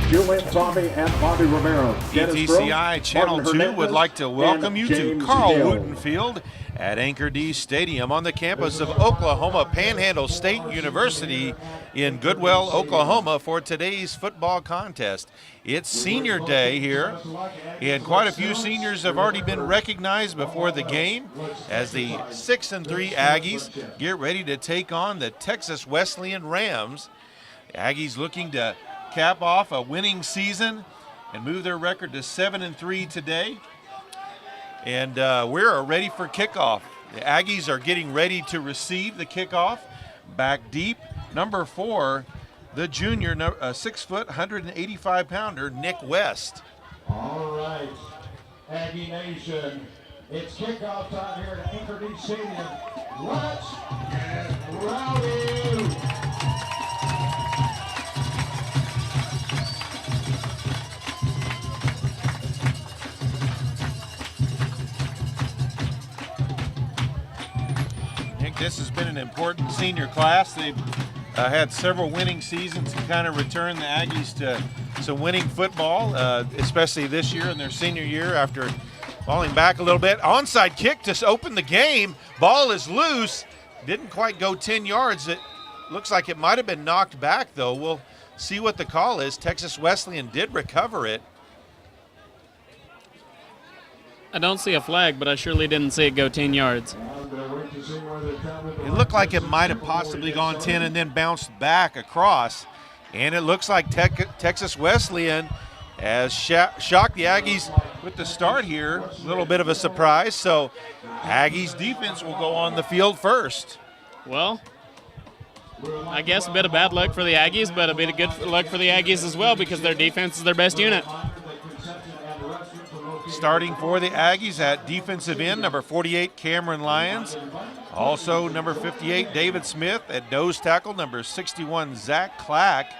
Julian Zombie and Bobby Romero. PTCI Channel 2 would like to welcome you to Carl Wooten Field at Anchor D Stadium on the campus of Oklahoma Panhandle State University in Goodwell, Oklahoma for today's football contest. It's senior day here, and quite a few seniors have already been recognized before the game as the 6-3 Aggies get ready to take on the Texas Wesleyan Rams. The Aggies looking to cap off a winning season and move their record to 7-3 today. And we're ready for kickoff. The Aggies are getting ready to receive the kickoff. Back deep, number 4, the junior, 6 foot, 185-pounder, Nick West. All right, Aggie Nation, it's kickoff time here at Anchor D Stadium. Let's get rowdy. This has been an important senior class. They've had several winning seasons and kind of returned the Aggies to some winning football, especially this year in their senior year after falling back a little bit. Onside kick to open the game. Ball is loose. Didn't quite go 10 yards. It looks like it might have been knocked back, though. We'll see what the call is. Texas Wesleyan did recover it. I don't see a flag, but I surely didn't see it go 10 yards. It looked like it might have possibly gone 10 and then bounced back across. And it looks like Texas Wesleyan has shocked the Aggies with the start here. A little bit of a surprise. So Aggies defense will go on the field first. Well, I guess a bit of bad luck for the Aggies, but a bit of good luck for the Aggies as well because their defense is their best unit. Starting for the Aggies at defensive end, number 48, Cameron Lyons. Also, number 58, David Smith. At nose tackle, number 61, Zach Clack.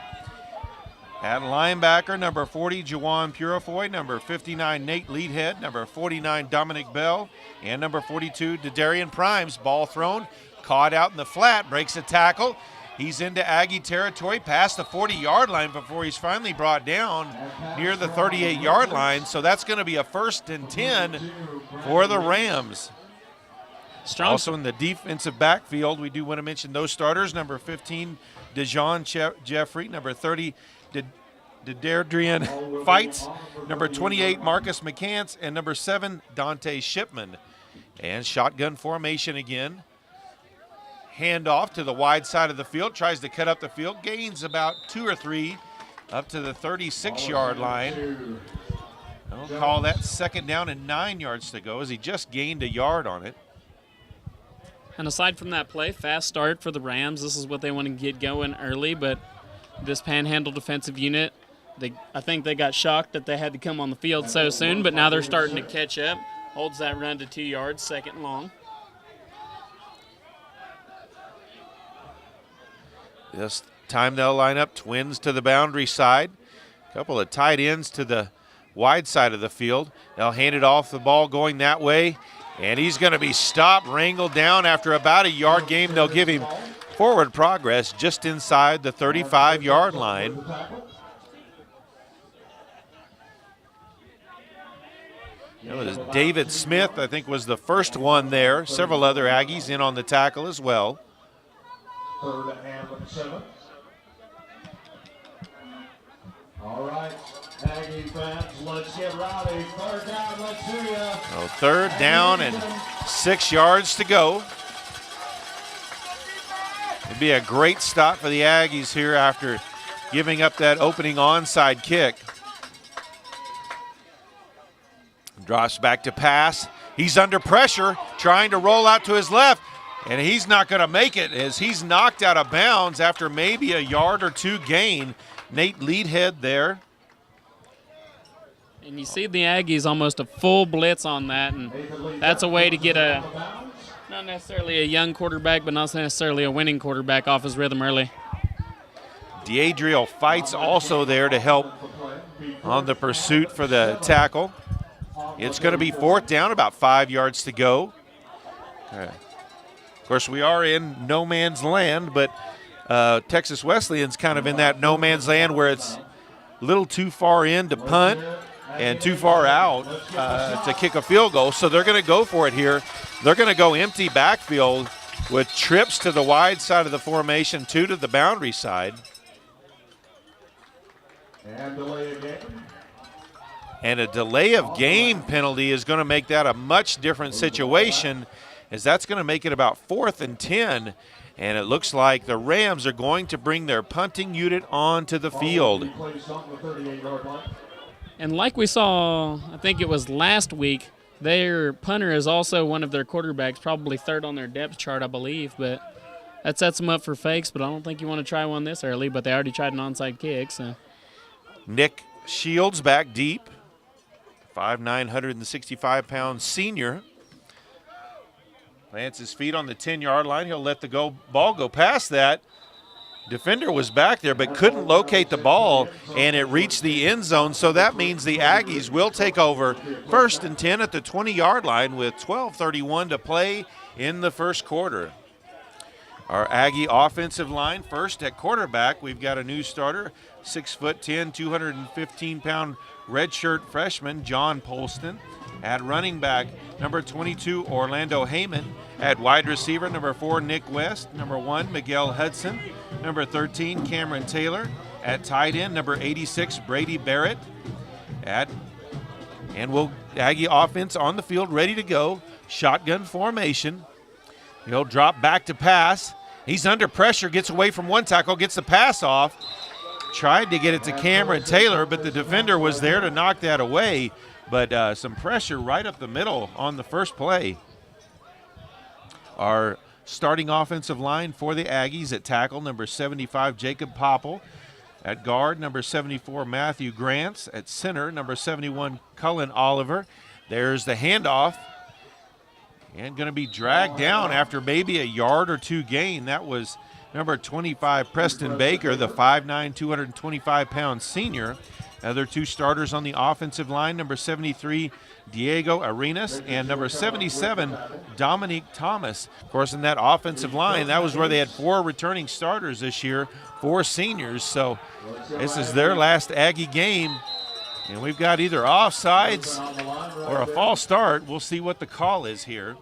At linebacker, number 40, Jawan Purifoy. Number 59, Nate Leadhead. Number 49, Dominic Bell. And number 42, Dadarian Primes. Ball thrown, caught out in the flat, breaks a tackle. He's into Aggie territory past the 40-yard line before he's finally brought down near the 38-yard line. So that's going to be a 1st and 10 for the Rams. Strong. Also in the defensive backfield, we do want to mention those starters. Number 15, DeJohn Jeffrey. Number 30, Dadarian Fights. Number 28, Marcus McCants. And number 7, Dante Shipman. And shotgun formation again. Hand off to the wide side of the field, tries to cut up the field, gains about 2 or 3 up to the 36-yard line. I'll call that 2nd down and 9 yards to go as he just gained a yard on it. And aside from that play, fast start for the Rams. This is what they want to get going early, but this Panhandle defensive unit, I think they got shocked that they had to come on the field so soon, but now they're starting to catch up. Holds that run to 2 yards, 2nd and long. This time they'll line up twins to the boundary side. A couple of tight ends to the wide side of the field. They'll hand it off, the ball going that way. And he's going to be stopped, wrangled down after about a yard gain. They'll give him forward progress just inside the 35-yard line. That was David Smith, I think, was the first one there. Several other Aggies in on the tackle as well. 3rd and 7. All right, Aggie fans, let's get rowdy. 3rd down, let's hear ya. So 3rd down and 6 yards to go. It'd be a great stop for the Aggies here after giving up that opening onside kick. Drops back to pass. He's under pressure, trying to roll out to his left. And he's not going to make it as he's knocked out of bounds after maybe a yard or 2 gain. Nate Leadhead there. And you see the Aggies almost a full blitz on that, and that's a way to get not necessarily a young quarterback, but not necessarily a winning quarterback off his rhythm early. D'Adriel Fights also there to help on the pursuit for the tackle. It's going to be 4th down, about 5 yards to go. Of course, we are in no man's land, but Texas Wesleyan's kind of in that no man's land where it's little too far in to punt and too far out to kick a field goal. So they're going to go for it here. They're going to go empty backfield with trips to the wide side of the formation, 2 to the boundary side. And delay of game. And a delay of game penalty is going to make that a much different situation, as that's going to make it about 4th and 10. And it looks like the Rams are going to bring their punting unit onto the field. And like we saw, I think it was last week, their punter is also one of their quarterbacks, probably 3rd on their depth chart, I believe. But that sets them up for fakes, but I don't think you want to try one this early, but they already tried an onside kick. So Nick Shields back deep, 5'9", 165-pound senior. Plants his feet on the 10-yard line. He'll let the ball go past that. Defender was back there but couldn't locate the ball, and it reached the end zone. So that means the Aggies will take over 1st and 10 at the 20-yard line with 12:31 to play in the first quarter. Our Aggie offensive line first at quarterback. We've got a new starter, 6'10", 215-pound redshirt freshman John Polston. At running back, number 22, Orlando Heyman. At wide receiver, number 4, Nick West. Number 1, Miguel Hudson. Number 13, Cameron Taylor. At tight end, number 86, Brady Barrett. Aggie offense on the field, ready to go. Shotgun formation. He'll drop back to pass. He's under pressure, gets away from one tackle, gets the pass off. Tried to get it to Cameron Taylor, but the defender was there to knock that away. But some pressure right up the middle on the first play. Our starting offensive line for the Aggies at tackle, number 75, Jacob Popple. At guard, number 74, Matthew Grants. At center, number 71, Cullen Oliver. There's the handoff. And going to be dragged down after maybe a yard or 2 gain. That was number 25, Preston Baker, the 5'9", 225-pound senior. Other 2 starters on the offensive line, number 73, Diego Arenas, and number 77, Dominique Thomas. Of course, in that offensive line, that was where they had 4 returning starters this year, 4 seniors. So this is their last Aggie game. And we've got either offsides or a false start. We'll see what the call is here.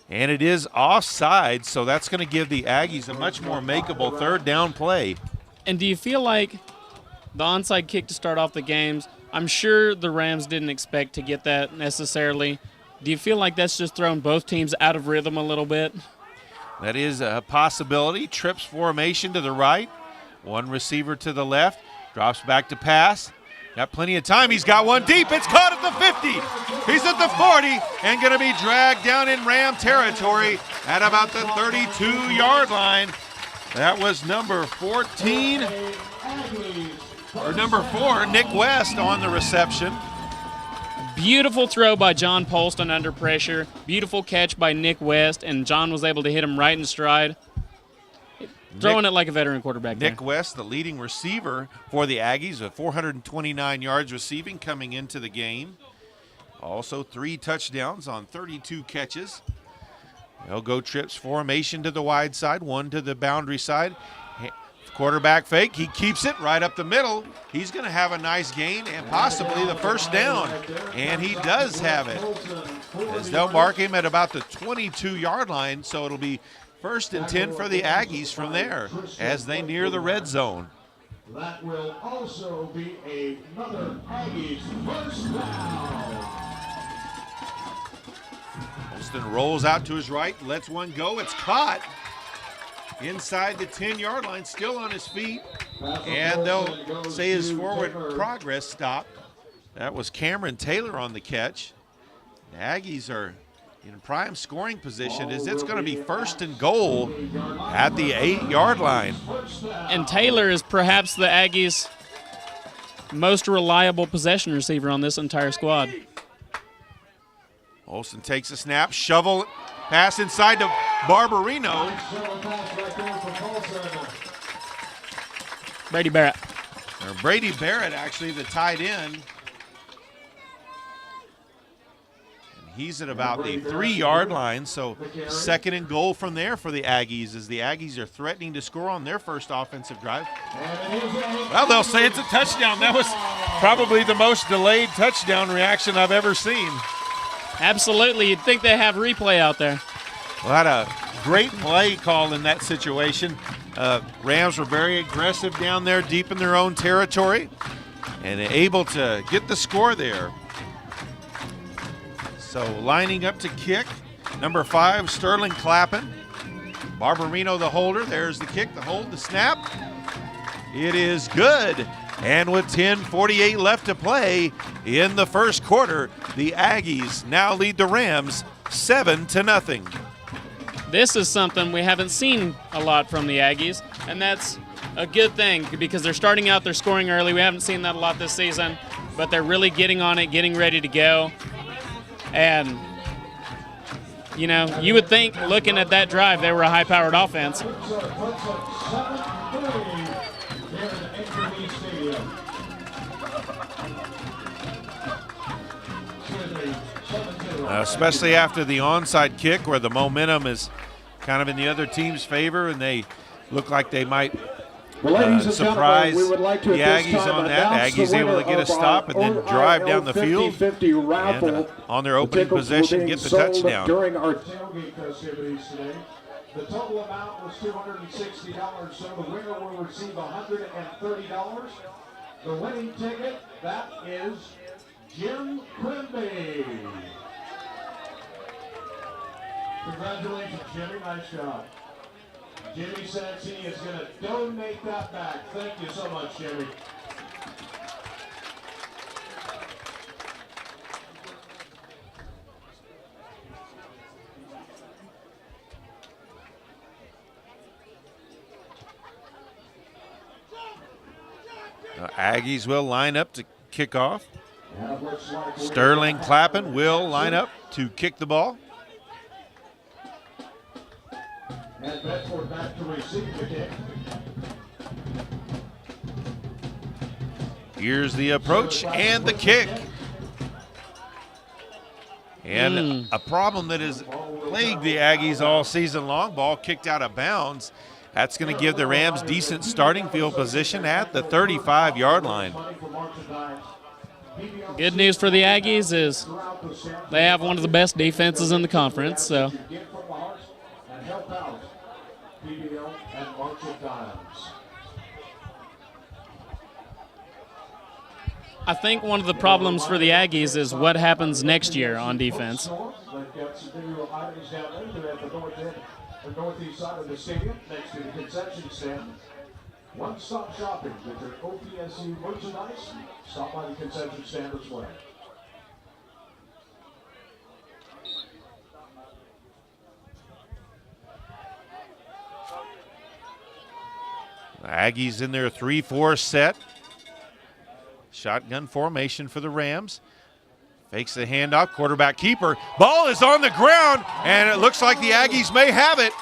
And it is offside, so that's going to give the Aggies a much more makeable 3rd down play. And do you feel like the onside kick to start off the games, I'm sure the Rams didn't expect to get that necessarily. Do you feel like that's just thrown both teams out of rhythm a little bit? That is a possibility. Trips formation to the right. 1 receiver to the left. Drops back to pass. Got plenty of time. He's got one deep. It's caught at the 50. He's at the 40 and going to be dragged down in Ram territory at about the 32-yard line. That was number 14, or number 4, Nick West on the reception. Beautiful throw by John Polston under pressure. Beautiful catch by Nick West, and John was able to hit him right in stride. Throwing it like a veteran quarterback. Nick West, the leading receiver for the Aggies, with 429 yards receiving coming into the game. Also 3 touchdowns on 32 catches. They'll go trips formation to the wide side, 1 to the boundary side. Quarterback fake, he keeps it right up the middle. He's going to have a nice gain and possibly the 1st down. And he does have it, as they'll mark him at about the 22-yard line. So it'll be 1st and 10 for the Aggies from there as they near the red zone. That will also be another Aggies 1st down. Polston rolls out to his right, lets one go. It's caught inside the 10-yard line, still on his feet. And they'll say his forward progress stopped. That was Cameron Taylor on the catch. The Aggies are in prime scoring position as it's going to be 1st and goal at the 8-yard line. And Taylor is perhaps the Aggies' most reliable possession receiver on this entire squad. Olsen takes a snap, shovel, pass inside to Barbarino. Brady Barrett. Or Brady Barrett, actually, the tight end. And He's at about the 3-yard line, so 2nd and goal from there for the Aggies as the Aggies are threatening to score on their first offensive drive. Well, they'll say it's a touchdown. That was probably the most delayed touchdown reaction I've ever seen. Absolutely. You'd think they have replay out there. Well, had a great play call in that situation. Rams were very aggressive down there deep in their own territory and able to get the score there. So lining up to kick, number 5, Sterling Clappin. Barbarino the holder. There's the kick, the hold, the snap. It is good. And with 10:48 left to play in the first quarter, the Aggies now lead the Rams 7-0. This is something we haven't seen a lot from the Aggies, and that's a good thing because they're starting out, they're scoring early. We haven't seen that a lot this season, but they're really getting on it, getting ready to go. And, you know, you would think looking at that drive, they were a high-powered offense. Especially after the onside kick where the momentum is kind of in the other team's favor and they look like they might surprise we would like to the Aggies on that. Aggies able to get a stop and then drive down the field and on their opening possession get the touchdown. During our tailgate festivities today, the total amount was $260, so the winner will receive $130. The winning ticket, that is Jim Quimby. Congratulations, Jimmy. Nice job. Jimmy says he is going to donate that back. Thank you so much, Jimmy. Aggies will line up to kick off. Sterling Clappin will line up to kick the ball. And Bedford back to receive the kick. Here's the approach and the kick. And a problem that has plagued the Aggies all season long, ball kicked out of bounds. That's going to give the Rams decent starting field position at the 35-yard line. Good news for the Aggies is they have one of the best defenses in the conference. So I think one of the problems for the Aggies is what happens next year on defense. The northeast side of the stadium, next to the concession stand. One-stop shopping with your OPSU merchandise. Stop by the concession stand as well. Aggies in their 3-4 set. Shotgun formation for the Rams. Fakes the handoff, quarterback keeper. Ball is on the ground, and it looks like the Aggies may have it.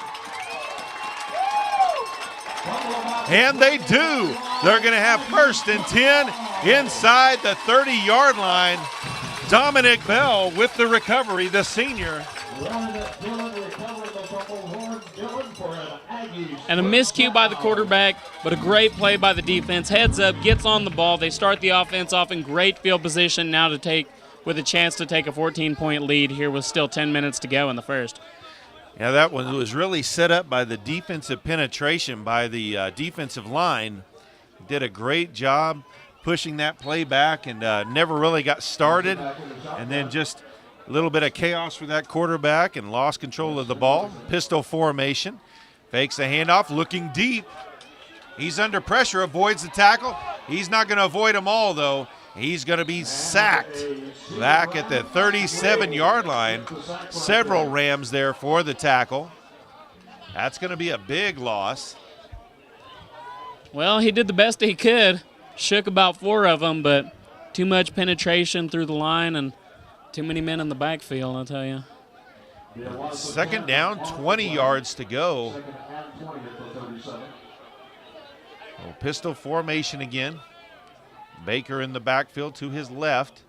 And they do. They're going to have 1st and 10 inside the 30-yard line. Dominic Bell with the recovery, the senior. And a miscue by the quarterback, but a great play by the defense. Heads up, gets on the ball. They start the offense off in great field position now with a chance to take a 14-point lead here with still 10 minutes to go in the first. Yeah, that one was really set up by the defensive penetration by the defensive line. Did a great job pushing that play back and never really got started. And then just a little bit of chaos for that quarterback and lost control of the ball. Pistol formation. Fakes the handoff, looking deep. He's under pressure, avoids the tackle. He's not going to avoid them all, though. He's going to be sacked back at the 37-yard line. Several Rams there for the tackle. That's going to be a big loss. Well, he did the best he could. Shook about 4 of them, but too much penetration through the line and too many men in the backfield, I'll tell you. 2nd down, 20 yards to go. Pistol formation again. Baker in the backfield to his left.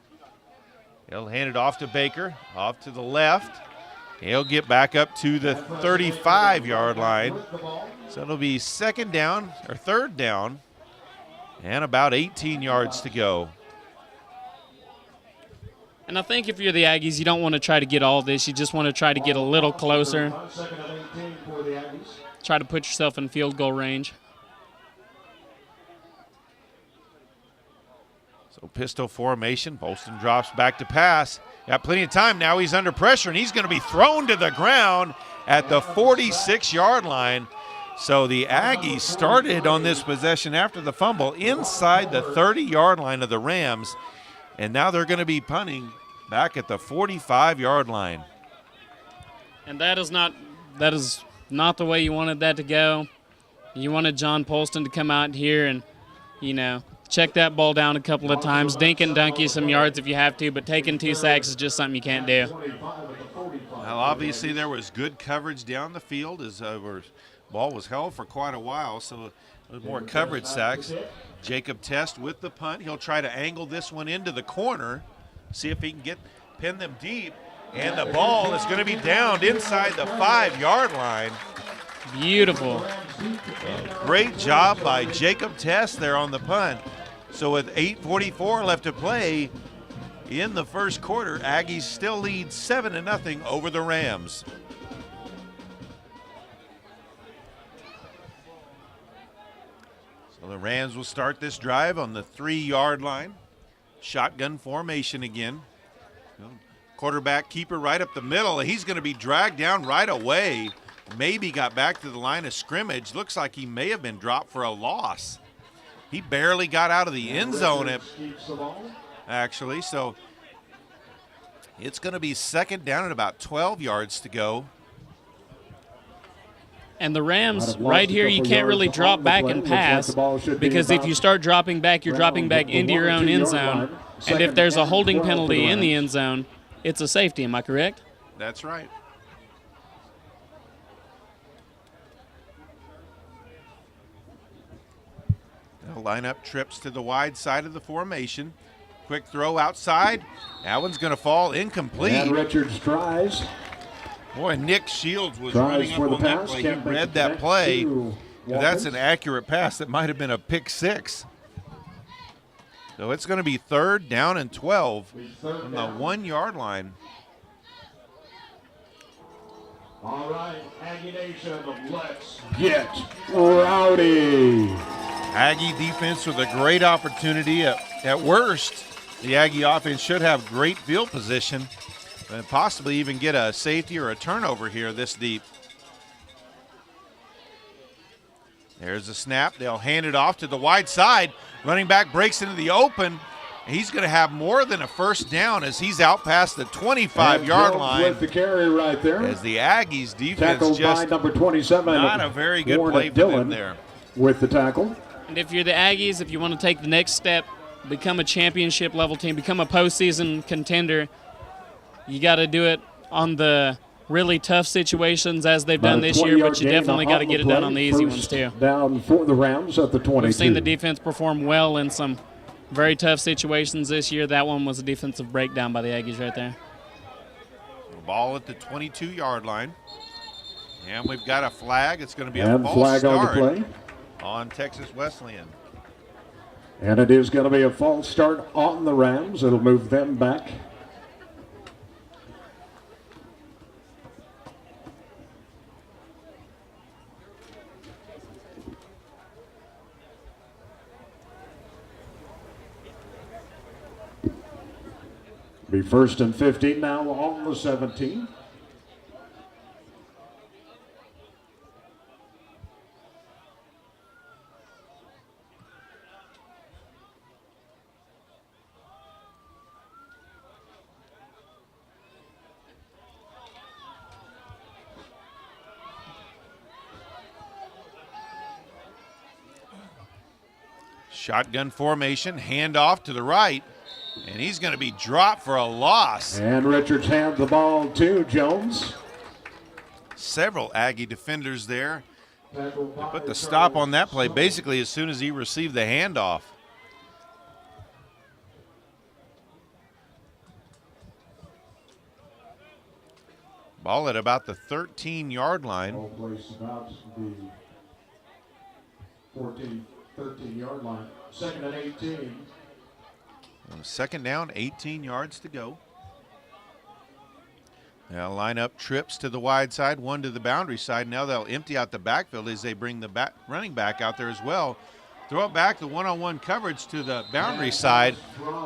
He'll hand it off to Baker, off to the left. He'll get back up to the 35-yard line. So it'll be third down, and about 18 yards to go. And I think if you're the Aggies, you don't want to try to get all this. You just want to try to get a little closer. Try to put yourself in field goal range. So pistol formation. Bolston drops back to pass. Got plenty of time now. He's under pressure, and he's going to be thrown to the ground at the 46-yard line. So the Aggies started on this possession after the fumble inside the 30-yard line of the Rams, and now they're going to be punting back at the 45-yard line. And that is not the way you wanted that to go. You wanted John Polston to come out here and, check that ball down a couple of times, dink and dunk you some yards if you have to, but taking 2 sacks is just something you can't do. Well, obviously there was good coverage down the field as ball was held for quite a while, so more coverage sacks. Jacob Test with the punt. He'll try to angle this one into the corner, see if he can pin them deep, and the ball is going to be downed inside the 5-yard line. Beautiful. Great job by Jacob Test there on the punt. So with 8:44 left to play in the first quarter, Aggies still lead 7-0 over the Rams. So the Rams will start this drive on the 3-yard line. Shotgun formation again. Quarterback keeper right up the middle. He's going to be dragged down right away. Maybe got back to the line of scrimmage. Looks like he may have been dropped for a loss. He barely got out of the end zone, actually. So it's going to be second down at about 12 yards to go. And the Rams, right here, you can't really drop back and pass, because if you start dropping back, you're dropping back into your own end zone. And if there's a holding penalty in the end zone, it's a safety. Am I correct? That's right. They'll line up trips to the wide side of the formation. Quick throw outside. That one's going to fall incomplete. And Richards tries. Boy, Nick Shields was running up on that play. He read that play. If that's an accurate pass, that might have been a pick six. So it's going to be third down and 12 on the 1-yard line. All right, Aggie Nation, let's get rowdy. Aggie defense with a great opportunity. At worst, the Aggie offense should have great field position and possibly even get a safety or a turnover here this deep. There's a snap. They'll hand it off to the wide side. Running back breaks into the open. He's going to have more than a first down as he's out past the 25-yard line. With the carry right there. As the Aggies defense tackled just by number 27. Not a very good play for them there. With the tackle. And if you're the Aggies, if you want to take the next step, become a championship level team, become a postseason contender, you got to do it on the really tough situations as they've done this year, but you definitely got to get it done on the easy ones too. Down for the Rams at the 22. We've seen the defense perform well in some very tough situations this year. That one was a defensive breakdown by the Aggies right there. Ball at the 22-yard line. And we've got a flag. It's going to be a false flag start on the play on Texas Wesleyan. And it is going to be a false start on the Rams. It'll move them back. Be first and 15 now on the 17. Shotgun formation, handoff to the right, and he's going to be dropped for a loss. And Richards hands the ball to Jones. Several Aggie defenders there. They put the stop on that play basically as soon as he received the handoff. Ball at about the 13-yard line. Ball placed about the 13-yard line. 2nd and 18. Second down, 18 yards to go. Now line up trips to the wide side, one to the boundary side. Now they'll empty out the backfield as they bring the running back out there as well. Throw it back, the one-on-one coverage to the boundary side.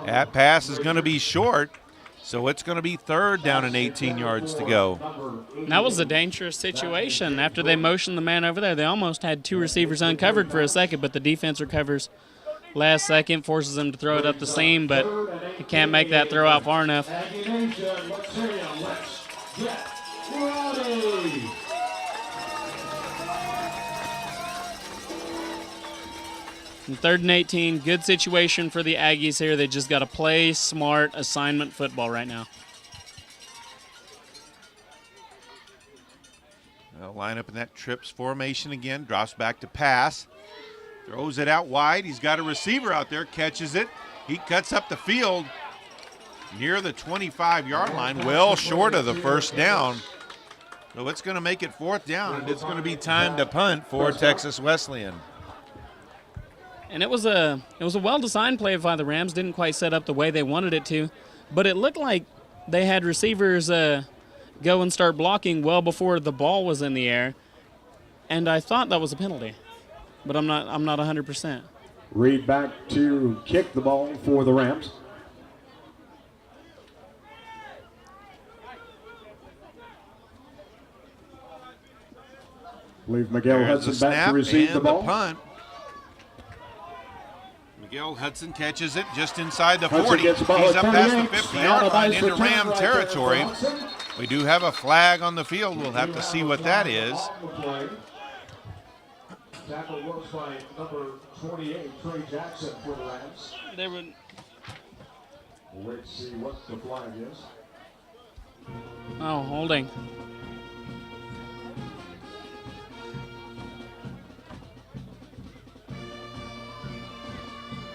That pass is going to be short, so it's going to be 3rd down and 18 yards to go. That was a dangerous situation. After they motioned the man over there, they almost had 2 receivers uncovered for a second, but the defense recovers last second, forces them to throw it up the seam, but he can't make that throw out far enough. And 3rd and 18, good situation for the Aggies here. They just got to play smart assignment football right now. They'll line up in that trips formation again, drops back to pass. Throws it out wide. He's got a receiver out there, catches it. He cuts up the field near the 25-yard line, well short of the 1st down. So it's going to make it 4th down, and it's going to be time to punt for Texas Wesleyan. And it was a well-designed play by the Rams. Didn't quite set up the way they wanted it to, but it looked like they had receivers go and start blocking well before the ball was in the air, and I thought that was a penalty. But I'm not 100%. Reed back to kick the ball for the Rams. Leave Miguel Hudson back to receive the ball. Punt. Miguel Hudson catches it just inside the Hudson 40. gets the ball He's at up past the 38. 50-yard line into return Ram right there for territory. Hudson. We do have a flag on the field. We'll have to see what that is. Tackle was by number 28, Trey Jackson for the Rams. We'll wait to see what the flag is. Oh, holding.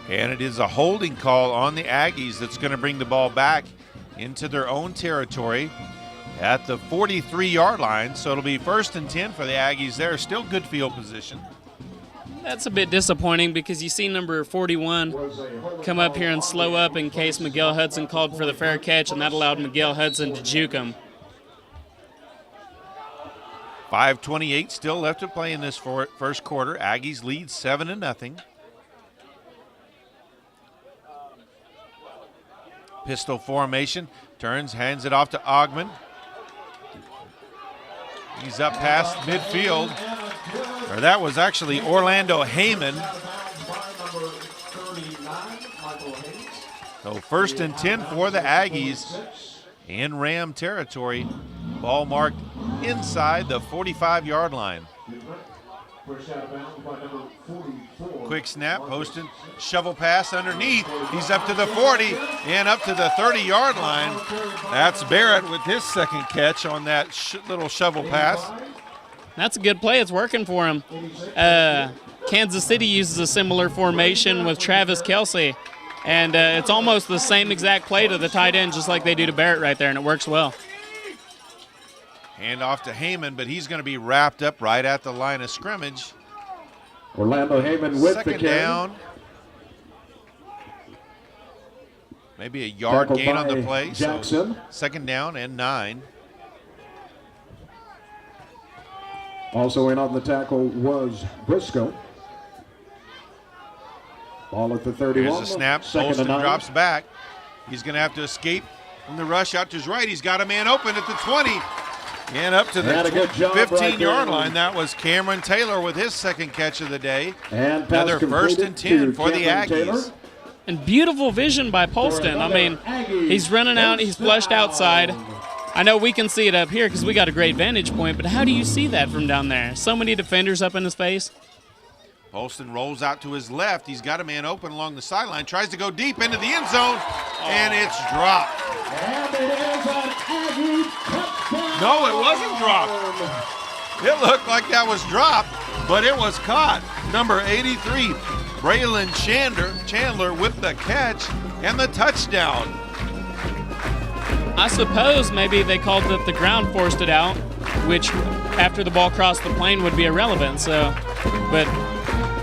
And it is a holding call on the Aggies that's going to bring the ball back into their own territory at the 43-yard line. So it'll be 1st and 10 for the Aggies there. Still good field position. That's a bit disappointing because you see number 41 come up here and slow up in case Miguel Hudson called for the fair catch, and that allowed Miguel Hudson to juke him. 5:28 still left to play in this first quarter. Aggies lead 7-0. Pistol formation, turns, hands it off to Ogman. He's up past midfield. Or that was actually Orlando Heyman. So 1st and 10 for the Aggies in Ram territory. Ball marked inside the 45-yard line. Quick snap, Poston, shovel pass underneath. He's up to the 40 and up to the 30-yard line. That's Barrett with his 2nd catch on that little shovel pass. That's a good play. It's working for him. Kansas City uses a similar formation with Travis Kelce, and it's almost the same exact play to the tight end, just like they do to Barrett right there, and it works well. Hand off to Heyman, but he's going to be wrapped up right at the line of scrimmage. Orlando Heyman with the 2nd carry. down. Maybe a yard Tackled gain on the by play. Jackson. So 2nd down and 9. Also in on the tackle was Briscoe. Ball at the 31. Here's a snap. 2nd and Poston 9. drops back. He's going to have to escape from the rush out to his right. He's got a man open at the 20 and up to the Had a good job 15-yard right line. That was Cameron Taylor with his 2nd catch of the day. And pass Another 1st and 10 completed for to the Cameron Aggies. Taylor. And beautiful vision by Polston. I mean, he's running out, he's flushed outside. I know we can see it up here because we got a great vantage point, but how do you see that from down there? So many defenders up in his face. Poston rolls out to his left. He's got a man open along the sideline. Tries to go deep into the end zone, and it's dropped. And it is an Aggie touchdown. No, it wasn't dropped. It looked like that was dropped, but it was caught. Number 83, Braylon Chandler with the catch and the touchdown. I suppose maybe they called that the ground forced it out, which after the ball crossed the plane would be irrelevant. So, but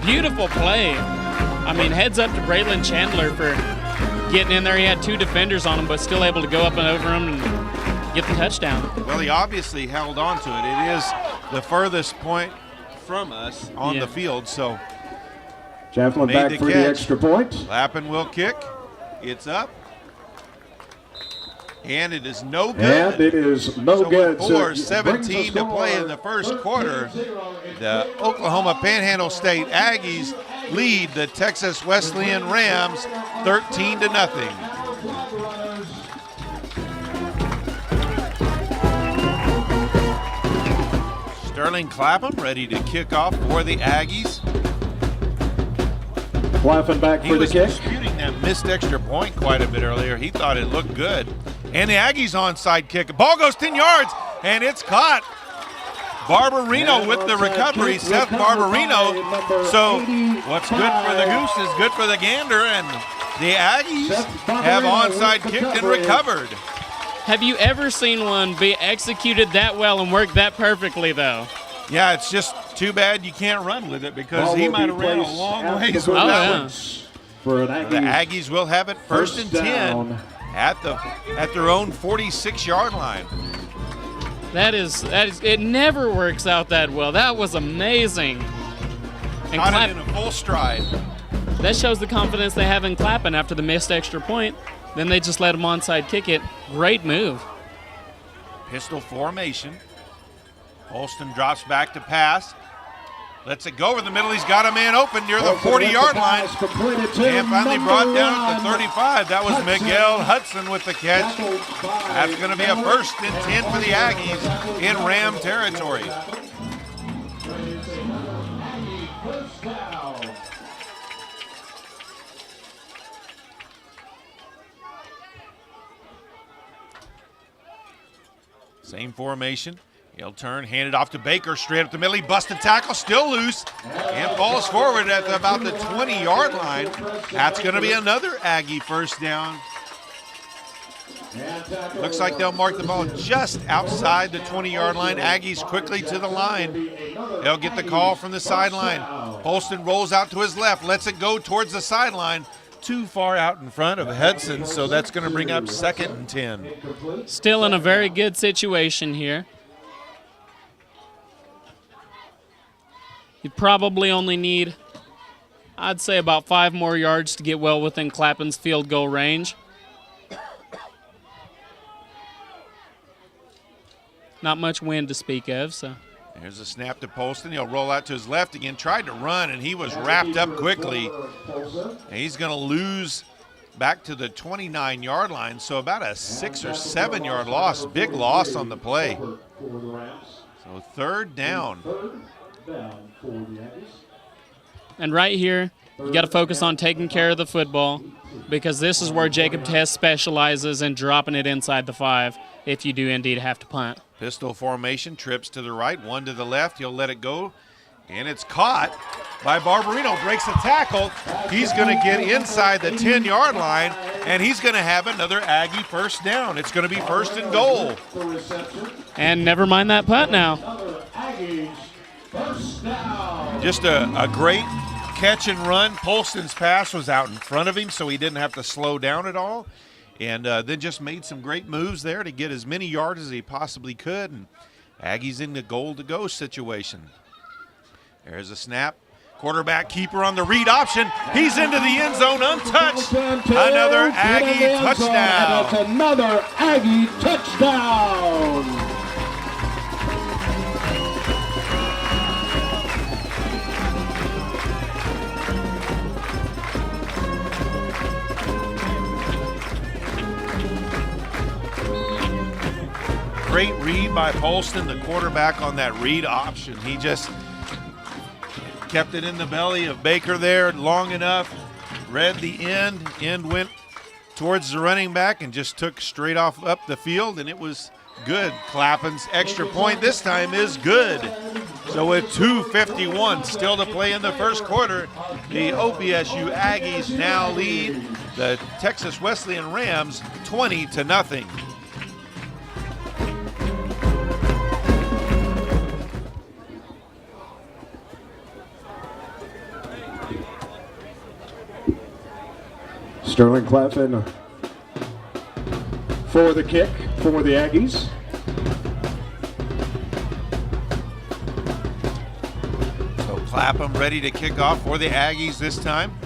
beautiful play. I mean, heads up to Braylon Chandler for getting in there. He had 2 defenders on him, but still able to go up and over him and get the touchdown. Well, he obviously held on to it. It is the furthest point from us on the field, so Chaplin back for the extra point. Lappin will kick. It's up. And it is no good. And it is no good. With 4:17 to play in the first quarter, the Oklahoma Panhandle State Aggies lead the Texas Wesleyan Rams 13-0. Sterling Clapham ready to kick off for the Aggies. Clapham back for the kick. He was disputing that missed extra point quite a bit earlier. He thought it looked good. And the Aggies onside kick. The ball goes 10 yards, and it's caught. Barbarino with the recovery, Seth Barbarino. So what's good for the goose is good for the gander, and the Aggies have onside kicked and recovered. Have you ever seen one be executed that well and work that perfectly, though? Yeah, it's just too bad you can't run with it because he might have ran a long ways with that one. The Aggies will have it first and 10 at their own 46-yard line. That is, it never works out that well. That was amazing. And Got it in a full stride. That shows the confidence they have in Clappin after the missed extra point. Then they just let him onside kick it. Great move. Pistol formation. Holston drops back to pass. Lets it go over the middle. He's got a man open near the 40-yard line. And finally brought down at the 35. That was Miguel Hudson with the catch. That's going to be a first and 10 for the Aggies in Ram territory. Same formation. He'll turn, hand it off to Baker, straight up the middle. He busted tackle, still loose, and falls forward at about the 20-yard line. That's going to be another Aggie first down. Looks like they'll mark the ball just outside the 20-yard line. Aggies quickly to the line. They'll get the call from the sideline. Holston rolls out to his left, lets it go towards the sideline. Too far out in front of Hudson, so that's going to bring up 2nd and 10. Still in a very good situation here. You probably only need, I'd say, about 5 more yards to get well within Clappin's field goal range. Not much wind to speak of, so. There's a snap to Polston. He'll roll out to his left again. Tried to run, and he was wrapped up quickly. And he's going to lose back to the 29-yard line, so about a 6 or 7 yard loss. Big loss on the play. So 3rd down. And right here, you got to focus on taking care of the football because this is where Jacob Tess specializes in dropping it inside the 5 if you do indeed have to punt. Pistol formation, trips to the right, one to the left. He'll let it go, and it's caught by Barbarino. Breaks the tackle. He's going to get inside the 10-yard line, and he's going to have another Aggie first down. It's going to be 1st and goal. And never mind that punt now. Just a great catch and run. Polston's pass was out in front of him, so he didn't have to slow down at all. And then just made some great moves there to get as many yards as he possibly could. And Aggies in the goal-to-go situation. There's a snap. Quarterback keeper on the read option. He's into the end zone untouched. Another Aggie touchdown. And it's another Aggie touchdown. Great read by Polston, the quarterback on that read option. He just kept it in the belly of Baker there long enough, read the end went towards the running back and just took straight off up the field, and it was good. Clappin's extra point this time is good. So with 2:51 still to play in the first quarter, the OPSU Aggies now lead the Texas Wesleyan Rams 20-0. Sterling Claflin for the kick for the Aggies. So Clapham ready to kick off for the Aggies this time.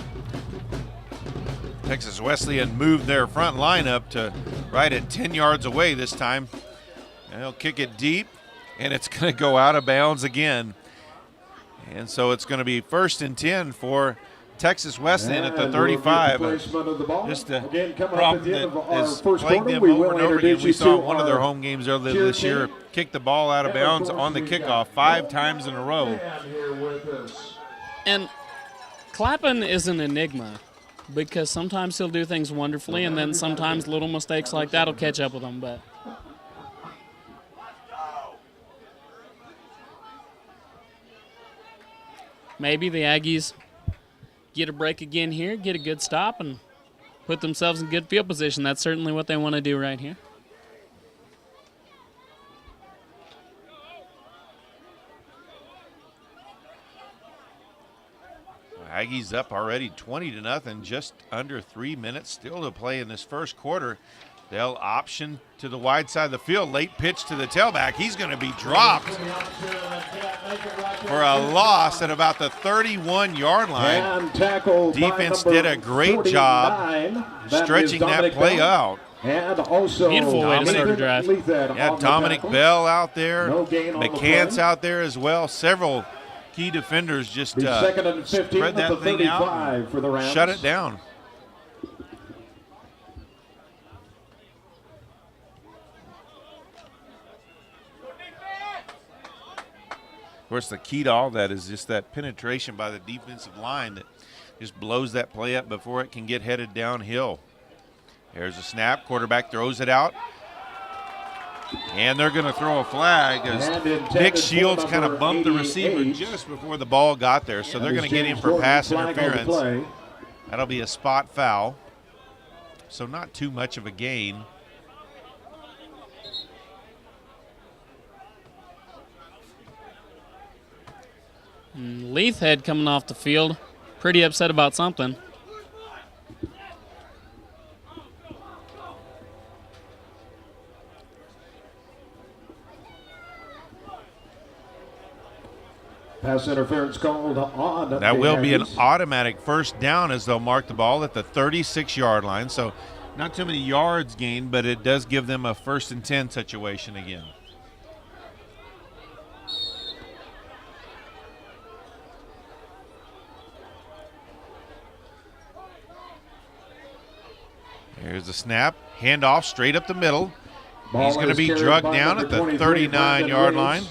Texas Wesleyan moved their front line up to right at 10 yards away this time. And they'll kick it deep, and it's going to go out of bounds again. And so it's going to be 1st and 10 for Texas Wesleyan at the 35. Just a problem that has plagued them over and over again. We saw one of their home games earlier this year kick the ball out of bounds on the kickoff 5 times in a row. And Clapham is an enigma because sometimes he'll do things wonderfully, and then sometimes little mistakes like that will catch up with him. But maybe the Aggies get a break again here, get a good stop, and put themselves in good field position. That's certainly what they want to do right here. Aggies up already 20-0, just under 3 minutes still to play in this first quarter. They'll option to the wide side of the field. Late pitch to the tailback. He's going to be dropped for a loss at about the 31-yard line. Defense did a great job stretching that play out. And also beautiful way to start a drive. Yeah, Dominic Bell out there. McCants out there as well. Several key defenders just spread that thing out for the Rams. Shut it down. Of course, the key to all that is just that penetration by the defensive line that just blows that play up before it can get headed downhill. There's a snap. Quarterback throws it out. And they're going to throw a flag as Nick Shields kind of bumped the receiver just before the ball got there. So they're going to get him for pass interference. That'll be a spot foul. So not too much of a gain. Leithhead coming off the field, pretty upset about something. Pass interference called on. That will be an automatic first down as they'll mark the ball at the 36-yard line. So not too many yards gained, but it does give them a 1st and 10 situation again. Here's the snap, handoff straight up the middle. He's going to be drugged down at the 39-yard line.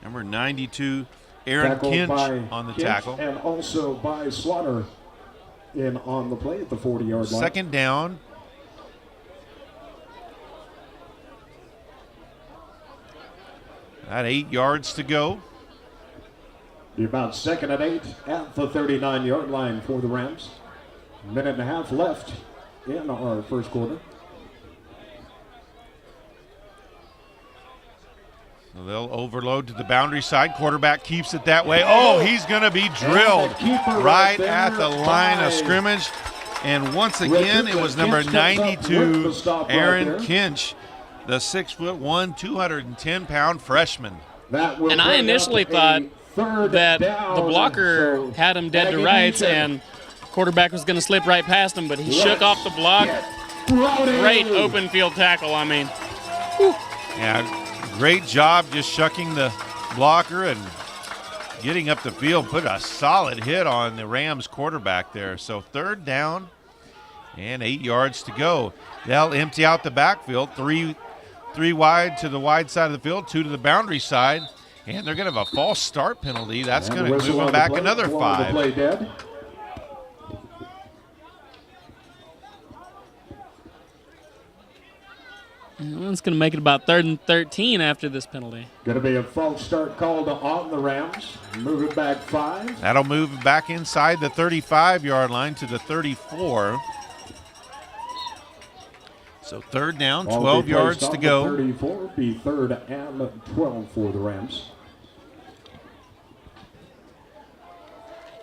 Number 92, Aaron Kinch on the tackle. And also by Slaughter in on the play at the 40-yard line. 2nd down. At 8 yards to go. Be about 2nd and 8 at the 39-yard line for the Rams. 1.5 minutes left in our first quarter. So they'll overload to the boundary side. Quarterback keeps it that way. Oh, he's going to be drilled right at the line of scrimmage. And once again, it was number 92, Aaron Kinch, the 6'1", 210-pound freshman. And I initially thought that the blocker had him dead to rights and quarterback was going to slip right past him, but he shook off the block. Great open field tackle, I mean. Whew. Yeah, great job just shucking the blocker and getting up the field. Put a solid hit on the Rams quarterback there. So 3rd down and 8 yards to go. They'll empty out the backfield. Three wide to the wide side of the field, 2 to the boundary side. And they're going to have a false start penalty. That's going to move them back another 5. It's going to make it about 3rd and 13 after this penalty. Going to be a false start called on the Rams. Move it back 5. That'll move it back inside the 35-yard line to the 34. So 3rd down, 12 yards to go. 34 be 3rd and 12 for the Rams.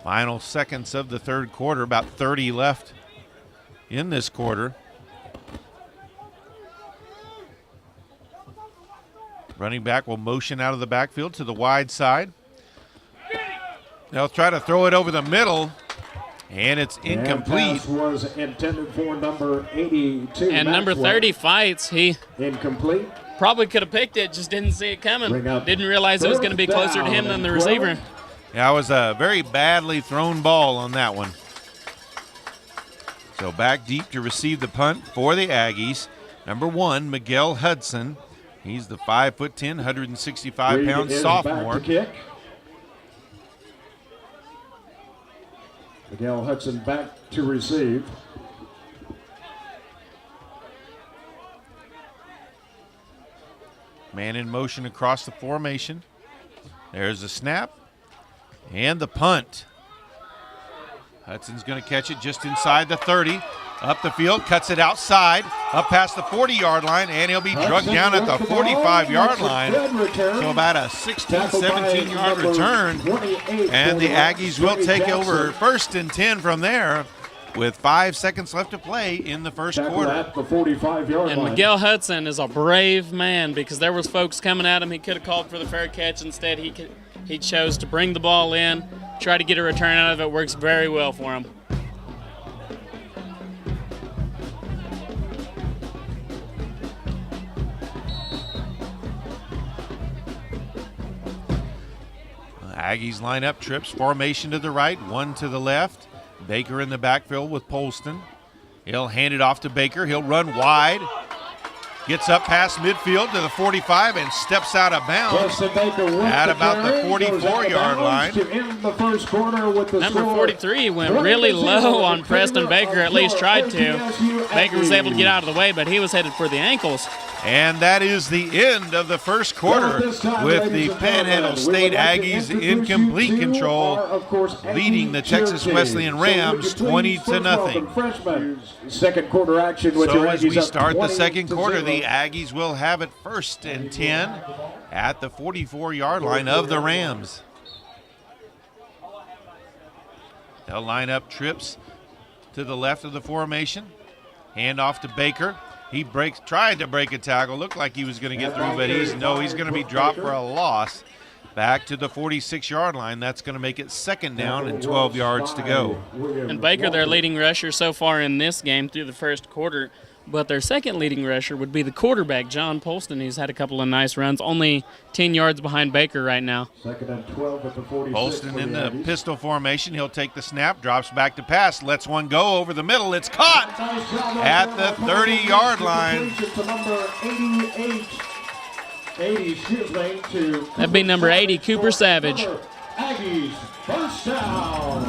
Final seconds of the third quarter, about 30 left in this quarter. Running back will motion out of the backfield to the wide side. They'll try to throw it over the middle, and it's incomplete. And pass was intended for number 82. And number 30 fights. He incomplete. probably could have picked it, just didn't see it coming. Didn't realize it was going to be closer to him than the receiver. Yeah, it was a very badly thrown ball on that one. So back deep to receive the punt for the Aggies. Number 1, Miguel Hudson. He's the 5'10", 165-pound sophomore. Miguel Hudson back to receive. Man in motion across the formation. There's the snap and the punt. Hudson's going to catch it just inside the 30. Up the field, cuts it outside, up past the 40-yard line, and he'll be drugged down at the 45-yard line. So about a 16, 17-yard return. And the Aggies will take over 1st and 10 from there with 5 seconds left to play in the first quarter. At the 45-yard And line. Miguel Hudson is a brave man because there was folks coming at him. He could have called for the fair catch. Instead, he chose to bring the ball in, try to get a return out of it. Works very well for him. Aggies line up, trips, formation to the right, 1 to the left. Baker in the backfield with Polston. He'll hand it off to Baker. He'll run wide. Gets up past midfield to the 45 and steps out of bounds at about the 44-yard line. Number 43 went really low on Preston Baker, at least tried to. Baker was able to get out of the way, but he was headed for the ankles. And that is the end of the first quarter with the Panhandle State Aggies in complete control, leading the Texas Wesleyan Rams 20-0. Second quarter action with so as we start the second quarter, the Aggies will have it 1st and 10 at the 44-yard line of the Rams. They'll line up trips to the left of the formation. Hand off to Baker. He tried to break a tackle. Looked like he was going to get through, but he's going to be dropped for a loss. Back to the 46-yard line. That's going to make it 2nd down and 12 yards to go. And Baker, their leading rusher so far in this game through the first quarter. But their second leading rusher would be the quarterback, John Polston, who's had a couple of nice runs, only 10 yards behind Baker right now. 2nd and 12 at the 46. Polston in the pistol formation. He'll take the snap, drops back to pass, lets one go over the middle. It's caught at the 30-yard line. That'd be number 80, Cooper Savage.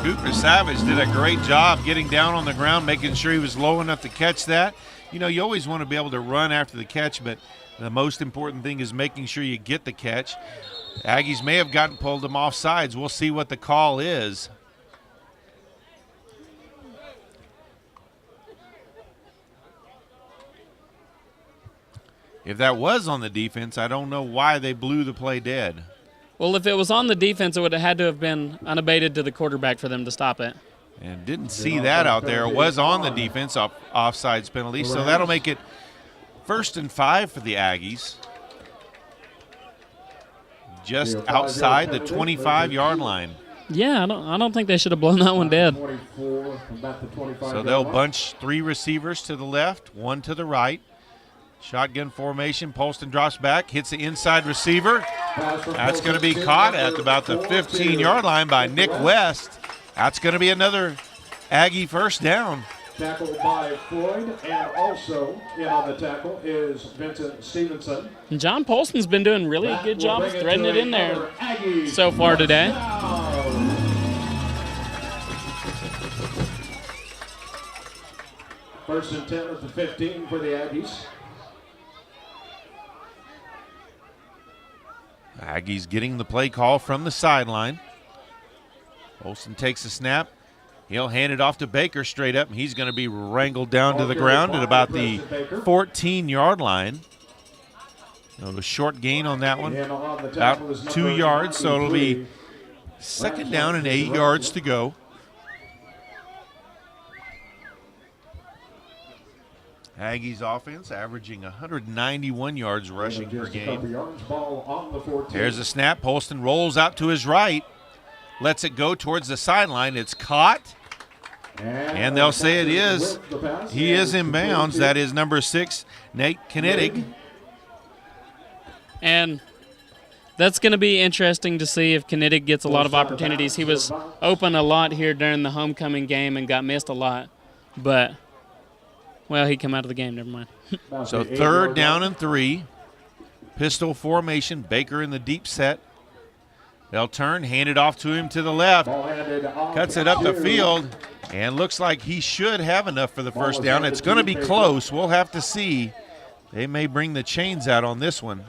Cooper Savage did a great job getting down on the ground, making sure he was low enough to catch that. You know, you always want to be able to run after the catch, but the most important thing is making sure you get the catch. Aggies may have pulled him off sides. We'll see what the call is. If that was on the defense, I don't know why they blew the play dead. Well, if it was on the defense, it would have had to have been unabated to the quarterback for them to stop it. And didn't see that out there. It was on the defense, offsides penalty. So that'll make it 1st and 5 for the Aggies. Just outside the 25-yard line. Yeah, I don't think they should have blown that one dead. So they'll bunch 3 receivers to the left, 1 to the right. Shotgun formation. Polston drops back, hits the inside receiver. That's going to be caught at about the 15-yard line by Nick West. That's going to be another Aggie 1st down. Tackled by Floyd, and also in on the tackle is Vincent Stevenson. And John Polston's been doing really a good job of threading it in there so far today. 1st and 10 at the 15 for the Aggies. Aggies getting the play call from the sideline. Olsen takes the snap. He'll hand it off to Baker straight up. He's going to be wrangled down to the ground at about the 14-yard line. A short gain on that one, about 2 yards, so it'll be Second down and 8 yards to go. Aggies offense averaging 191 yards rushing per game. There's a snap. Polston rolls out to his right. Lets it go towards the sideline. It's caught. And they'll say it is. He is in bounds. That is number 6, Nate Kinetic. And that's going to be interesting to see if Kinetic gets a lot of opportunities. He was open a lot here during the homecoming game and got missed a lot. But, well, he come out of the game. Never mind. So third down and 3. Pistol formation. Baker in the deep set. They'll turn, hand it off to him to the left. Cuts it up the field, and looks like he should have enough for the first down. It's going to be close. We'll have to see. They may bring the chains out on this one.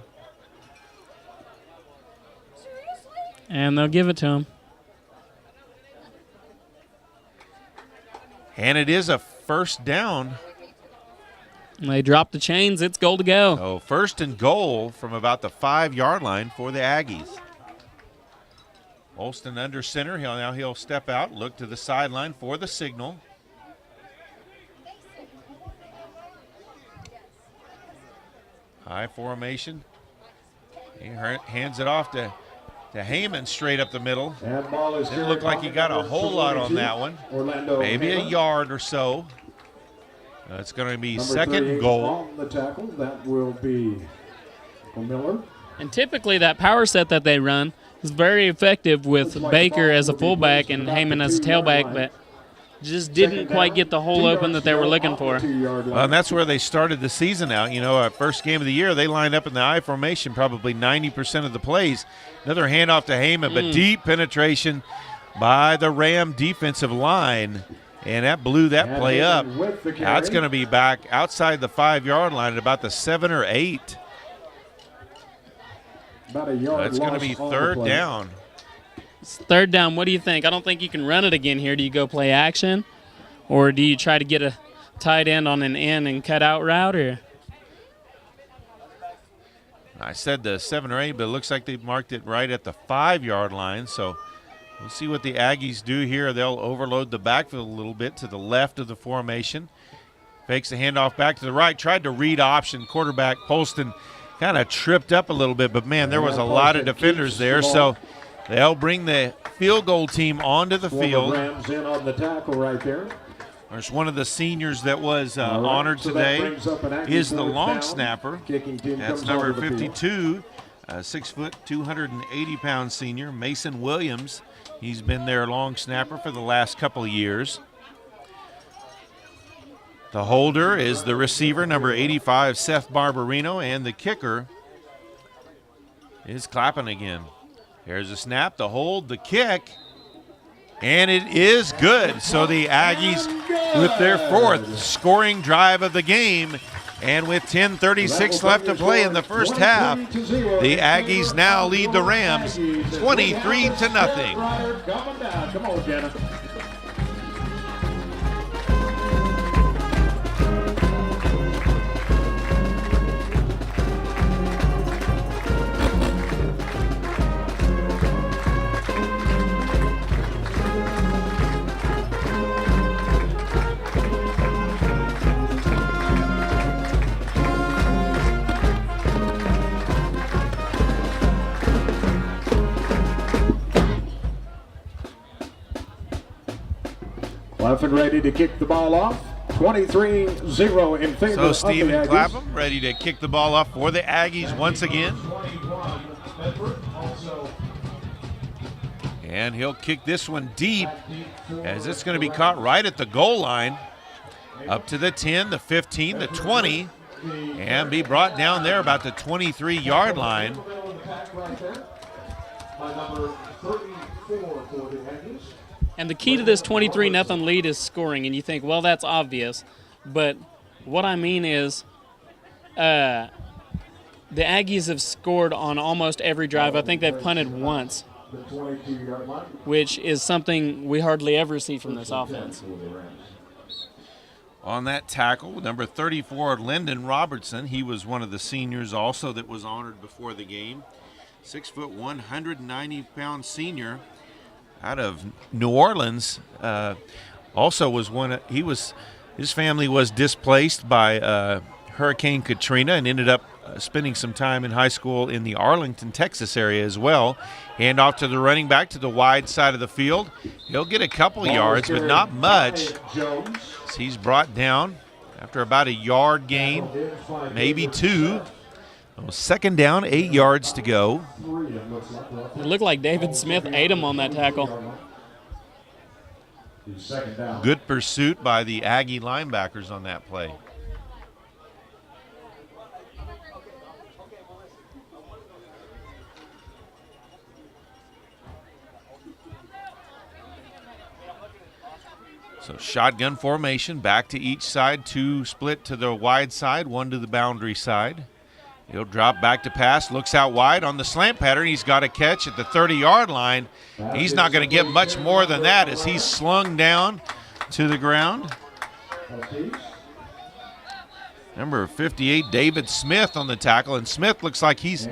And they'll give it to him. And it is a first down. They drop the chains. It's goal to go. So first and goal from about the 5-yard line for the Aggies. Olston under center. He'll step out, look to the sideline for the signal. High formation. He hands it off to Heyman straight up the middle. Didn't look like he got a whole lot on that one. Maybe a yard or so. It's going to be second and goal. On the tackle, that will be Miller. And typically that power set that they run is very effective with Baker as a fullback and Heyman as a tailback, but just didn't quite get the hole open that they were looking for. Well, and that's where they started the season out. You know, first game of the year, they lined up in the I formation probably 90% of the plays. Another handoff to Heyman, but deep penetration by the Ram defensive line, and that blew that play up. Now it's going to be back outside the 5-yard line at about the 7 or 8. About a yard. It's going to be third down. It's third down. What do you think? I don't think you can run it again here. Do you go play action, or do you try to get a tight end on an in and cut out route? Or I said the 7 or 8, but it looks like they've marked it right at the 5-yard line. So we'll see what the Aggies do here. They'll overload the backfield a little bit to the left of the formation. Fakes the handoff back to the right. Tried to read option. Quarterback Polston kind of tripped up a little bit, but man, there was a lot of defenders there. So they'll bring the field goal team onto the field. Rams in on the tackle right there. There's one of the seniors that was honored today is the long snapper. That's number 52, 6 foot, 280-pound senior, Mason Williams. He's been their long snapper for the last couple of years. The holder is the receiver, number 85, Seth Barbarino, and the kicker is Clappin again. Here's a snap, the hold, the kick, and it is good. So the Aggies with their 4th scoring drive of the game, and with 10:36 left to play in the first half, the Aggies now lead the Rams 23-0. Come on, Jenna. Left and ready to kick the ball off. 23-0 in favor So of Stephen the Aggies. Clapham ready to kick the ball off for the Aggies once again. And he'll kick this one deep as it's going to be caught right at the goal line. Up to the 10, the 15, the 20, and be brought down there about the 23-yard line. And the key to this 23-0 lead is scoring. And you think, well, that's obvious. But what I mean is the Aggies have scored on almost every drive. I think they've punted once, which is something we hardly ever see from this offense. On that tackle, number 34, Lyndon Robertson. He was one of the seniors also that was honored before the game. 6 foot, 190-pound senior. out of New Orleans. Also was his family was displaced by Hurricane Katrina and ended up spending some time in high school in the Arlington, Texas area as well. Hand off to the running back to the wide side of the field. He'll get a couple yards, but not much. He's brought down after about a yard gain, maybe 2. Second down, 8 yards to go. It looked like David Smith ate him on that tackle. Good pursuit by the Aggie linebackers on that play. So shotgun formation, back to each side, 2 split to the wide side, 1 to the boundary side. He'll drop back to pass, looks out wide on the slant pattern. He's got a catch at the 30-yard line. He's not going to get much more than that as he's slung down to the ground. Number 58, David Smith on the tackle, and Smith looks like he's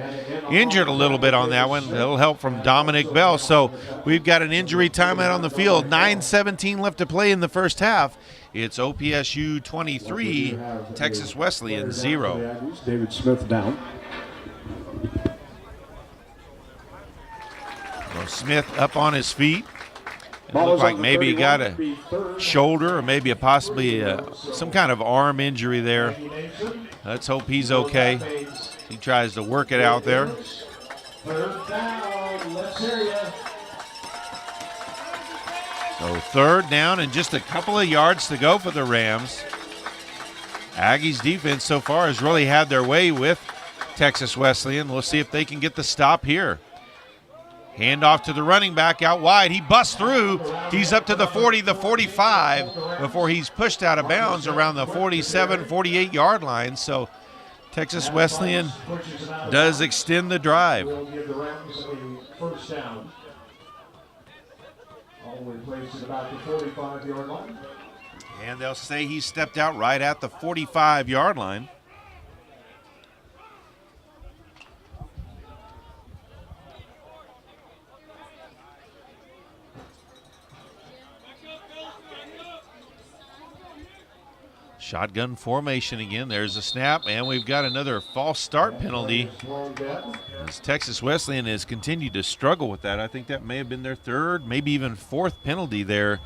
injured a little bit on that one. A little help from Dominic Bell. So we've got an injury timeout on the field. 9:17 left to play in the first half. It's OPSU 23, Texas Wesleyan 0. David Smith down. Well, Smith up on his feet. It looked like maybe he got a shoulder or maybe possibly some kind of arm injury there. Let's hope he's okay. He tries to work it out there. So third down and just a couple of yards to go for the Rams. Aggies defense so far has really had their way with Texas Wesleyan. We'll see if they can get the stop here. Hand off to the running back out wide. He busts through. He's up to the 40, the 45 before he's pushed out of bounds around the 47, 48-yard line. So Texas Wesleyan does extend the drive. And they'll say he stepped out right at the 45-yard line. Shotgun formation again. There's a snap, and we've got another false start penalty. As Texas Wesleyan has continued to struggle with that. I think that may have been their third, maybe even fourth penalty there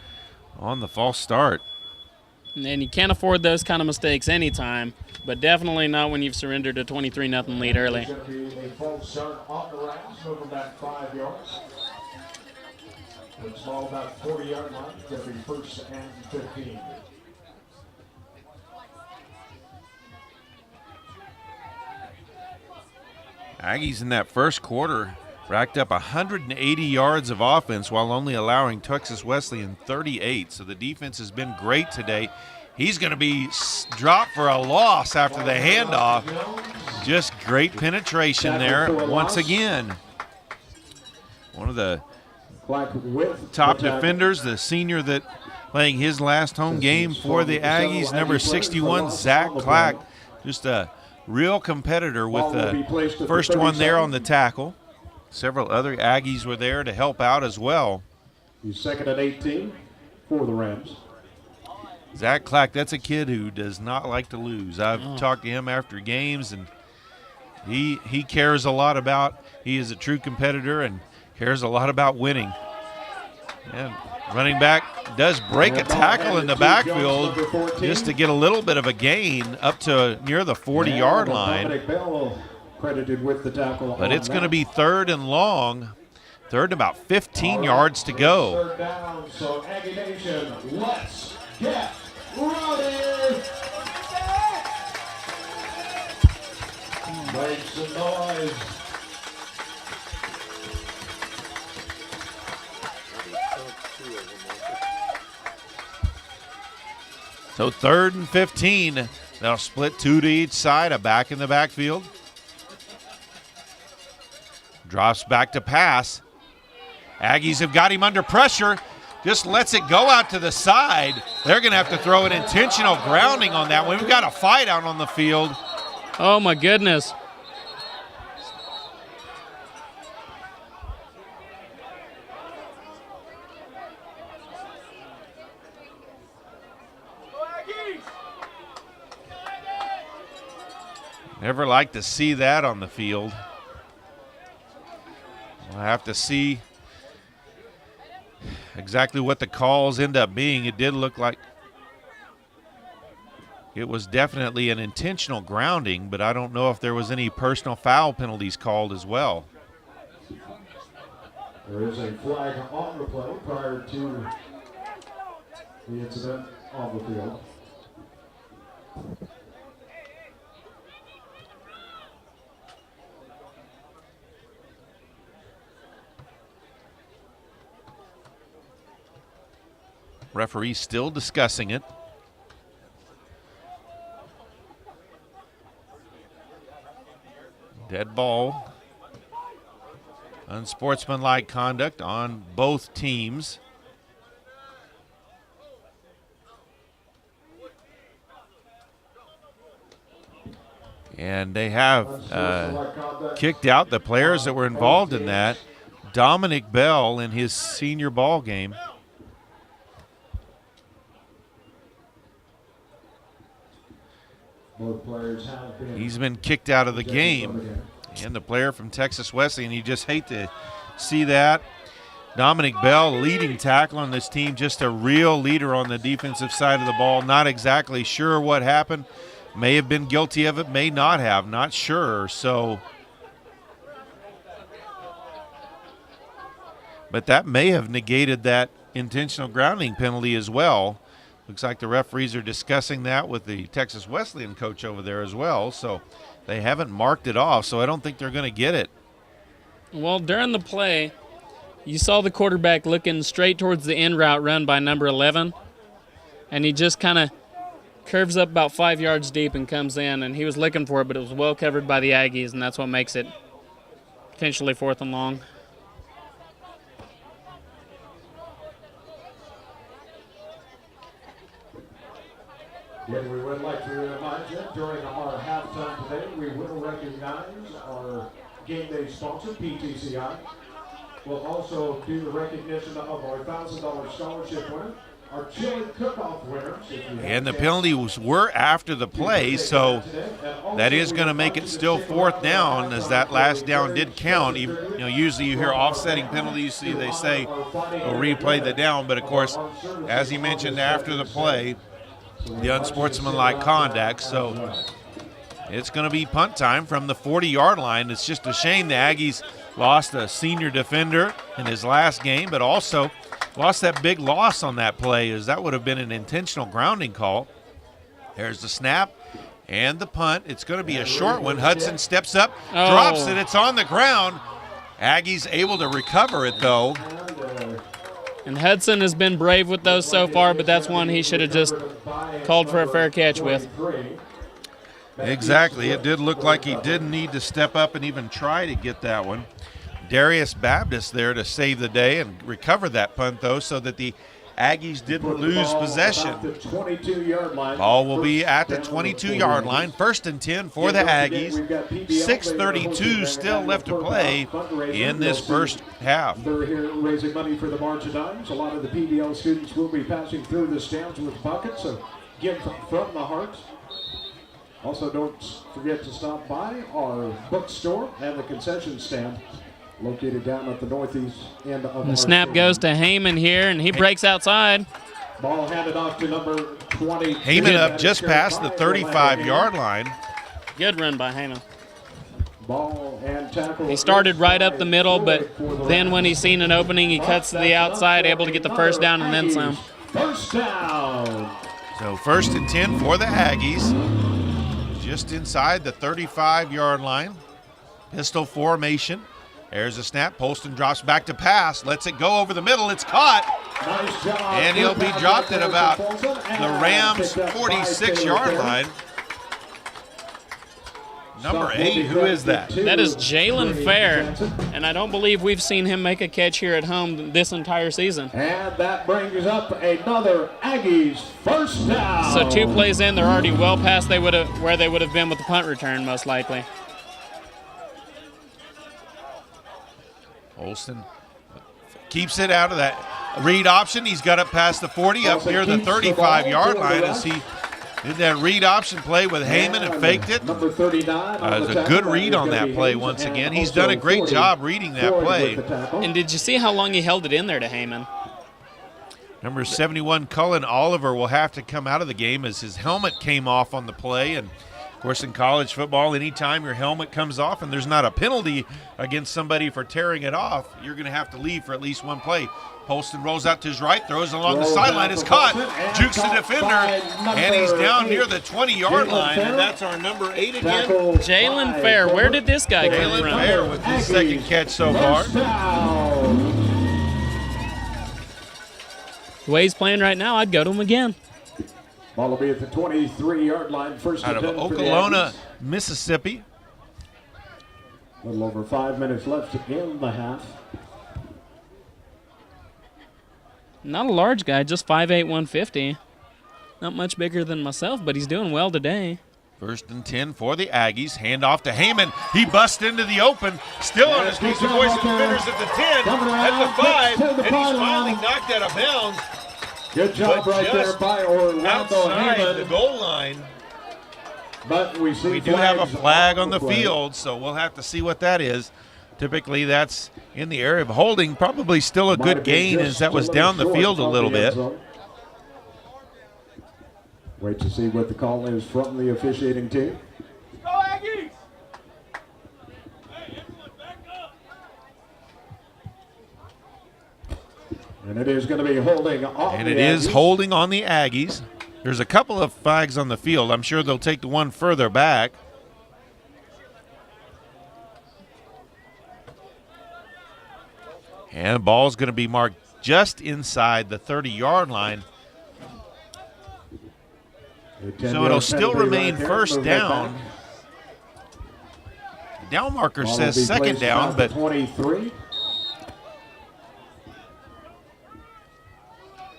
on the false start. And you can't afford those kind of mistakes anytime, but definitely not when you've surrendered a 23-0 lead early. Small about 40-yard line. It's going to be first and 15. Aggies in that first quarter racked up 180 yards of offense while only allowing Texas Wesleyan 38. So the defense has been great today. He's going to be dropped for a loss after the handoff. Just great penetration there once again. One of the top defenders, the senior that playing his last home game for the Aggies, number 61, Zach Clack. Just a real competitor with the first one there on the tackle. Several other Aggies were there to help out as well. He's second and 18 for the Rams. Zach Clack, that's a kid who does not like to lose. I've talked to him after games, and he cares a lot about, he is a true competitor and cares a lot about winning. And running back does break a tackle in the backfield just to get a little bit of a gain up to near the 40-yard line. But it's going to be third and long. Third and about 15 yards to go. Third down, so Aggie Nation, let's get ready. Make some noise. So third and 15. They'll split 2 to each side, a back in the backfield. Drops back to pass. Aggies have got him under pressure. Just lets it go out to the side. They're going to have to throw an intentional grounding on that one. We've got a fight out on the field. Oh, my goodness. Never like to see that on the field. We'll have to see exactly what the calls end up being. It did look like it was definitely an intentional grounding, but I don't know if there was any personal foul penalties called as well. There is a flag on the play prior to the incident on the field. Referee still discussing it. Dead ball. Unsportsmanlike conduct on both teams. And they have kicked out the players that were involved in that. Dominic Bell in his senior ball game. Both players have been. He's been kicked out of the game. And the player from Texas Wesleyan, you just hate to see that. Dominic Bell, leading tackle on this team, just a real leader on the defensive side of the ball. Not exactly sure what happened. May have been guilty of it, may not have, not sure. So, but that may have negated that intentional grounding penalty as well. Looks like the referees are discussing that with the Texas Wesleyan coach over there as well. So they haven't marked it off, so I don't think they're going to get it. Well, during the play, you saw the quarterback looking straight towards the in route run by number 11, and he just kind of curves up about 5 yards deep and comes in, and he was looking for it, but it was well covered by the Aggies, and that's what makes it potentially 4th and long. Again, we would like to remind you, during our halftime today, we will recognize our game day sponsor, PTCI. We'll also do the recognition of our $1,000 scholarship winner, our chili cook-off winners. And the penalties were after the play, so that is going to make it still 4th down, as that last down did count. Usually you hear offsetting penalties, they say they'll replay the down, but of course, as he mentioned after the play, the unsportsmanlike conduct, so it's going to be punt time from the 40-yard line. It's just a shame the Aggies lost a senior defender in his last game, but also lost that big loss on that play, as that would have been an intentional grounding call. There's the snap and the punt. It's going to be a short one. Hudson steps up, drops it. It's on the ground. Aggies able to recover it, though. And Hudson has been brave with those so far, but that's one he should have just called for a fair catch with. Exactly. It did look like he didn't need to step up and even try to get that one. Darius Baptist there to save the day and recover that punt, though, so that the Aggies didn't lose possession. Ball will be at the 22-yard line. 1st and 10 for the Aggies. 6:32 still left to play in this first half. They're here raising money for the March of Dimes. A lot of the PBL students will be passing through the stands with buckets, so give from the heart. Also, don't forget to stop by our bookstore and the concession stand located down at the northeast end of the snap goes to Heyman here, and he breaks outside. Ball handed off to number 20. Heyman up just past the 35-yard line. Good run by Heyman. Ball and tackle. He started right up the middle, but then when he's seen an opening, he cuts to the outside, able to get the first down and then some. First down. So 1st and 10 for the Aggies. Just inside the 35-yard line. Pistol formation. There's a snap. Polston drops back to pass. Lets it go over the middle. It's caught. Nice job. And he'll be dropped at about the Rams' 46-yard line. Number 8, who is that? That is Jalen Fair, and I don't believe we've seen him make a catch here at home this entire season. And that brings up another Aggies first down. So 2 plays in, they're already well past where they would have been with the punt return, most likely. Olsen keeps it out of that read option. He's got it past the 40, up near the 35-yard line as he Did that read option play with Heyman and faked it. Number 39. It was a good read on that play once again. He's done a great job reading that play. And did you see how long he held it in there to Heyman? Number 71, Cullen Oliver, will have to come out of the game as his helmet came off on the play. And, of course, in college football, anytime your helmet comes off and there's not a penalty against somebody for tearing it off, you're going to have to leave for at least one play. Polston rolls out to his right, throws along the sideline, is caught, jukes the defender, and he's down near the 20-yard line, and that's our number 8 again. Jalen Fair, where did this guy come from? Jalen Fair with his second catch so far. The way he's playing right now, I'd go to him again. Ball will be at the 23-yard line. First Out of Okolona, Mississippi. A little over 5 minutes left in the half. Not a large guy, just 5'8", 150. Not much bigger than myself, but he's doing well today. 1st and 10 for the Aggies. Hand off to Heyman. He busts into the open. Still on his knees. The voice of defenders at the 10, at the 5, and he's finally knocked out of bounds. Good job right there by Orlando outside Heyman. the goal line. But we do have a flag on the field, so we'll have to see what that is. Typically, that's in the area of holding. Probably still a good gain as that was down the field a little bit. Wait to see what the call is from the officiating team. Go Aggies! And it is going to be holding on And it is holding on the Aggies. There's a couple of flags on the field. I'm sure they'll take the one further back. And the ball's going to be marked just inside the 30-yard line. So it'll still remain first down. The down marker says second down, but 23.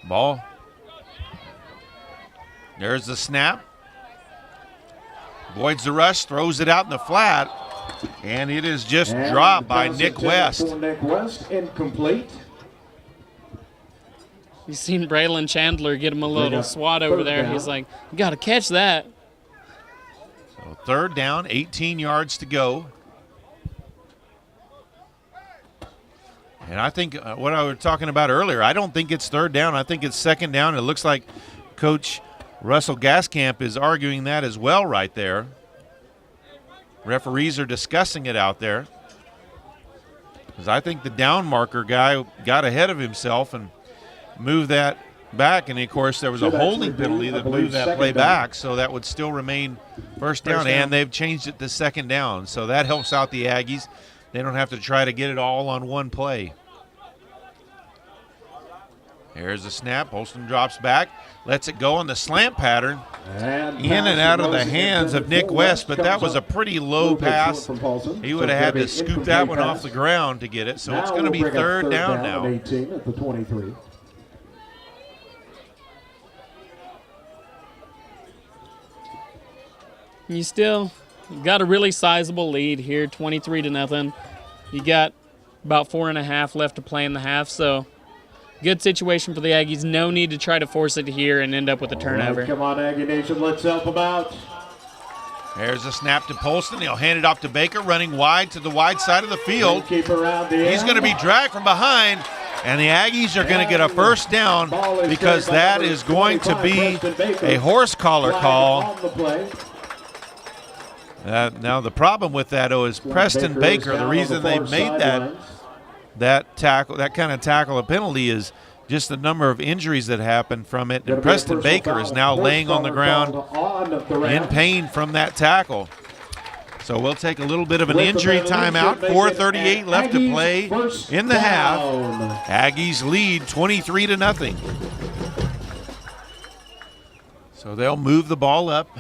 Ball. There's the snap. Avoids the rush, throws it out in the flat, and it is just dropped by Nick West. Nick West, incomplete. You seen Braylon Chandler get him a little swat over there. He's like, you got to catch that. So 3rd down, 18 yards to go. And I think what I was talking about earlier, I don't think it's 3rd down. I think it's 2nd down. It looks like Coach Russell Gaskamp is arguing that as well right there. Referees are discussing it out there. Because I think the down marker guy got ahead of himself and moved that back. And, of course, there was a holding penalty that moved that play back, so that would still remain first down. And they've changed it to 2nd down. So that helps out the Aggies. They don't have to try to get it all on one play. Here's the snap. Holston drops back, lets it go on the slant pattern. In and out of the hands of Nick West, but that was a pretty low pass. He would have had to scoop that one off the ground to get it. So it's going to be 3rd down now. 18 at the 23. You still got a really sizable lead here, 23-0. You got about 4.5 left to play in the half, so good situation for the Aggies. No need to try to force it here and end up with a turnover. Right, come on, Aggie Nation, let's help them out. There's a snap to Polston. He'll hand it off to Baker, running wide to the wide side of the field. He's going to be dragged from behind, and the Aggies are going to get a first down because that is going to be a horse collar call. Now the problem with that is Preston Baker. The reason they made that tackle, that kind of tackle, a penalty, is just the number of injuries that happened from it. And Preston Baker is now laying on the ground in pain from that tackle. So we'll take a little bit of an injury timeout. 4:38 left to play in the half. Aggies lead 23-0. So they'll move the ball up.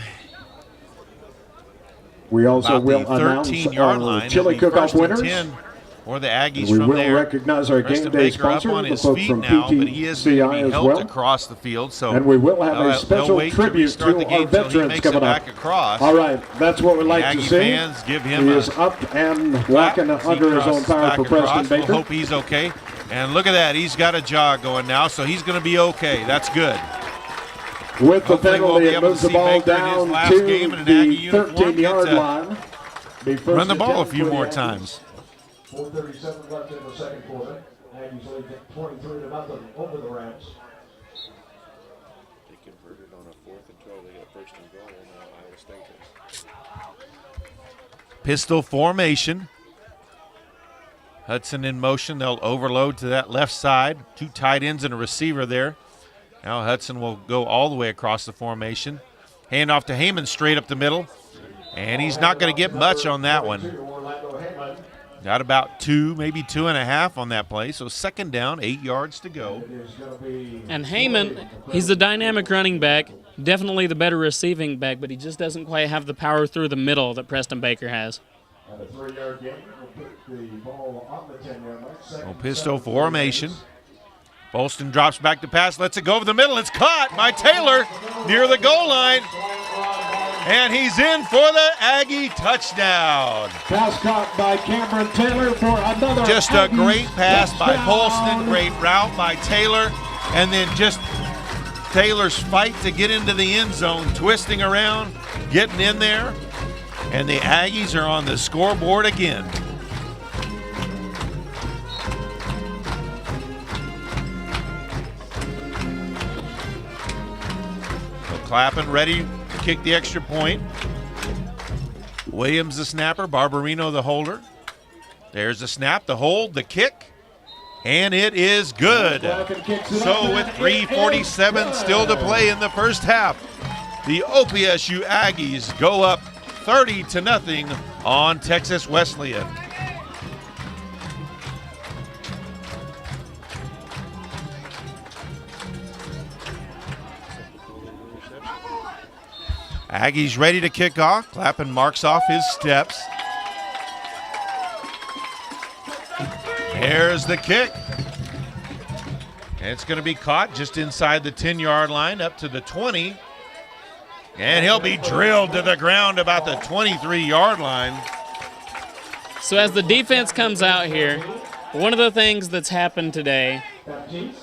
We also will announce 13-yard line. Chili Cook-Off winners. Or the Aggies we from will there. recognize our Preston game day Baker up sponsor, on the his folks feet from now, but he is going to be PTCI as helped well. across the field. So and we will have a special wait tribute to restart the to game our veterans coming up. Across. All right, that's what we like to Aggie see. Fans give him he is up and walking under his own power for Preston Baker. We'll hope he's okay. And look at that, he's got a jog going now, so he's going to be okay. That's good. With the Hopefully we'll penalty, be it able to moves the see ball Baker in his down last to game in an Aggie the uniform. 13-yard Get to line. Be first run the and ball a 10 few for the more Aggies. times. 4:37 left in the second quarter. Aggies lead 23-0 over the Rams. They converted on a 4th and 12. They got first and goal. Now Iowa State does. Pistol formation. Hudson in motion. They'll overload to that left side. 2 tight ends and a receiver there. Now Hudson will go all the way across the formation. Hand off to Heyman straight up the middle. And he's not going to get much on that one. Got about 2, maybe 2.5 on that play. So second down, 8 yards to go. And Heyman, he's a dynamic running back, definitely the better receiving back, but he just doesn't quite have the power through the middle that Preston Baker has. At a 3-yard gain, we'll put the ball on the 10-yard line. Pistol formation. Bolston drops back to pass, lets it go over the middle. It's caught by Taylor near the goal line. And he's in for the Aggie touchdown. Pass caught by Cameron Taylor for another. Just a Aggie great pass by touchdown. Bolston, great route by Taylor. And then just Taylor's fight to get into the end zone, twisting around, getting in there. And the Aggies are on the scoreboard again. Clappin ready to kick the extra point. Williams the snapper, Barbarino the holder. There's the snap, the hold, the kick, and it is good. So with 3:47 still to play in the first half, the OPSU Aggies go up 30-0 on Texas Wesleyan. Aggies ready to kick off. Clappin marks off his steps. There's the kick. And it's going to be caught just inside the 10-yard line up to the 20. And he'll be drilled to the ground about the 23-yard line. So as the defense comes out here, one of the things that's happened today,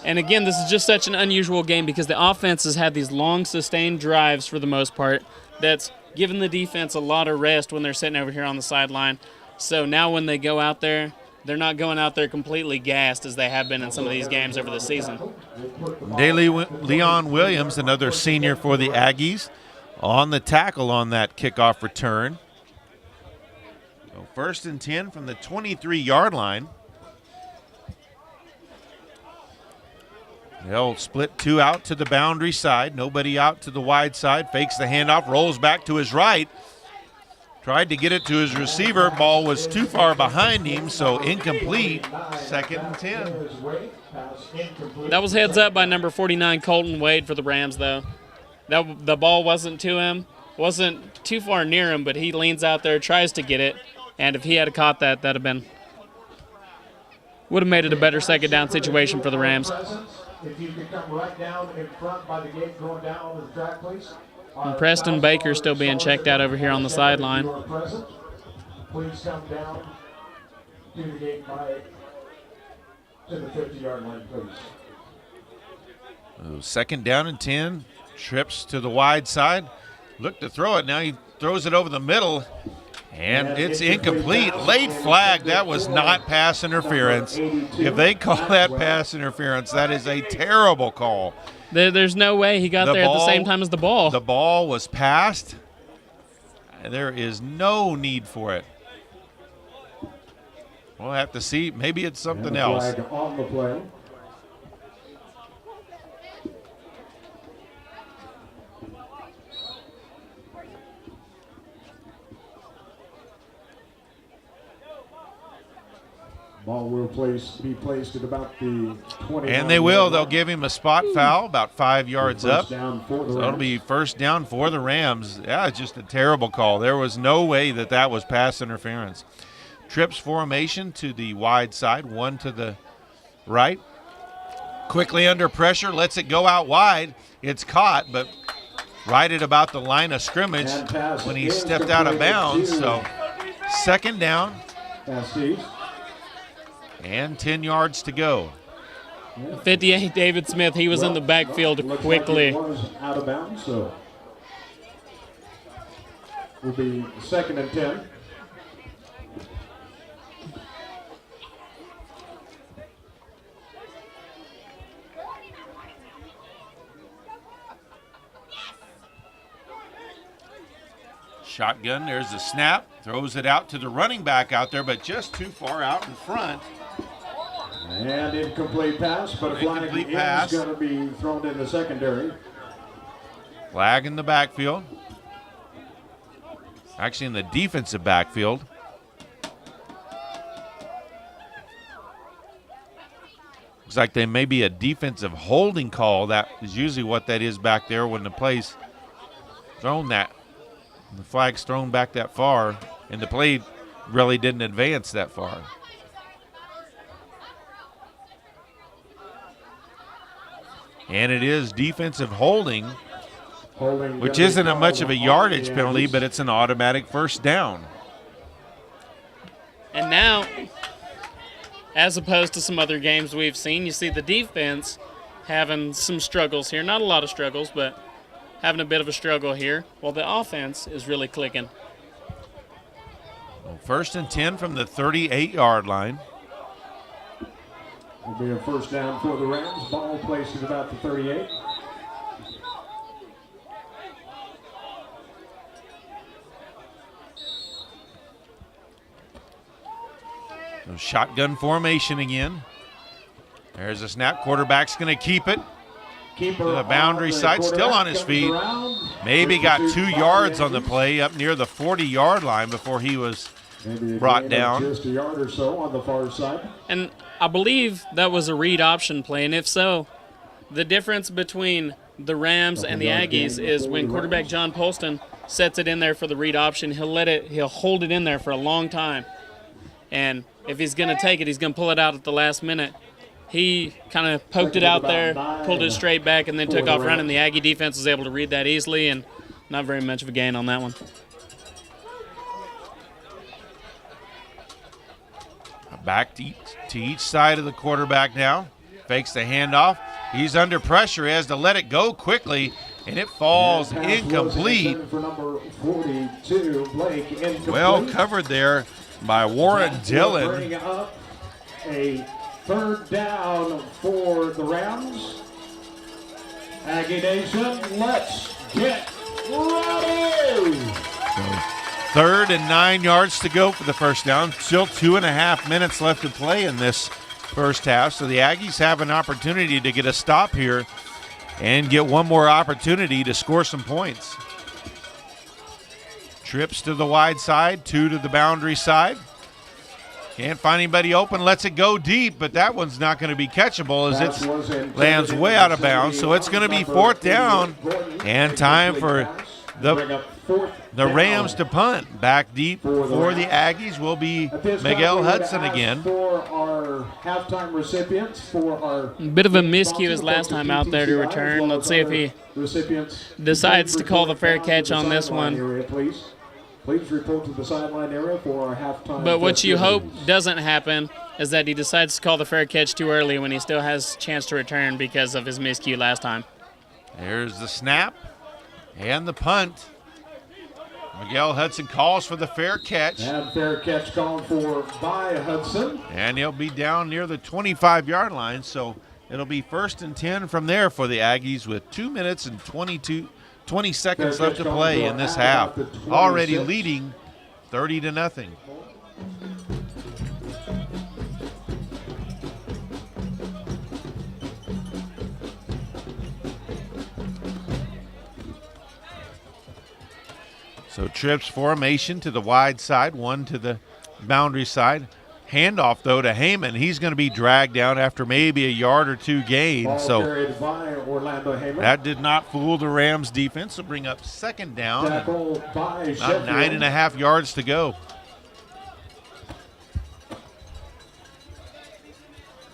and again, this is just such an unusual game because the offense has had these long, sustained drives for the most part that's given the defense a lot of rest when they're sitting over here on the sideline. So now when they go out there, they're not going out there completely gassed as they have been in some of these games over the season. Leon Williams, another senior for the Aggies, on the tackle on that kickoff return. So 1st and 10 from the 23-yard line. They'll split 2 out to the boundary side. Nobody out to the wide side. Fakes the handoff, rolls back to his right. Tried to get it to his receiver. Ball was too far behind him, so incomplete. 2nd and 10. That was heads up by number 49, Colton Wade, for the Rams, though. The ball wasn't to him, wasn't too far near him, but he leans out there, tries to get it, and if he had caught that, would have made it a better second down situation for the Rams. If you could come right down in front by the gate going down on the track, please. And Preston Baker still being checked out over here on the sideline. Please come down to the gate to the 50-yard line, please. 2nd down and 10. Trips to the wide side. Look to throw it. Now he throws it over the middle. And it's incomplete. Late flag. That was not pass interference. If they call that pass interference, that is a terrible call. There's no way he got there at the same time as the ball. The ball was passed. There is no need for it. We'll have to see. Maybe it's something else. Flag on the play. Ball will be placed at about the 20. And they will. They'll give him a spot foul about 5 yards up. Down for the So it'll be first down for the Rams. Yeah, it's just a terrible call. There was no way that was pass interference. Trips formation to the wide side, 1 to the right. Quickly under pressure, lets it go out wide. It's caught, but right at about the line of scrimmage when he stepped out of bounds. So 2nd down. And 10 yards to go. 58, David Smith, he was in the backfield looks quickly. Like it was out of bounds, so will be 2nd and 10. Shotgun, there's the snap, throws it out to the running back out there, but just too far out in front. And incomplete pass, but a flag Incomplete is pass. going to be thrown in the secondary. Flag in the backfield. Actually in the defensive backfield. Looks like there may be a defensive holding call. That is usually what that is back there when the play's thrown that. The flag's thrown back that far, and the play really didn't advance that far. And it is defensive holding, which isn't a much of a yardage penalty, but it's an automatic first down. And now, as opposed to some other games we've seen, you see the defense having some struggles here. Not a lot of struggles, but having a bit of a struggle here, while the offense is really clicking. Well, 1st and 10 from the 38-yard line. Will be a first down for the Rams. Ball placed at about the 38. So shotgun formation again. There's a snap. Quarterback's going to keep it to the boundary side. Still on his feet. Maybe got 2 yards on the play up near the 40-yard line before he was brought down. Just a yard or so on the far side. And I believe that was a read option play, and if so, the difference between the Rams and the Aggies is when quarterback John Polston sets it in there for the read option, he'll hold it in there for a long time. And if he's going to take it, he's going to pull it out at the last minute. He kind of poked it out there, pulled it straight back, and then took off running. The Aggie defense was able to read that easily, and not very much of a gain on that one. Back to each side of the quarterback now. Fakes the handoff. He's under pressure. He has to let it go quickly, and it falls incomplete. For number 42, Blake, incomplete. Well covered there by Warren Dillon. Bring up a 3rd down for the Rams. Aggie Nation, let's get ready. 3rd and 9 yards to go for the first down. Still 2.5 minutes left to play in this first half. So the Aggies have an opportunity to get a stop here and get one more opportunity to score some points. Trips to the wide side, 2 to the boundary side. Can't find anybody open, lets it go deep, but that one's not going to be catchable as it lands way out of bounds. So it's going to be 4th down and time for the Rams to punt. Back deep for the Aggies will be Miguel Hudson again. For our halftime recipients, for our Bit of a miscue his last time out there to return. Let's see if he decides to call the fair catch on this one. Please report to the sideline area for our halftime. But what you hope doesn't happen is that he decides to call the fair catch too early when he still has a chance to return because of his miscue last time. There's the snap and the punt. Miguel Hudson calls for the fair catch. And fair catch called for by Hudson. And he'll be down near the 25-yard line, so it'll be 1st and 10 from there for the Aggies with 2 minutes and 20 seconds left to play in this half. Already leading 30-0. So trips formation to the wide side, 1 to the boundary side. Handoff, though, to Heyman. He's going to be dragged down after maybe a yard or 2 gain. Ball so carried by Orlando Heyman. That did not fool the Rams defense. Will bring up 2nd down. Tackle by About 9.5 yards to go.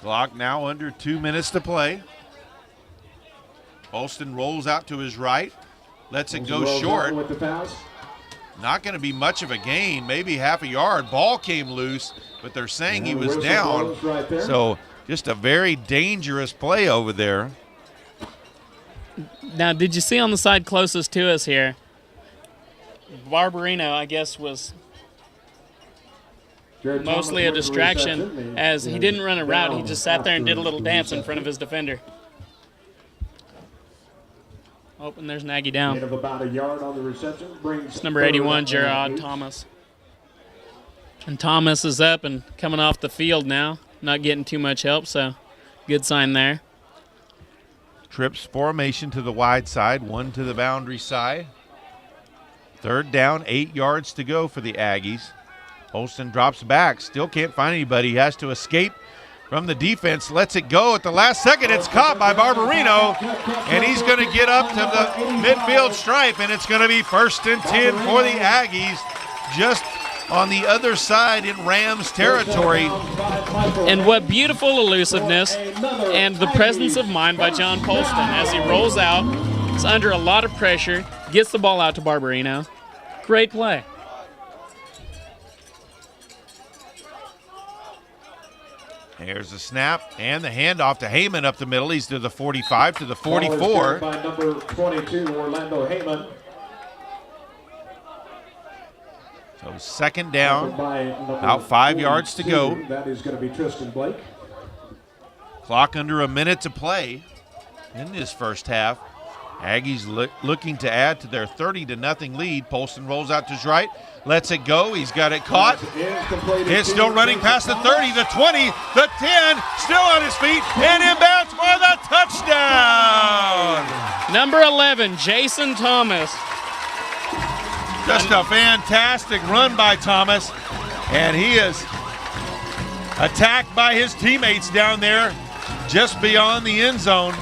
Clock now under 2 minutes to play. Holston rolls out to his right. Lets it go short. With the pass. Not going to be much of a gain, maybe half a yard. Ball came loose, but they're saying he was down. Right, so Just a very dangerous play over there. Now, did you see on the side closest to us here? Barbarino, I guess, was mostly a distraction as he didn't run a route. He just sat there and did a little dance in front of his defender. Oh, and there's Nagy down. Of about a yard on the reception brings it's number 81, Gerard Thomas. And Thomas is up and coming off the field now. Not getting too much help, so good sign there. Trips formation to the wide side, one to the boundary side. Third down, 8 yards to go for the Aggies. Olsen drops back, still can't find anybody. He has to escape from the defense, lets it go at the last second. It's caught by Barbarino, and he's going to get up to the midfield stripe, and it's going to be 1st and 10 for the Aggies, just on the other side in Rams territory. And what beautiful elusiveness and the presence of mind by John Polston as he rolls out. He's under a lot of pressure, gets the ball out to Barbarino. Great play. There's the snap and the handoff to Heyman up the middle. He's to the 45, to the 44. By number 22, Orlando Heyman. So 2nd down, about 5 yards to go. That is going to be Tristan Blake. Clock under a minute to play in this first half. Aggies looking to add to their 30-0 lead. Polston rolls out to his right, lets it go. He's got it caught. It's still running past the 30, the 20, the 10, still on his feet, and inbounds for the touchdown. Number 11, Jason Thomas. Just a fantastic run by Thomas, and he is attacked by his teammates down there just beyond the end zone.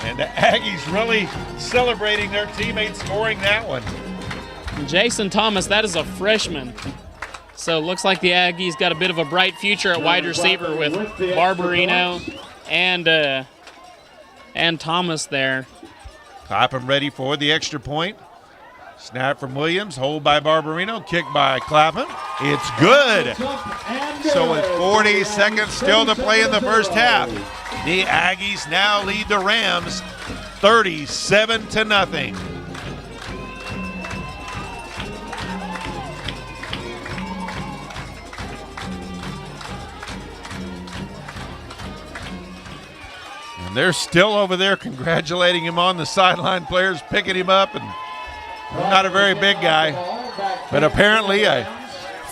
And the Aggies really celebrating their teammates scoring that one. Jason Thomas, that is a freshman. So it looks like the Aggies got a bit of a bright future at wide receiver with Barbarino and Thomas there. Clapham ready for the extra point. Snap from Williams, hold by Barbarino, kick by Clapham. It's good. So with 40 seconds still to play in the first half, the Aggies now lead the Rams 37-0. And they're still over there congratulating him on the sideline. Players picking him up, and not a very big guy, but apparently a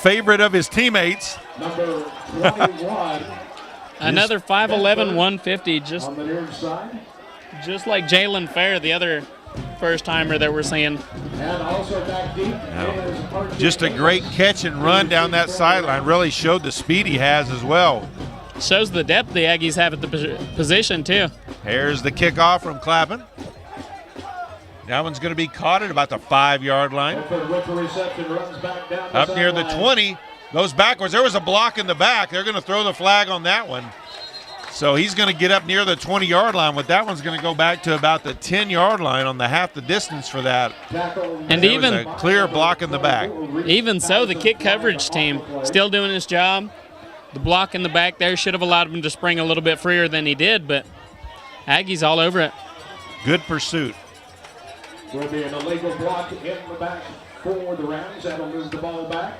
favorite of his teammates. Number 21. Another 5'11", 150, just like Jalen Fair, the other first-timer that we're seeing. And also back deep. Just a great catch and run down that sideline. Really showed the speed he has as well. Shows the depth the Aggies have at the position, too. Here's the kickoff from Clapham. That one's going to be caught at about the 5-yard line. Up near the 20, goes backwards. There was a block in the back. They're going to throw the flag on that one. So he's going to get up near the 20-yard line, but that one's going to go back to about the 10-yard line on the half the distance for that. And there even was a clear block in the back. Even so, the kick coverage team still doing his job. The block in the back there should have allowed him to spring a little bit freer than he did, but Aggies all over it. Good pursuit. Will be an illegal block in the back for the Rams. That'll move the ball back.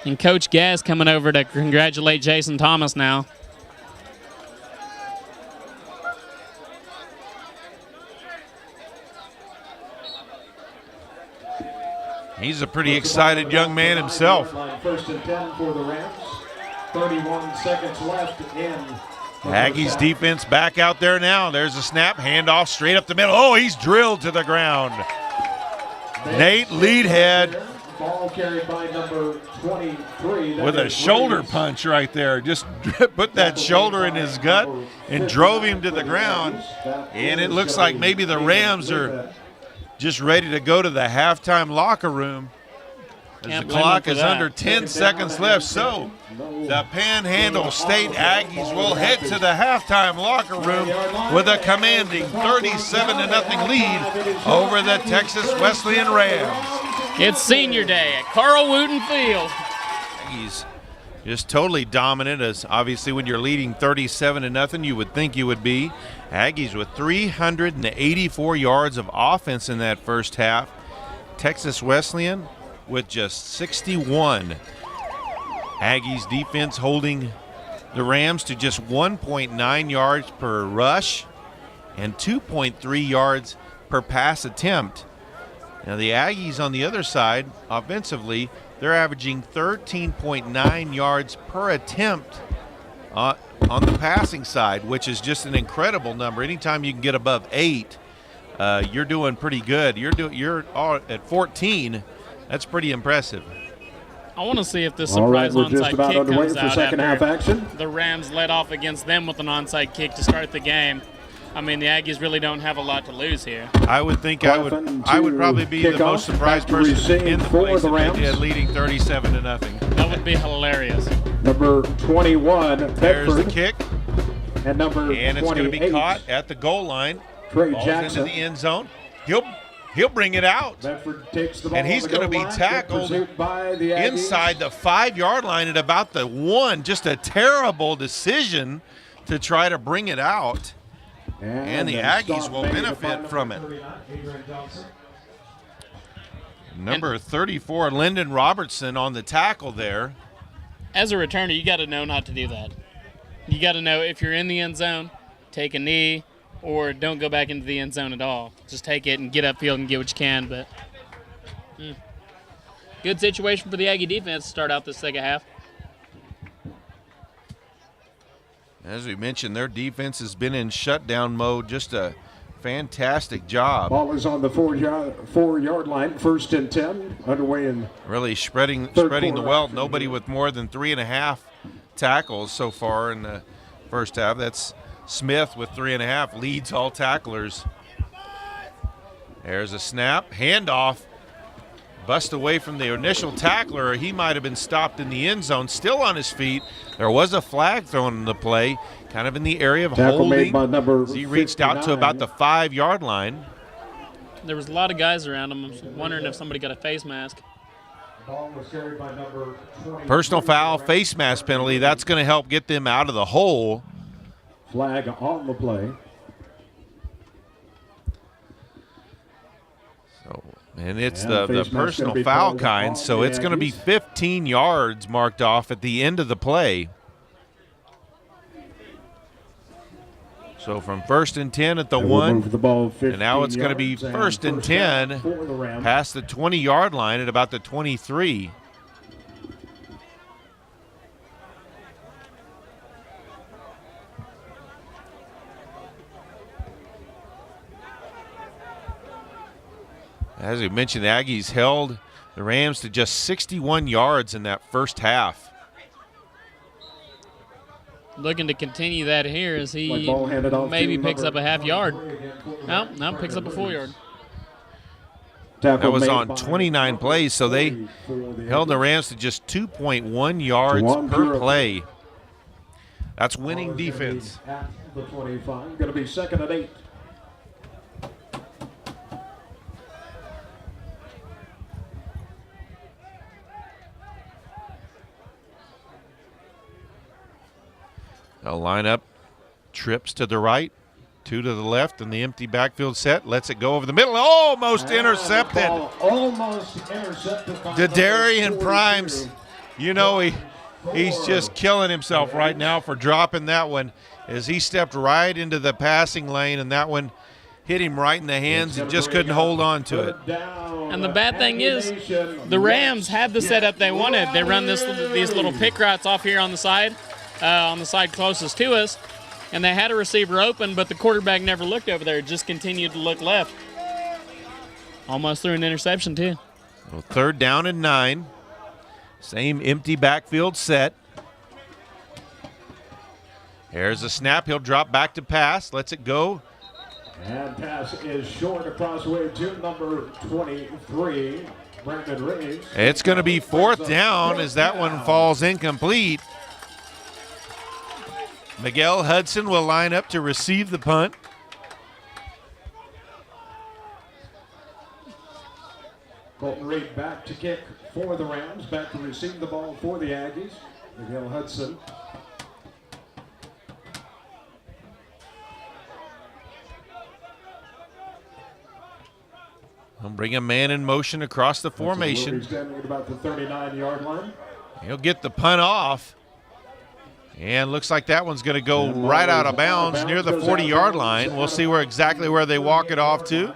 And Coach Gaz coming over to congratulate Jason Thomas now. He's a pretty excited young man himself. 1st and 10 for the Rams. 31 seconds left in. Aggies defense back out there now. There's a snap, handoff straight up the middle. Oh, he's drilled to the ground. Nate Leadhead Ball carried by number 23. with a shoulder punch right there. Just put that shoulder in his gut and drove him to the ground. And it looks like maybe the Rams are just ready to go to the halftime locker room. as Can't the blame clock them for is that. under 10 seconds left. So the Panhandle State Aggies will head to the halftime locker room with a commanding 37-0 lead over the Texas Wesleyan Rams. It's senior day at Carl Wooten Field. Aggies just totally dominant, as obviously when you're leading 37-0, you would think you would be. Aggies with 384 yards of offense in that first half. Texas Wesleyan with just 61. Aggies defense holding the Rams to just 1.9 yards per rush and 2.3 yards per pass attempt. Now the Aggies on the other side, offensively, they're averaging 13.9 yards per attempt on the passing side, which is just an incredible number. Anytime you can get above 8, you're doing pretty good. You're at 14. That's pretty impressive. I want to see if this All right, surprise we're just onside about kick underway comes for out second half after action. the Rams led off against them with an onside kick to start the game. I mean, the Aggies really don't have a lot to lose here. I would think I would probably be the most surprised person in the place if they did, leading 37-0. That would be hilarious. Number 21, There's the Bedford, kick, and number and it's going to be 28, caught at the goal line. Trey Ball's Jackson. into the end zone. He'll bring it out. Bedford takes the ball And he's on the going to goal be line, tackled pursued by the Aggies. inside the 5-yard line at about the 1. Just a terrible decision to try to bring it out. And the Aggies will benefit from it. Number 34, Lyndon Robertson on the tackle there. As a returner, you got to know not to do that. You got to know if you're in the end zone, take a knee, or don't go back into the end zone at all. Just take it and get upfield and get what you can. But good situation for the Aggie defense to start out the second half. As we mentioned, their defense has been in shutdown mode. Just a fantastic job. Ball is on the 4-yard line, 1st and 10, underway in Really spreading the wealth. Nobody with more than 3.5 tackles so far in the first half. That's Smith with 3.5, leads all tacklers. There's a snap, handoff, bust away from the initial tackler. He might have been stopped in the end zone, still on his feet. There was a flag thrown in the play, kind of in the area of tackle made holding. by number He reached out to about the 5-yard line. There was a lot of guys around him. I was wondering if somebody got a face mask. Ball was carried by number 20. Personal foul, face mask penalty. That's going to help get them out of the hole. flag on the play. And it's And the face mask personal gonna be foul called kind, on so the it's going to be Aggies. 15 yards marked off at the end of the play. So from 1st and 10 at the And we'll 1, move the ball 15 and now it's going to be yards, 1st and first 10 down for the Rams. past the 20-yard line at about the 23. As we mentioned, the Aggies held the Rams to just 61 yards in that first half. Looking to continue that here as Like he ball handed off maybe to picks up number a half yard. 23 No, picks up a full yard. Tackle That was made on by 29 number plays, so they 40 for the held the Aggies. Rams to just 2.1 yards One per pure- play. That's winning Ball is gonna be defense. At the 25, going to be 2nd and 8. They'll line up, trips to the right, 2 to the left, and the empty backfield set. Lets it go over the middle. Almost intercepted. Almost intercepted by Dadarian number Primes, 42. you know he's just killing himself right now for dropping that one, as he stepped right into the passing lane, and that one hit him right in the hands and just couldn't hold on to it. And the bad thing is, the Rams had the setup they wanted. They run these little pick routes off here on the side closest to us, and they had a receiver open, but the quarterback never looked over there. Just continued to look left. Almost threw an interception too. Well, 3rd down and 9. Same empty backfield set. Here's a snap. He'll drop back to pass. Lets it go. And pass is short across way to number 23. Brandon Reeves. It's going to be 4th down as that one falls incomplete. Miguel Hudson will line up to receive the punt. Colton Reed back to kick for the Rams, back to receive the ball for the Aggies. Miguel Hudson. He'll bring a man in motion across the formation. He's standing at about the 39-yard line. He'll get the punt off. And looks like that one's going to go right out of bounds near the 40-yard line. We'll see exactly where they walk it off to.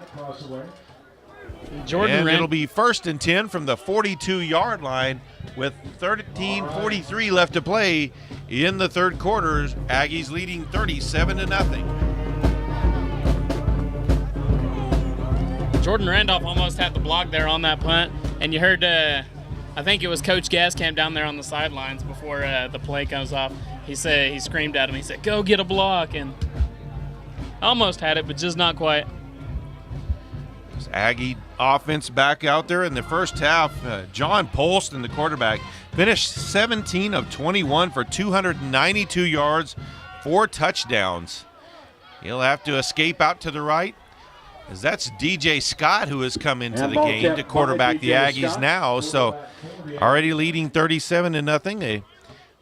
And it'll be 1st and 10 from the 42-yard line with 13:43 left to play in the third quarter. Aggies leading 37-0. Jordan Randolph almost had the block there on that punt, and you heard, I think it was Coach Gascamp down there on the sidelines before the play comes off. He screamed at him. He said, "Go get a block," and almost had it, but just not quite. Aggie offense back out there in the first half. John Polston, the quarterback, finished 17 of 21 for 292 yards, 4 touchdowns. He'll have to escape out to the right, as that's DJ Scott who has come into the game to quarterback the Aggies now. So already leading 37-0. They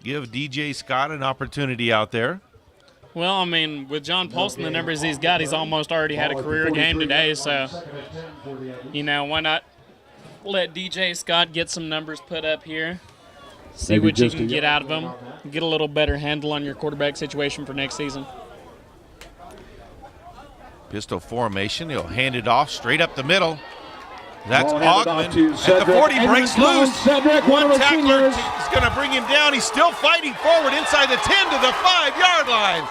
give DJ Scott an opportunity out there. Well, I mean, with John Polston, the numbers he's got, he's almost already had a career game today. So, why not let DJ Scott get some numbers put up here, see what you can get out of him, get a little better handle on your quarterback situation for next season. Pistol formation. He'll hand it off straight up the middle. That's Ogman at the 40, breaks loose. One tackler is going to bring him down. He's still fighting forward inside the 10 to the 5-yard line.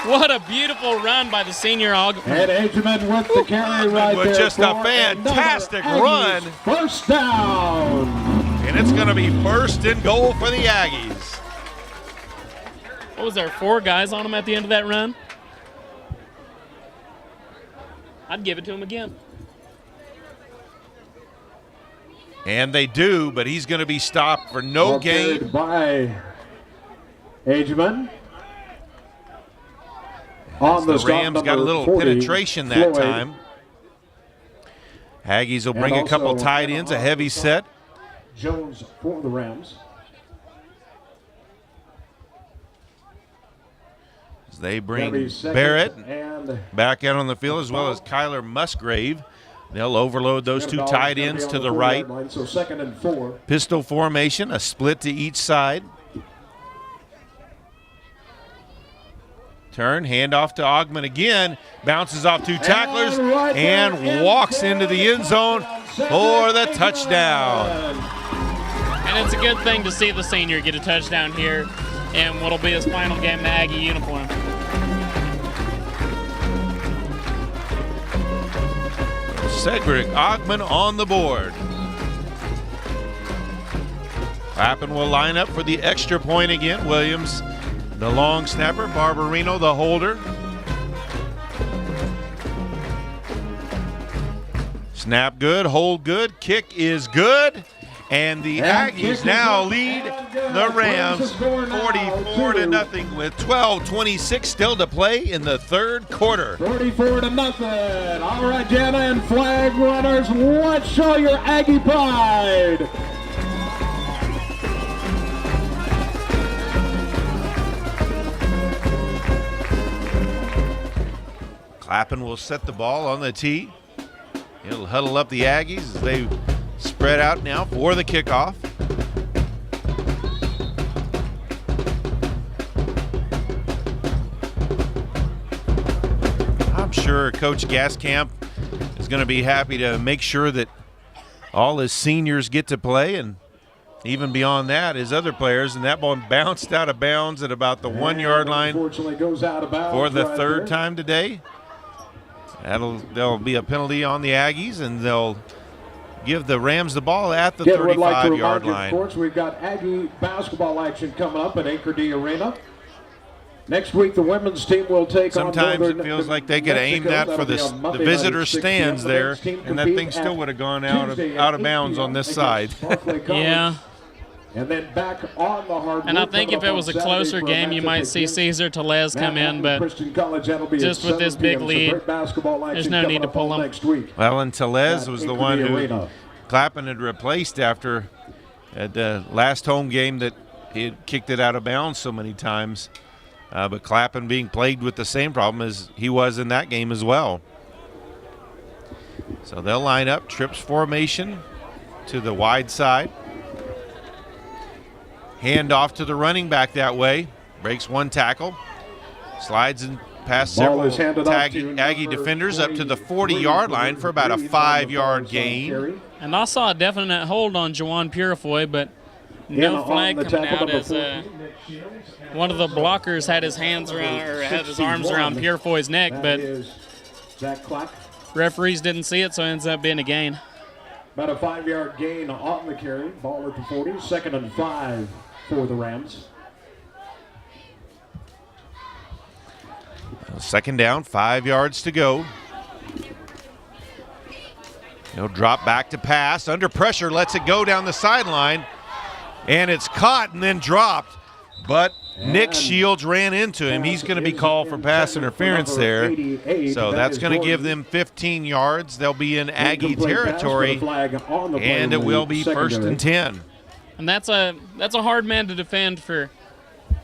What a beautiful run by the senior Ogman. And Edgeman with the carry right there. Just a fantastic run. First down. And it's going to be 1st and goal for the Aggies. What was there, 4 guys on him at the end of that run? I'd give it to him again. And they do, but he's going to be stopped for no gain. By Ageman. On the Rams got a little penetration that time. Aggies will bring a couple tight ends, a heavy set. Jones for the Rams. As they bring Barrett back out on the field, as well as Kyler Musgrave. They'll overload those 2 tight ends to the right. So 2nd and 4. Pistol formation, a split to each side. Turn, handoff to Ogman again. Bounces off 2 tacklers and walks into the end zone for the touchdown. And it's a good thing to see the senior get a touchdown here in what'll be his final game in the Aggie uniform. Cedric Ogman on the board. Lappin will line up for the extra point again. Williams, the long snapper. Barbarino, the holder. Snap good, hold good, kick is good. And the Aggies now lead the Rams 44-0 with 12:26 still to play in the third quarter. 44-0. All right, Jana and flag runners, let's show your Aggie pride. Clappin will set the ball on the tee. He'll huddle up the Aggies as they spread out now for the kickoff. I'm sure Coach Gascamp is going to be happy to make sure that all his seniors get to play, and even beyond that, his other players. And that ball bounced out of bounds at about the 1-yard line goes out of bounds for the third time today. There'll be a penalty on the Aggies, and they'll give the Rams the ball at the 35-yard line. Of course, we've got Aggie basketball action coming up at Anchor D Arena. Next week, the women's team will take on Sometimes Northern it feels like they could aim that for the visitor stands there, and that thing still would have gone out of bounds on this side. Yeah. And then back on the hardwood. And I think if it was a closer game, you might see Cesar Telez come in, but just with this big lead, there's no need to pull him. Well, and Telez was the one who Clapham had replaced after at the last home game that he had kicked it out of bounds so many times. But Clapham being plagued with the same problem as he was in that game as well. So they'll line up trips formation to the wide side. Hand off to the running back that way. Breaks one tackle. Slides and past several Aggie defenders up to the 40-yard line for about a 5-yard gain. And I saw a definite hold on Jawan Purifoy, but no flag coming out as one of the blockers had his hands around, or had his arms around Purifoy's neck, but referees didn't see it, so it ends up being a gain. About a 5-yard gain on the carry. Ball at the 40. 2nd and 5 for the Rams. Second down, 5 yards to go. He'll drop back to pass. Under pressure, lets it go down the sideline. And it's caught and then dropped. But Nick Shields ran into him. He's going to be called for pass interference there. So that's going to give them 15 yards. They'll be in Aggie territory. And it will be 1st and 10. And that's a hard man to defend for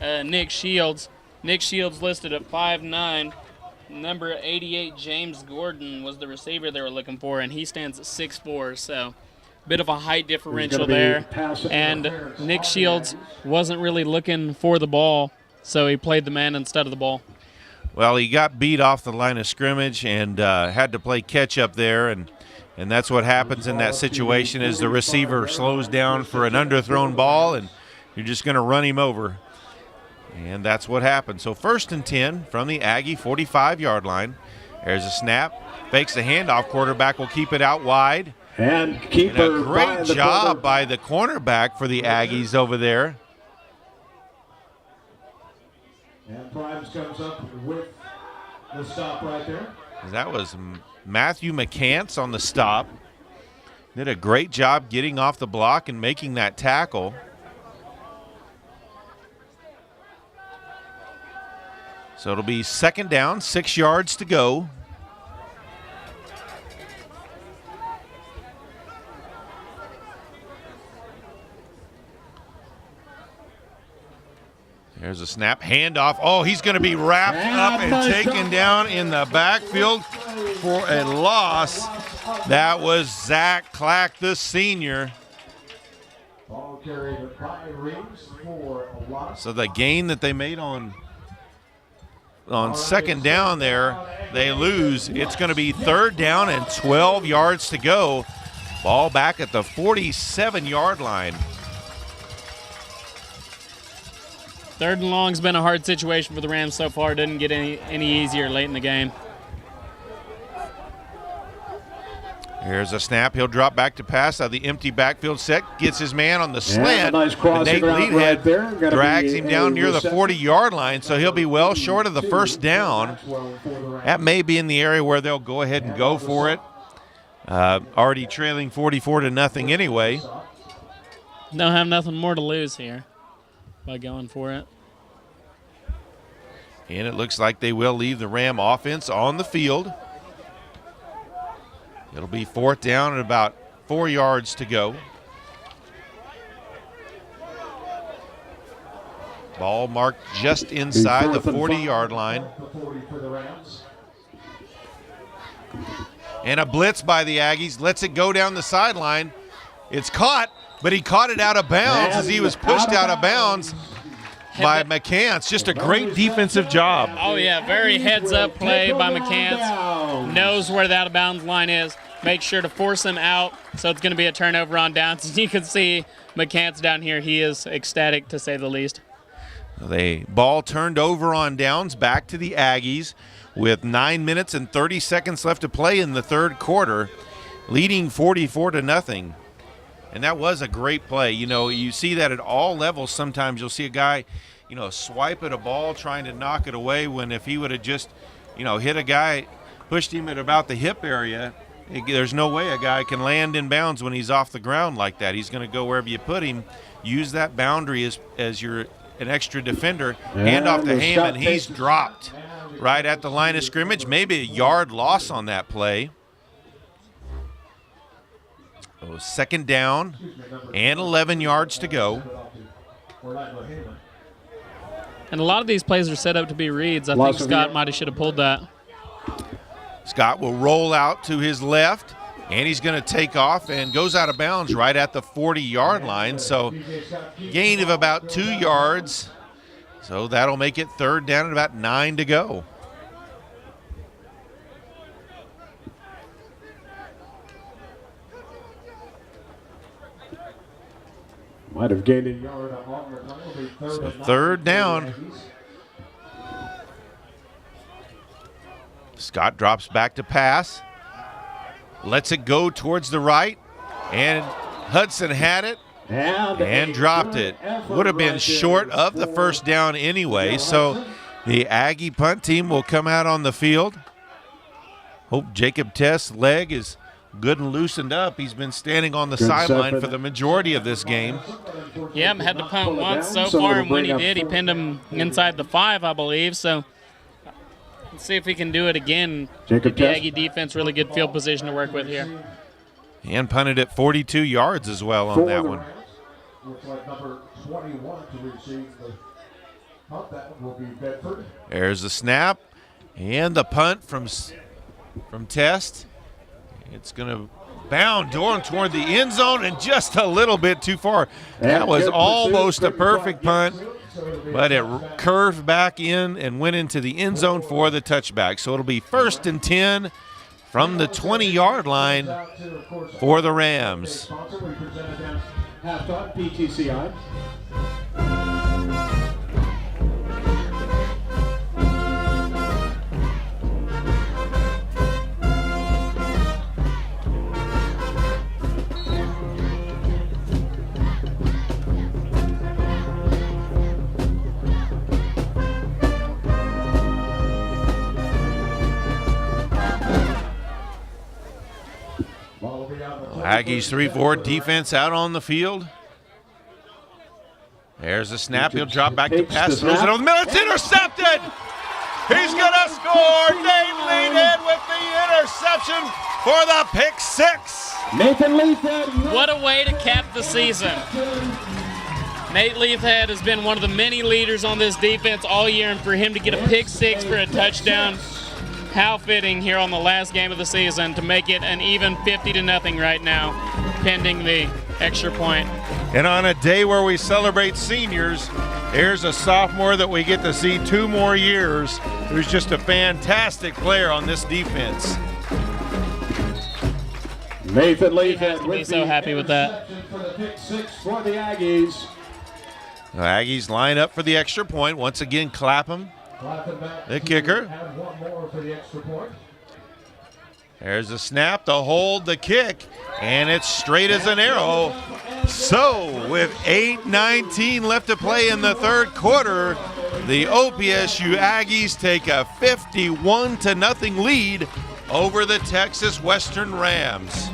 Nick Shields. Nick Shields listed at 5'9". Number 88, James Gordon, was the receiver they were looking for, and he stands at 6'4", so bit of a height differential there. And Nick Shields wasn't really looking for the ball, so he played the man instead of the ball. Well, he got beat off the line of scrimmage and had to play catch up there, and that's what happens in that situation is the receiver slows down for an underthrown ball, and you're just going to run him over. And that's what happened. So 1st and 10 from the Aggie 45-yard line. There's a snap. Fakes the handoff. Quarterback will keep it out wide. And a great job by the cornerback for the Aggies over there. And Primes comes up with the stop right there. That was Matthew McCants on the stop. Did a great job getting off the block and making that tackle. So it'll be 2nd down, 6 yards to go. There's a snap, handoff. Oh, he's going to be wrapped up and taken down in the backfield for a loss. That was Zach Clack, the senior. Ball carried by Reeves for a loss. So the gain that they made on 2nd down there, they lose. It's going to be 3rd down and 12 yards to go. Ball back at the 47-yard line. 3rd and long's been a hard situation for the Rams so far. Didn't get any easier late in the game. Here's a snap. He'll drop back to pass out of the empty backfield set. Gets his man on the slant. Nice Nate Leadhead drags him down near the 40-yard line, so he'll be well short of the 1st down. That may be in the area where they'll go ahead and go for it. Already trailing 44-0 anyway. Don't have nothing more to lose here by going for it. And it looks like they will leave the Ram offense on the field. It'll be 4th down and about 4 yards to go. Ball marked just inside the 40-yard line. And a blitz by the Aggies. Lets it go down the sideline. It's caught, but he caught it out of bounds as he was pushed out of bounds by McCants. Just a great defensive job. Oh, yeah, very heads-up play by McCants. Knows where the out-of-bounds line is. Make sure to force him out, so it's going to be a turnover on downs. As you can see, McCants down here, he is ecstatic, to say the least. The ball turned over on downs back to the Aggies with 9 minutes and 30 seconds left to play in the 3rd quarter, leading 44-0. And that was a great play. You know, you see that at all levels. Sometimes you'll see a guy swipe at a ball trying to knock it away, when if he would have just, hit a guy, pushed him at about the hip area, there's no way a guy can land in bounds when he's off the ground like that. He's going to go wherever you put him. Use that boundary as an extra defender. Hand off to Heyman. He's dropped right at the line of scrimmage. Maybe a yard loss on that play. So 2nd down and 11 yards to go. And a lot of these plays are set up to be reads. I think Scott might have should have pulled that. Scott will roll out to his left, and he's going to take off and goes out of bounds right at the 40-yard line. So gain of about 2 yards. So that'll make it 3rd down and about 9 to go. Might have gained a yard on the So 3rd down. Scott drops back to pass. Lets it go towards the right. And Hudson had it and dropped it. Would have been short of the 1st down anyway. So the Aggie punt team will come out on the field. Hope Jacob Test's leg is good and loosened up. He's been standing on the sideline for the majority of this game. Yeah, had to punt once so far, and when he did, he pinned him inside the 5, I believe. So let's see if we can do it again. Jacob the Aggie defense, really good field position to work with here. And punted at 42 yards as well on that one. Looks like number 21 to receive the punt. That will be Bedford. There's the snap and the punt from Test. It's going to bound toward the end zone and just a little bit too far. That was almost a perfect punt, but it curved back in and went into the end zone for the touchback. So it'll be 1st and 10 from the 20-yard line for the Rams. Halftime, PTCI. Aggies 3-4 defense out on the field. There's a snap. He'll drop back to pass. Throws it over the middle. It's intercepted. He's going to score. Nate Leathed with the interception for the pick 6. Nathan Leathed. What a way to cap the season. Nate Leathed has been one of the many leaders on this defense all year, and for him to get a pick 6 for a touchdown, how fitting here on the last game of the season to make it an even 50-0 right now, pending the extra point. And on a day where we celebrate seniors, here's a sophomore that we get to see 2 more years, who's just a fantastic player on this defense. Nathan Leathed has to be so happy with that. For the pick 6 for the Aggies. The Aggies line up for the extra point. Once again, Clapham, the kicker. There's a snap, the hold, the kick, and it's straight as an arrow. So with 8:19 left to play in the 3rd quarter, the OPSU Aggies take a 51-0 lead over the Texas Western Rams.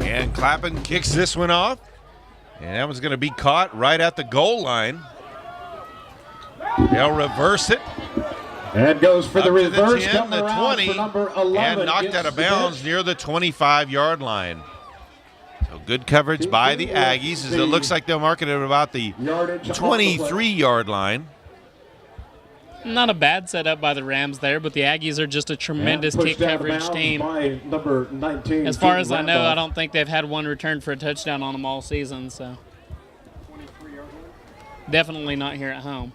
And Clapham kicks this one off. And that one's going to be caught right at the goal line. They'll reverse it. And goes for the reverse. The 10, the 20, and knocked out of bounds near the 25-yard line. So good coverage by the Aggies, as it looks like they'll mark it at about the 23-yard line. Not a bad setup by the Rams there, but the Aggies are just a tremendous kick coverage team. Number 19, as far as I know, I don't think they've had one return for a touchdown on them all season. So definitely not here at home.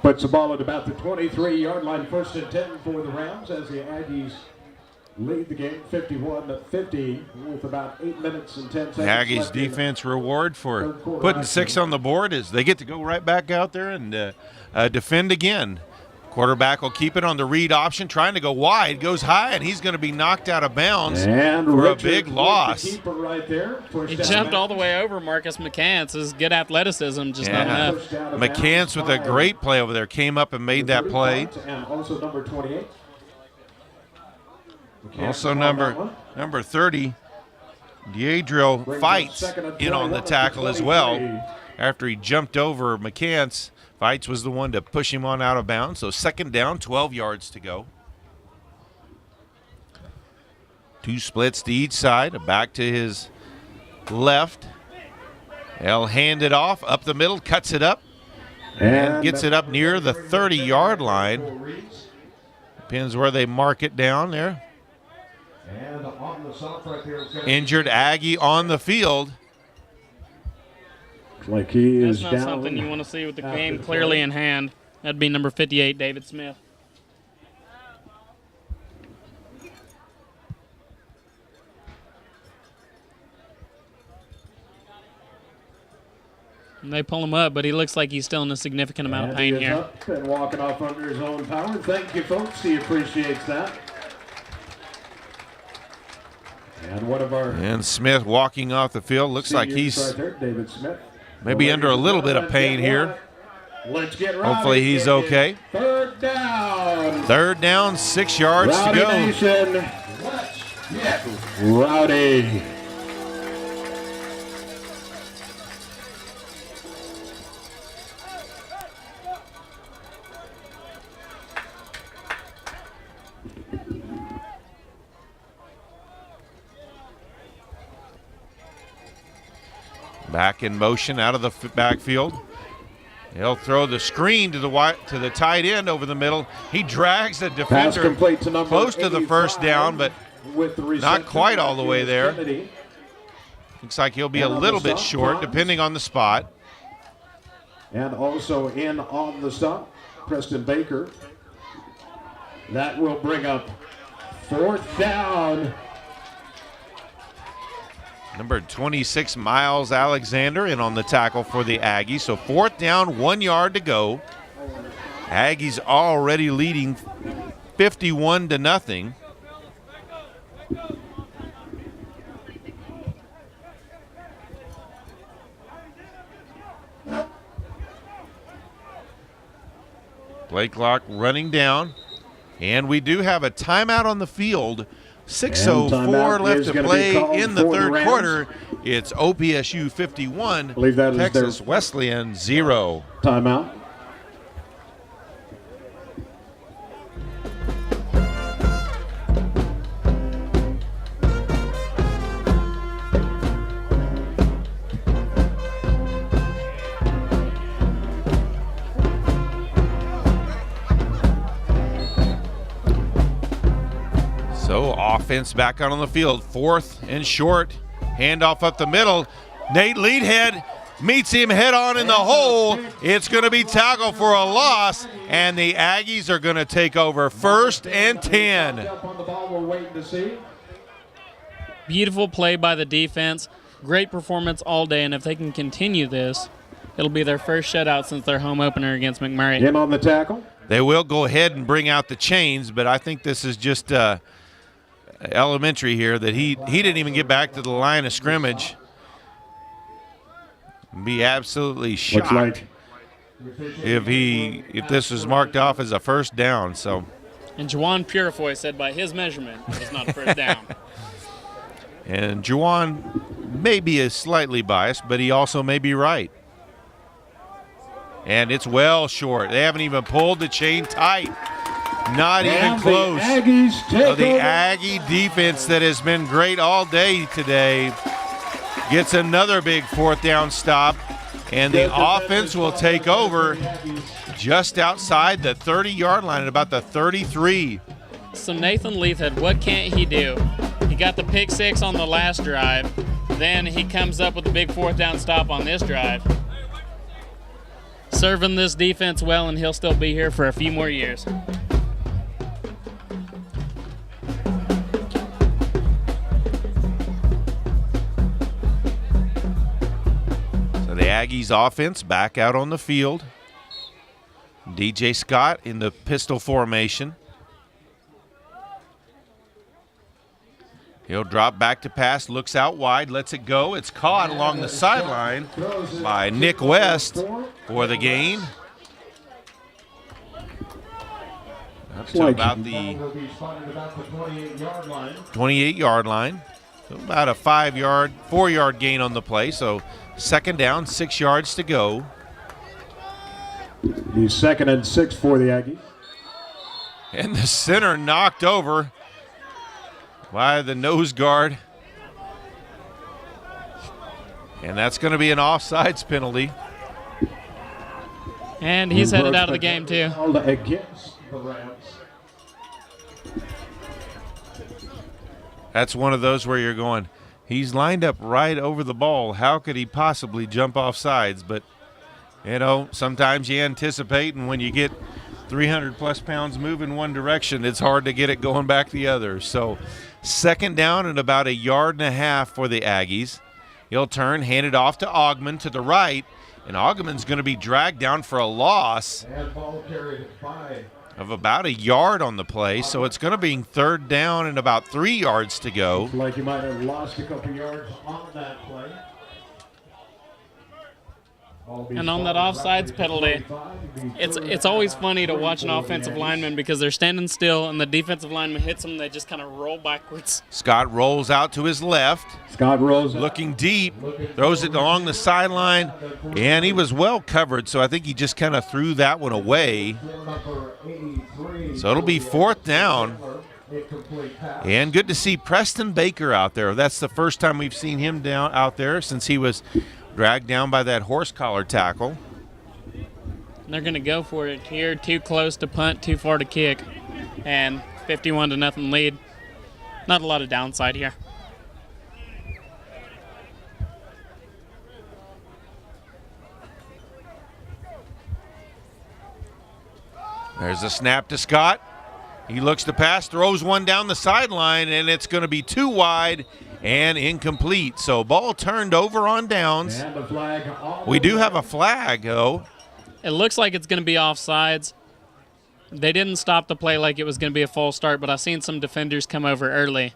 Puts the ball at about the 23-yard line, 1st and 10 for the Rams as the Aggies lead the game 51-50 with about 8 minutes and 10 seconds. The Aggies defense reward for putting 6 on the board is they get to go right back out there and defend again. Quarterback will keep it on the read option, trying to go wide, goes high, and he's going to be knocked out of bounds And for Richard a big with loss. the keeper right there. He jumped all the way over Marcus McCants. His good athleticism, just not enough. McCants with a great play over there, came up and made that play. And also number 28. Also number 30, Diedro Fights in on the tackle as well. After he jumped over McCants, Fights was the one to push him on out of bounds. So second down, 12 yards to go. Two splits to each side, back to his left. He'll hand it off, up the middle, cuts it up, and gets it up near the 30-yard line. Depends where they mark it down there. Injured Aggie on the field. Like he That's is not down. something you want to see with the game clearly in hand. That'd be number 58, David Smith. And they pull him up, but he looks like he's still in a significant amount of pain he is here. up and walking off under his own power. Thank you, folks. He appreciates that. And one of our And Smith walking off the field. Looks like he's right there, David Smith. maybe under a little bit of pain here. Let's get Hopefully he's okay. Third down. Third down, 6 yards to Rowdy go. Nation. Let's get rowdy. Back in motion out of the backfield. He'll throw the screen to the tight end over the middle. He drags the Pass defender complete to number close to the first 85 down, but with the not reception. quite all the way there. Kennedy. Looks like he'll be a And on little the bit stop, short, Franz. depending on the spot. And also in on the stop, Preston Baker. That will bring up fourth down. Number 26, Miles Alexander, in on the tackle for the Aggies. So fourth down, 1 yard to go. Aggies already leading 51-0. Play clock running down. And we do have a timeout on the field. 6:04 timeout left is to gonna be play called in the for the third Rams. quarter. It's OPSU 51, believe that is Texas their Wesleyan 0. timeout. So offense back out on the field. Fourth and short. Handoff up the middle. Nate Leadhead meets him head on in the hole. It's going to be tackled for a loss, and the Aggies are going to take over 1st and 10. Up on the ball, we're waiting to see. Beautiful play by the defense. Great performance all day, and if they can continue this, it'll be their first shutout since their home opener against McMurray. In on the tackle. They will go ahead and bring out the chains, but I think this is just elementary here that he didn't even get back to the line of scrimmage. Be absolutely Looks shocked like if this was marked off as a first down. So, And Juwan Purifoy said by his measurement it was not a first down. and Juwan may be slightly biased, but he also may be right. And it's well short. They haven't even pulled the chain tight. Not even and close. The Aggies take So the over. Aggie defense that has been great all day today gets another big fourth down stop, and the offense will take over just outside the 30-yard line at about the 33. So Nathan Leathhead, what can't he do? He got the pick six on the last drive. Then he comes up with a big fourth down stop on this drive. Serving this defense well, and he'll still be here for a few more years. So the Aggies offense back out on the field. DJ Scott in the pistol formation. He'll drop back to pass, looks out wide, lets it go. It's caught along the sideline by Nick West for the gain. Up to about the 28-yard line. So about a 4-yard gain on the play. So second down, 6 yards to go. The 2nd and 6 for the Aggies. And the center knocked over by the nose guard. And that's going to be an offsides penalty. And he's headed out of the game too. Against the Rams. That's one of those where you're going, he's lined up right over the ball. How could he possibly jump off sides? But, you know, sometimes you anticipate, and when you get 300-plus pounds moving one direction, it's hard to get it going back the other. So second down and about 1.5 yards for the Aggies. He'll turn, hand it off to Augman to the right, and Augman's going to be dragged down for a loss of about 1 yard on the play. So it's going to be third down and about 3 yards to go. Looks like you might have lost a couple yards on that play. And on that offsides penalty, it's always funny to watch an offensive lineman because they're standing still and the defensive lineman hits them, they just kind of roll backwards. Scott rolls out to his left. Scott rolls looking deep, throws it along the sideline, and he was well covered, so I think he just kind of threw that one away. So it'll be fourth down. And good to see Preston Baker out there. That's the first time we've seen him out there since he was dragged down by that horse collar tackle. They're going to go for it here. Too close to punt, too far to kick. And 51-0 lead. Not a lot of downside here. There's a snap to Scott. He looks to pass, throws one down the sideline, and it's going to be too wide and incomplete. So ball turned over on downs. We do have a flag, though. It looks like it's going to be offsides. They didn't stop the play like it was going to be a false start, but I've seen some defenders come over early.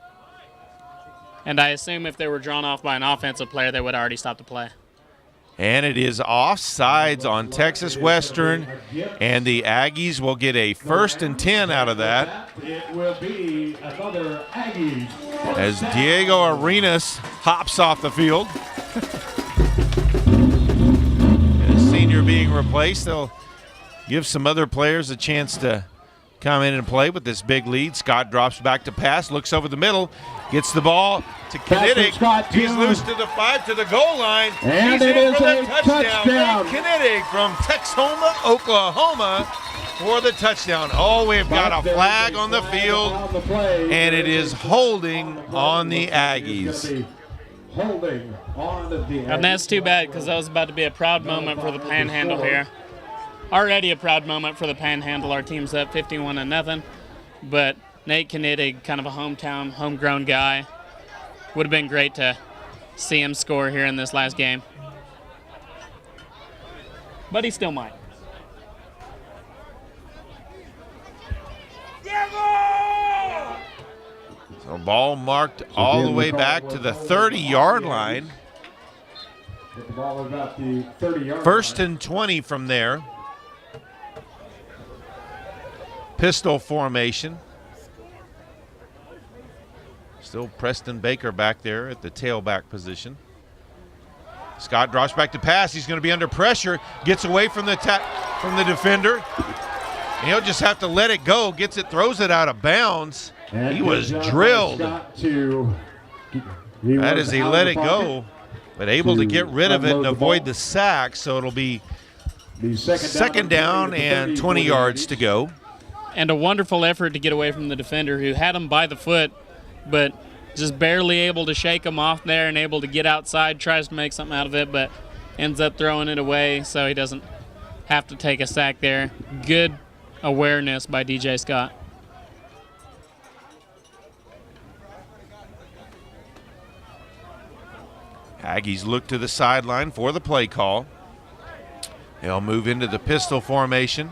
And I assume if they were drawn off by an offensive player, they would already stop the play. And it is offsides on Texas Western, and the Aggies will get a 1st and 10 out of that. It will be another Aggies. As Diego Arenas hops off the field. And a senior being replaced, they'll give some other players a chance to come in and play with this big lead. Scott drops back to pass, looks over the middle, gets the ball to Kinnitic. He's loose to the 5 to the goal line. And he's it in is for the a touchdown. Kinnitic from Texoma, Oklahoma for the touchdown. Oh, we've got a flag on the field, and it is holding on the Aggies. And that's too bad because that was about to be a proud moment for the Panhandle here. Already a proud moment for the Panhandle. Our team's up 51-0, but Nate Kinnitig, kind of a hometown, homegrown guy. Would have been great to see him score here in this last game. But he still might. So ball marked all the way back to the 30-yard line. First and 20 from there. Pistol formation. Still Preston Baker back there at the tailback position. Scott drops back to pass. He's going to be under pressure. Gets away from the defender. And he'll just have to let it go. Gets it, throws it out of bounds. And he was drilled. That is, he let it go, but able to get rid of it and avoid the sack. So it'll be second down and 20 yards to go. And a wonderful effort to get away from the defender who had him by the foot, but just barely able to shake him off there and able to get outside, tries to make something out of it, but ends up throwing it away so he doesn't have to take a sack there. Good awareness by DJ Scott. Aggies look to the sideline for the play call. They'll move into the pistol formation.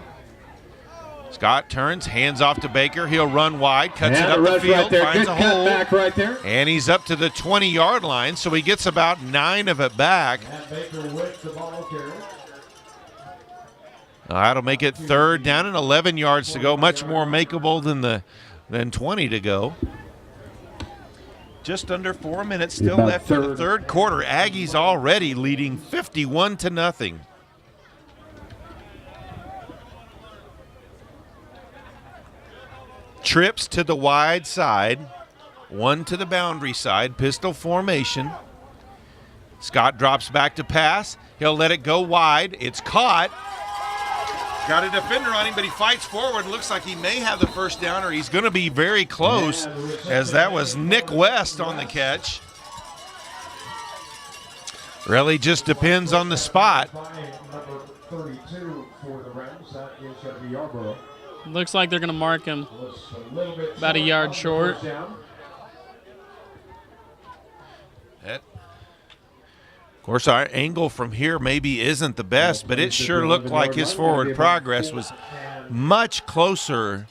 Scott turns, hands off to Baker. He'll run wide, cuts And it up a the rush field, right there. finds Good a hole. back right there. And he's up to the 20-yard line, so he gets about 9 of it back. And Baker with the ball carrier. That'll make it 3rd down and 11 yards to go. Much more makeable than 20 to go. Just under 4 minutes still About left in the third. third quarter. Aggies already leading 51-0. Trips to the wide side, one to the boundary side, pistol formation. Scott drops back to pass. He'll let it go wide. It's caught. Got a defender on him, but he fights forward. Looks like he may have the first down, or he's going to be very close, as that was Nick West on the catch. Really just depends on the spot. Number 32 for the Rams. That is going to be Yarborough. Looks like they're going to mark him Was a little bit about a yard on the short. first down. Of course, our angle from here maybe isn't the best, but it sure looked like his forward progress was much closer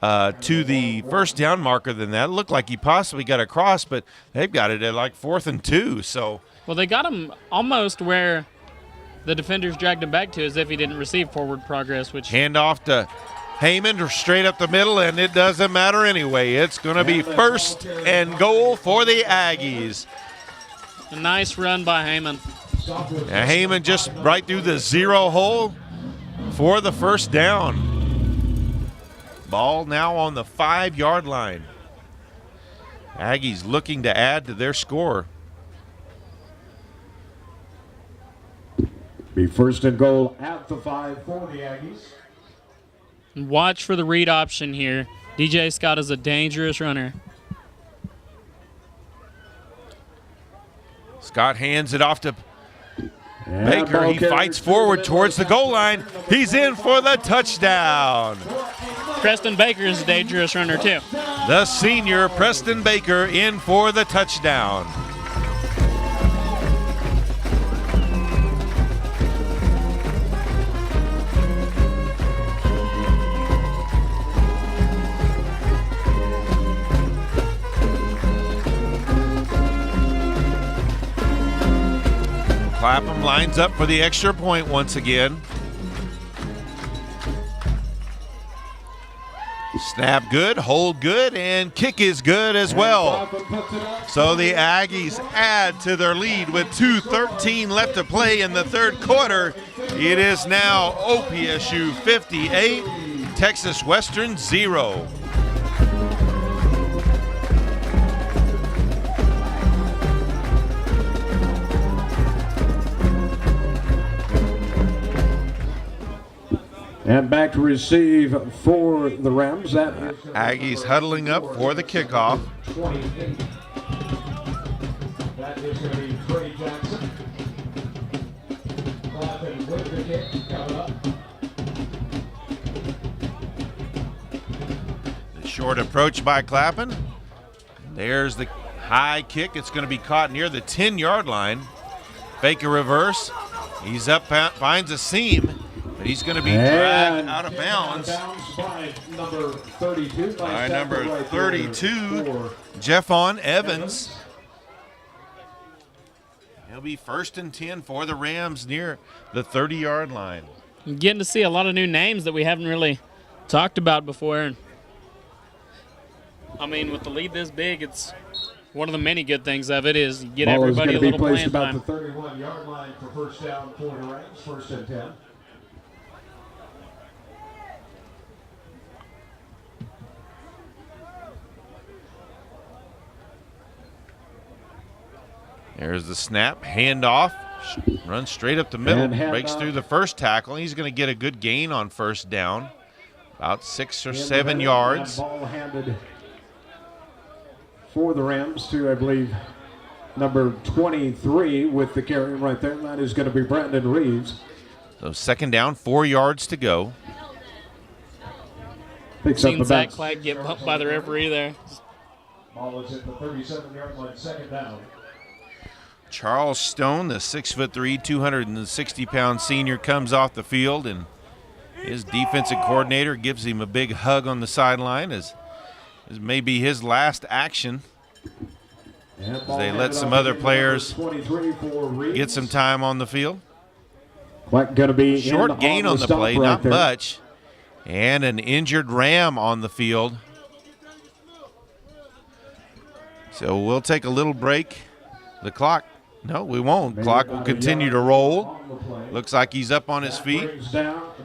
to the first down marker than that. It looked like he possibly got across, but they've got it at like 4th and 2. So, Well, they got him almost where the defenders dragged him back to, as if he didn't receive forward progress, which hand off to Heyman straight up the middle, and it doesn't matter anyway. It's going to be 1st and goal for the Aggies. a nice run by Heyman. And Heyman just right through the 0 hole for the first down. Ball now on the 5-yard line. Aggies looking to add to their score. Be 1st and goal at the 5 for the Aggies. And watch for the read option here. DJ Scott is a dangerous runner. Scott hands it off to And Baker. ball He carrier fights forward towards the goal line. He's in for the touchdown. Preston Baker is a dangerous runner, too. The senior Preston Baker in for the touchdown. Clapham lines up for the extra point once again. Snap good, hold good, and kick is good as well. So the Aggies add to their lead with 2:13 left to play in the third quarter. It is now OPSU 58, Texas Western 0. And back to receive for the Rams. That is Aggies huddling up for the kickoff. 28. That is going to be Trey Jackson. Clapping with the kick coming up. The short approach by Clapham. There's the high kick. It's going to be caught near the 10-yard line. Fake a reverse. He's up, finds a seam, but he's going to be dragged out of bounds. By number 32. By number 32, Jeffon Evans. He'll be 1st and 10 for the Rams near the 30-yard line. I'm getting to see a lot of new names that we haven't really talked about before. I mean, with the lead this big, it's one of the many good things of it is you get Ball is everybody a gonna be little placed playing about time. the 31-yard line for first down for the Rams. 1st and 10. There's the snap, handoff, runs straight up the middle, And hand breaks off. through the first tackle. He's going to get a good gain on first down, about 6 or in the 7 middle, yards. and ball handed for the Rams to, I believe, number 23 with the carry right there. And that is going to be Brandon Reeves. So 2nd down, 4 yards to go. Picks up Seen Zach about Clack get bumped by the referee there. Ball is at the 37-yard line. 2nd down. Charles Stone, the 6'3", 260-pound senior, comes off the field, and His defensive coordinator gives him a big hug on the sideline as may be his last action. As they let some other players get some time on the field. Gonna be short gain on the play, right not there. much. And an injured Ram on the field. So we'll take a little break. The clock, no, we won't. Clock will continue to roll. Looks like he's up on his feet.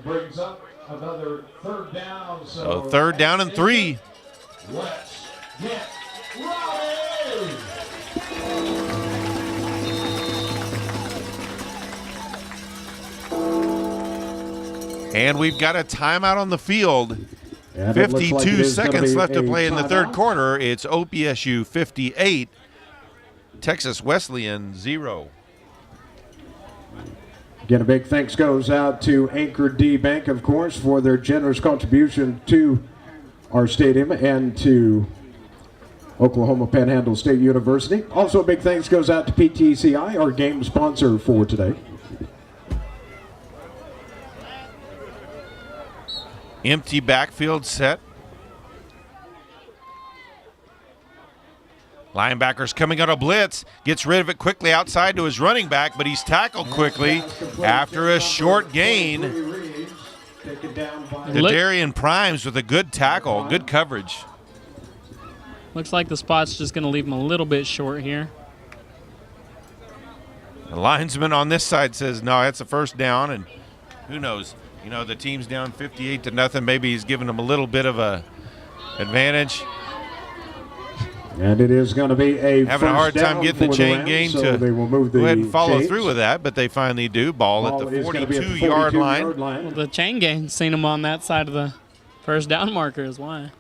Brings up another third down. So 3rd down and 3. Let's get ready. And we've got a timeout on the field. And it looks 52 like it is gonna seconds be left to a play in the 3rd timeout. quarter. It's OPSU 58, Texas Wesleyan 0. Again, a big thanks goes out to Anchor D Bank, of course, for their generous contribution to our stadium and to Oklahoma Panhandle State University. Also, a big thanks goes out to PTCI, our game sponsor for today. Empty backfield set. Linebacker's coming out of blitz, gets rid of it quickly outside to his running back, but he's tackled quickly after a short gain. To Darian Primes with a good tackle, good coverage. Looks like the spot's just going to leave him a little bit short here. The linesman on this side says, no, that's a 1st down, and who knows? You know, the team's down 58-0. Maybe he's giving them a little bit of a advantage. And it is going to be a having a hard time getting the chain game so they will move go the ahead and follow chains. through with that, but they finally do. Ball at the is gonna be at the 42-yard 42-yard line. Well, the chain gang seen him on that side of the 1st down marker is why.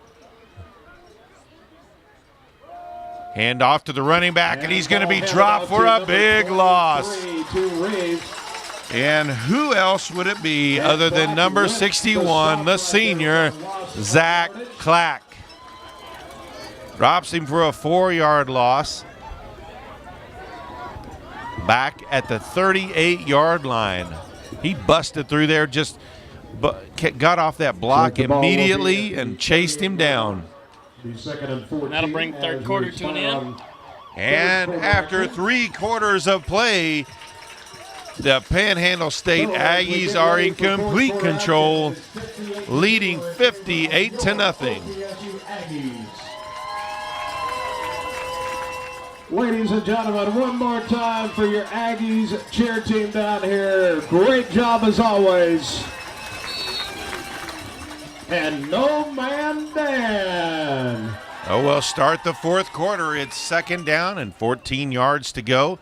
Hand off to the running back, and he's going to be dropped for a big loss. And who else would it be other than number 61, the senior, Zach Clack? Drops him for a 4-yard loss. Back at the 38-yard line. He busted through there, just got off that block immediately and chased him down. That'll bring 3rd quarter to an end. And after 3 quarters of play, the Panhandle State Aggies are in complete control, leading 58-0. Ladies and gentlemen, one more time for your Aggies cheer team down here. Great job as always. And no man Dan. Oh, well, start the 4th quarter. It's 2nd down and 14 yards to go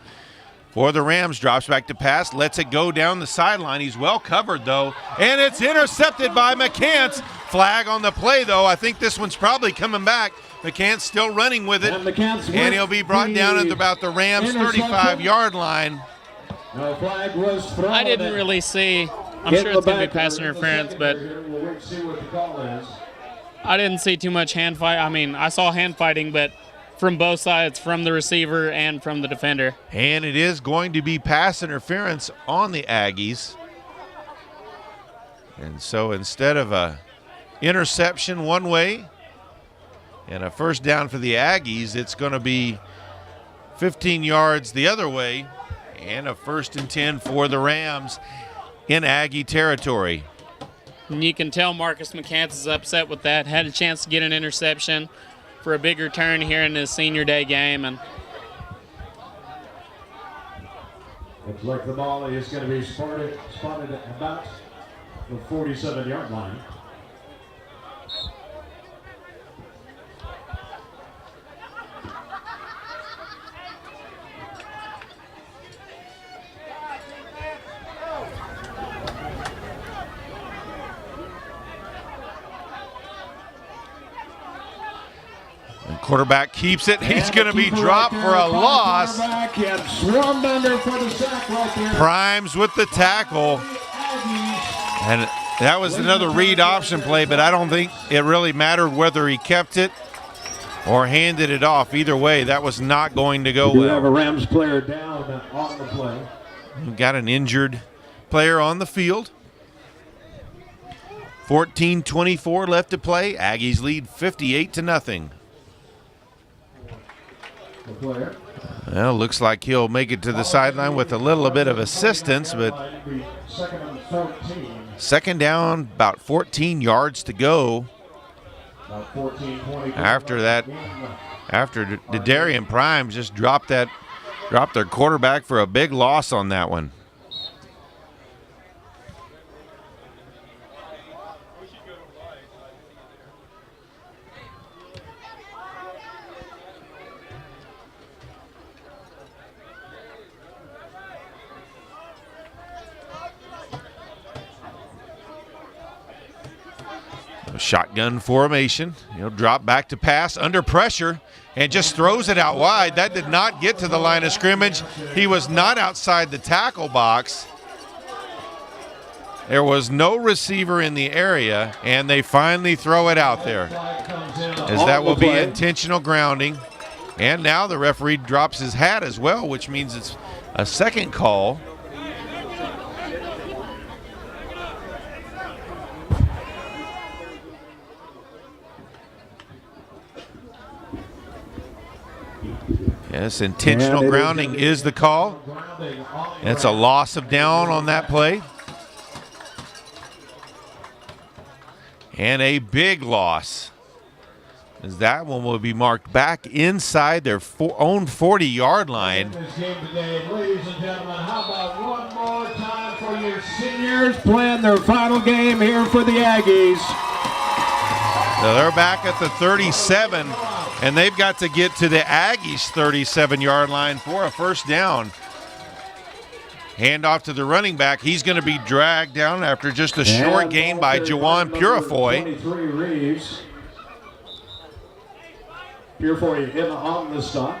for the Rams. Drops back to pass, lets it go down the sideline. He's well covered, though, and it's intercepted by McCants. Flag on the play, though. I think this one's probably coming back. McCants still running with it, and he'll be brought down at about the Rams' 35-yard line. No flag was thrown. I didn't really see. I'm sure it's going to be pass interference, but I didn't see too much hand fight. I mean, I saw hand fighting, but from both sides, from the receiver and from the defender. And it is going to be pass interference on the Aggies. And so instead of a interception one way and a 1st down for the Aggies, it's going to be 15 yards the other way and a 1st and 10 for the Rams in Aggie territory. And you can tell Marcus McCants is upset with that. Had a chance to get an interception for a big return here in his senior day game. And looks like the ball is going to be spotted at about the 47-yard line. And quarterback keeps it. He's going to be dropped for a loss. Primes with the tackle. And that was another read option play, but I don't think it really mattered whether he kept it or handed it off. Either way, that was not going to go We have a well. Rams player down on the play. We've got an injured player on the field. 14:24 left to play. Aggies lead 58-0. The player. Well, looks like he'll make it to the sideline with a little bit of assistance, but Second and 14. second down, about 14 yards to go. About 14, 20. After that, after Darian Prime just dropped their quarterback for a big loss on that one. Shotgun formation. He'll drop back to pass under pressure and just throws it out wide. That did not get to the line of scrimmage. He was not outside the tackle box. There was no receiver in the area, and they finally throw it out there, as that will be intentional grounding. And now the referee drops his hat as well, which means it's a second call. Yes, intentional grounding is the call. It's a loss of down on that play. And a big loss, as that one will be marked back inside their own 40-yard line. This game today, ladies and gentlemen, how about one more time for your seniors playing their final game here for the Aggies. So they're back at the 37, and they've got to get to the Aggies' 37-yard line for a first down. Hand off to the running back. He's going to be dragged down after just a short gain by Jawan Purifoy. 23 Reeves. Purifoy in on the stop.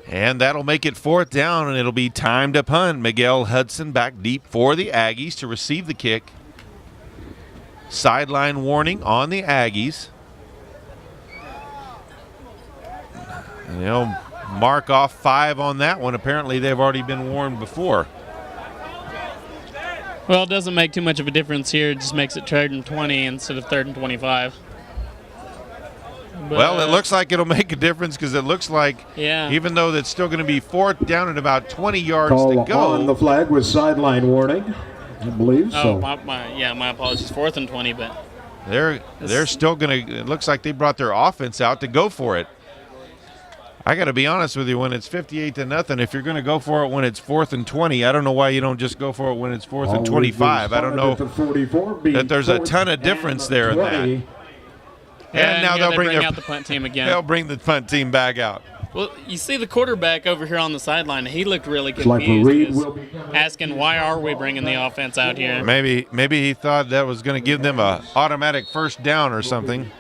And that'll make it fourth down, and it'll be time to punt. Miguel Hudson back deep for the Aggies to receive the kick. Sideline warning on the Aggies. And they'll mark off 5 on that one. Apparently they've already been warned before. Well, it doesn't make too much of a difference here. It just makes it 3rd and 20 instead of 3rd and 25. But, well, it looks like it'll make a difference, because it looks like, yeah, even though it's still going to be fourth down and about 20 yards Call to go. on the flag with sideline warning, I believe. Oh, So. my apologies. 4th and 20, but They're still going to – it looks like they brought their offense out to go for it. I got to be honest with you, when it's 58-0, if you're going to go for it when it's 4th and 20, I don't know why you don't just go for it when it's 4th and 25. I don't know that there's a ton of difference there in that. And now they'll bring out the punt team again. They'll bring the punt team back out. Well, you see the quarterback over here on the sideline. He looked really like confused. Reed He was will be asking, why are we bringing the offense out here? Maybe he thought that was going to give them a automatic first down or something.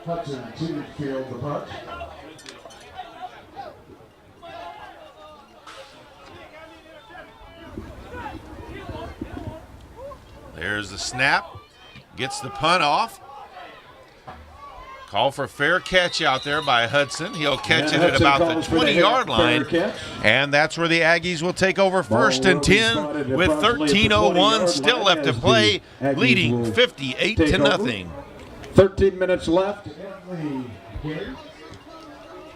Hudson to field the punt. There's the snap. Gets the punt off. Call for fair catch out there by Hudson. He'll catch it at about the 20-yard line. And that's where the Aggies will take over 1st and 10 with 13:01 still left to play, leading 58-0. 13 minutes left.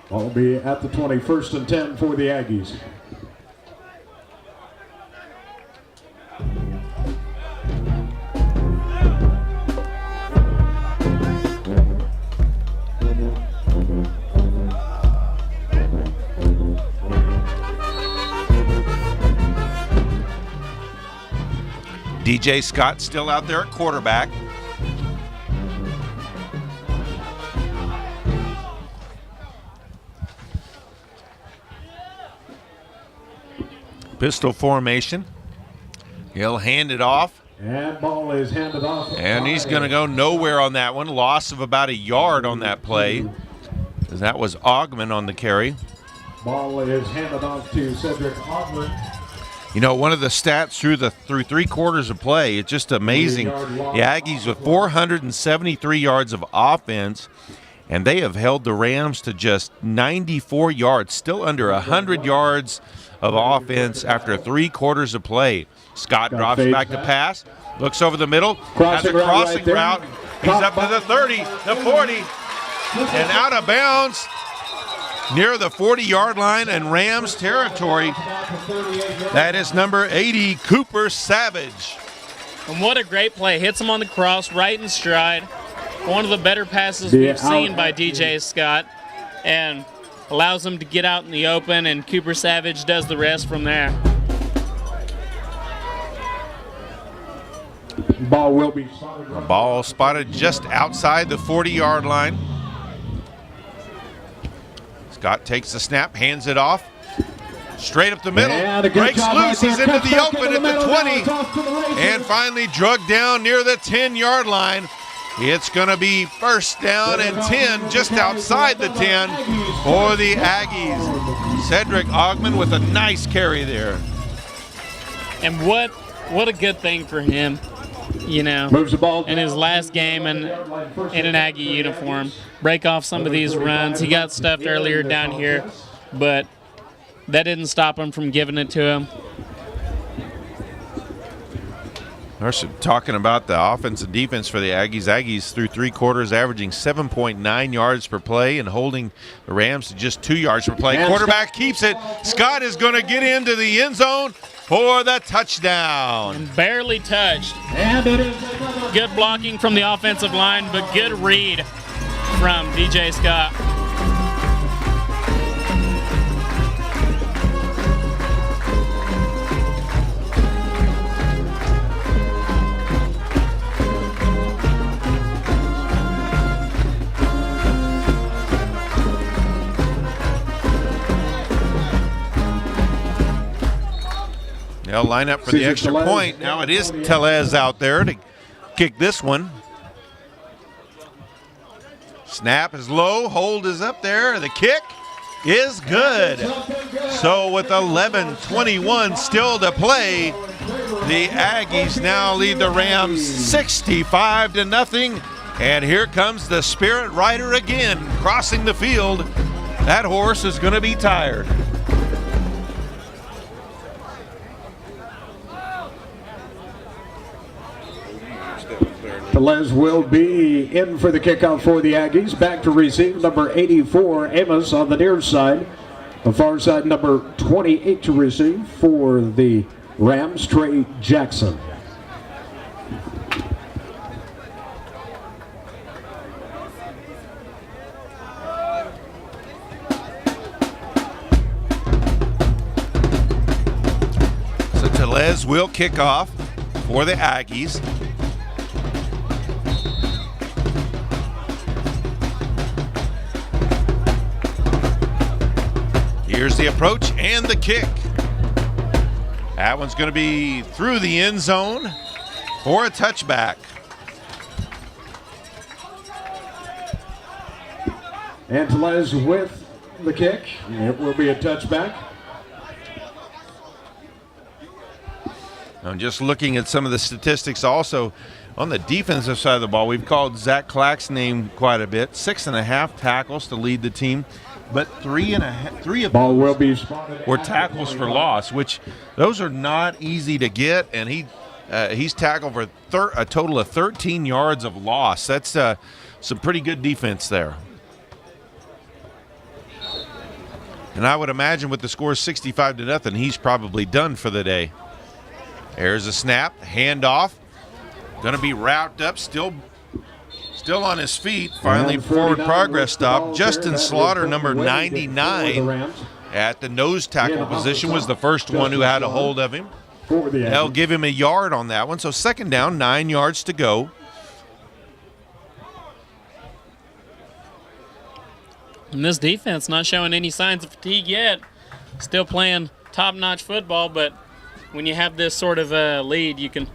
I'll be at the 21st and 10 for the Aggies. DJ Scott still out there at quarterback. Pistol formation. He'll hand it off. And ball is handed off. And he's going to go nowhere on that one. Loss of about a yard on that play, as that was Augman on the carry. Ball is handed off to Cedric Augman. You know, one of the stats through 3 quarters of play, it's just amazing. The Aggies with 473 yards of offense, and they have held the Rams to just 94 yards, still under 100 yards of offense after 3 quarters of play. Scott drops back to pass, looks over the middle, has a Crossing route crossing right route. He's up to the 30, the 40, and out of bounds near the 40-yard line in Rams territory. That is number 80, Cooper Savage. And what a great play. Hits him on the cross, right in stride. One of the better passes we've seen by DJ Scott, and allows him to get out in the open, and Cooper Savage does the rest from there. Ball will be Ball spotted just outside the 40-yard line. Scott takes the snap, hands it off. Straight up the middle, breaks loose, he's into the open at the 20, and finally drugged down near the 10-yard line. It's going to be first down and 10, just outside the 10 for the Aggies. Cedric Ogman with a nice carry there. And what a good thing for him, you know, moves the ball in his last game in an Aggie uniform. Break off some of these runs. He got stuffed earlier down here, but that didn't stop him from giving it to him. We're talking about the offense and defense for the Aggies. Aggies through 3 quarters averaging 7.9 yards per play and holding the Rams to just 2 yards per play. Quarterback keeps it. Scott is going to get into the end zone for the touchdown. And barely touched. Good blocking from the offensive line, but good read from DJ Scott. They'll line up for the extra point. Now it is Tellez out there to kick this one. Snap is low, hold is up there. The kick is good. So with 11:21 still to play, the Aggies now lead the Rams 65-0. And here comes the Spirit Rider again, crossing the field. That horse is going to be tired. Les will be in for the kickoff for the Aggies. Back to receive, number 84, Amos on the near side. The far side, number 28 to receive for the Rams, Trey Jackson. So Tellez will kick off for the Aggies. Here's the approach and the kick. That one's going to be through the end zone for a touchback. And Tellez with the kick. It will be a touchback. I'm just looking at some of the statistics also. On the defensive side of the ball, we've called Zach Clack's name quite a bit. 6.5 tackles to lead the team. But three of Ball will be were tackles for loss, which those are not easy to get. And he's tackled for a total of 13 yards of loss. That's some pretty good defense there. And I would imagine with the score 65-0, he's probably done for the day. There's a snap, handoff. Going to be wrapped up, still on his feet. Finally, forward progress stop. Justin Slaughter, number 99, at the nose tackle position, was the first one who had a hold of him. They'll give him a yard on that one. So second down, 9 yards to go. And this defense not showing any signs of fatigue yet. Still playing top-notch football, but when you have this sort of lead, you can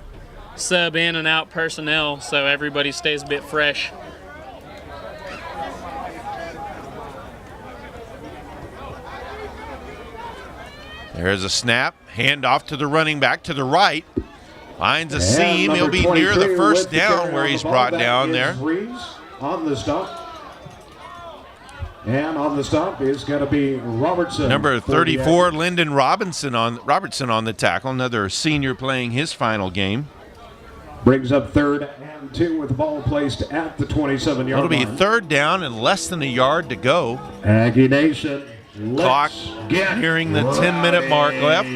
sub in and out personnel so everybody stays a bit fresh. There's a snap, handoff to the running back to the right. Finds a seam. He'll be near the first down where he's brought down there. On the stop. And on the stop is going to be Robertson. Number 34, Lyndon Robertson on the tackle, another senior playing his final game. Brings up 3rd and 2 with the ball placed at the 27-yard line. It'll be 3rd down and less than a yard to go. Aggie Nation. Clock nearing the 10-minute mark left.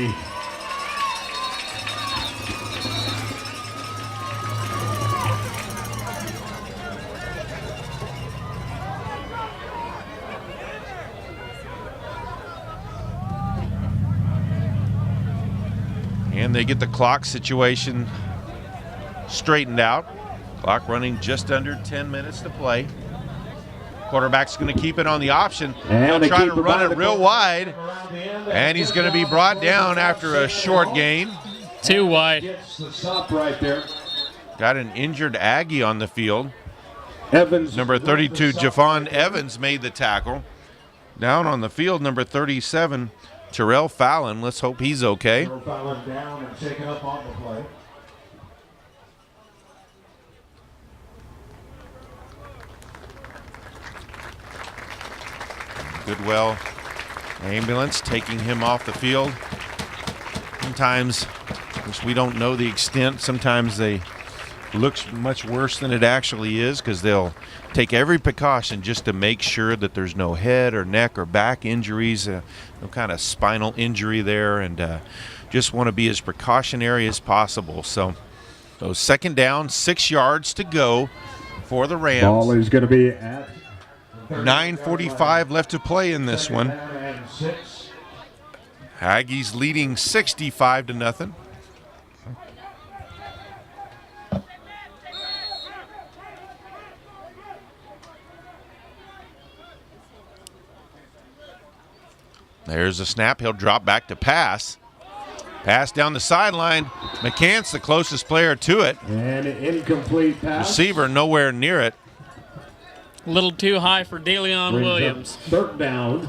And they get the clock situation straightened out. Clock running just under 10 minutes to play. Quarterback's going to keep it on the option. He'll try to run it real wide. And he's going to be brought down after a short gain. Too wide. Gets the stop right there. Got an injured Aggie on the field. Evans. Number 32, Javon Evans made the tackle. Down on the field, number 37, Terrell Fallon. Let's hope he's okay. Terrell Fallon down and taken up on the play. Goodwell ambulance taking him off the field. Sometimes, which we don't know the extent, sometimes they looks much worse than it actually is because they'll take every precaution just to make sure that there's no head or neck or back injuries, no kind of spinal injury there, and just want to be as precautionary as possible. So 2nd down, 6 yards to go for the Rams. Ball is going to be at 9:45 left to play in this one. Aggies leading 65-0. There's a snap. He'll drop back to pass. Pass down the sideline. McCants the closest player to it. And an incomplete pass. Receiver nowhere near it. A little too high for DeLeon Williams. 3rd down.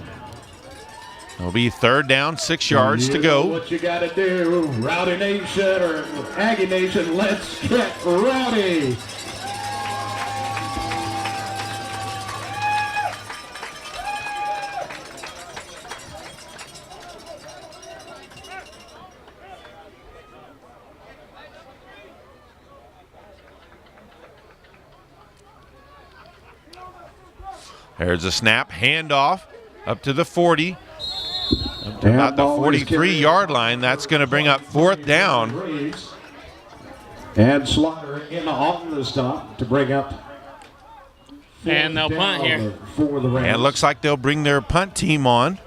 It'll be 3rd down, 6 yards to go. What you got to do, Rowdy Nation or Aggie Nation, let's get rowdy. There's a snap, handoff up to the 40, up to about the 43-yard line. That's going to bring up 4th down. And Slaughter in on the stop to bring up. And they'll punt here. For the Rams. And it looks like they'll bring their punt team on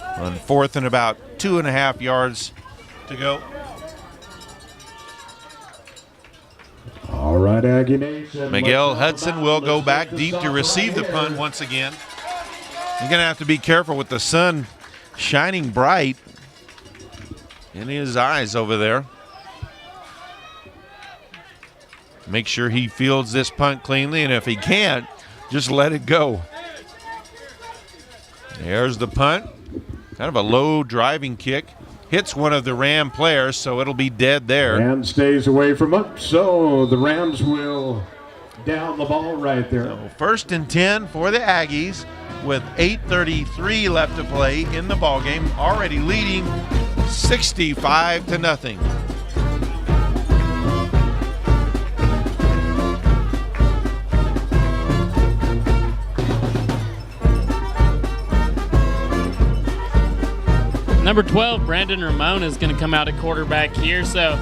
4th and about 2.5 yards to go. All right, Aggie Nation. Miguel Hudson will go back deep to receive the punt once again. You're going to have to be careful with the sun shining bright in his eyes over there. Make sure he fields this punt cleanly, and if he can't, just let it go. There's the punt. Kind of a low driving kick. Hits one of the Ram players, so it'll be dead there. And stays away from it, so the Rams will down the ball right there. So 1st and 10 for the Aggies with 8:33 left to play in the ballgame, already leading 65-0. Number 12, Brandon Ramon, is going to come out at quarterback here, so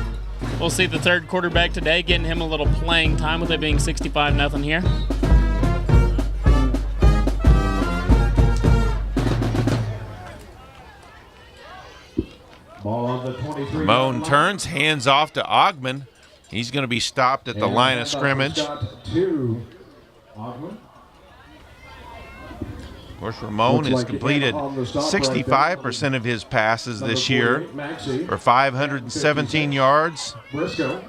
we'll see the 3rd quarterback today, getting him a little playing time with it being 65-0 here. Ball on the 23. Ramon turns, hands off to Ogman. He's going to be stopped at the line of scrimmage. To Ogman. Of course, Ramon has completed 65% of his passes this year for 517 yards Briscoe.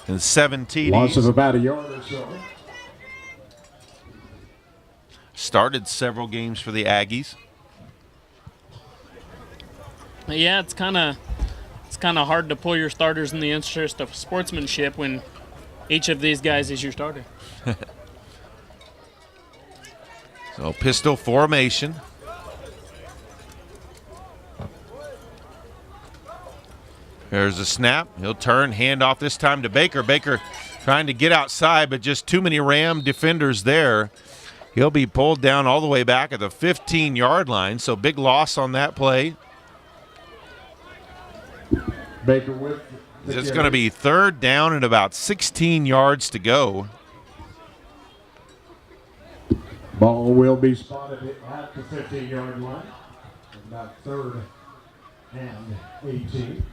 and 7 TDs. Loss of about a yard or so. Started several games for the Aggies. Yeah, it's kind of hard to pull your starters in the interest of sportsmanship when each of these guys is your starter. So pistol formation. There's a snap. He'll turn, hand off this time to Baker. Baker trying to get outside, but just too many Ram defenders there. He'll be pulled down all the way back at the 15-yard line, so big loss on that play. Baker with It's going to be 3rd down and about 16 yards to go. Ball will be spotted at the 15-yard line. About 3rd and 18.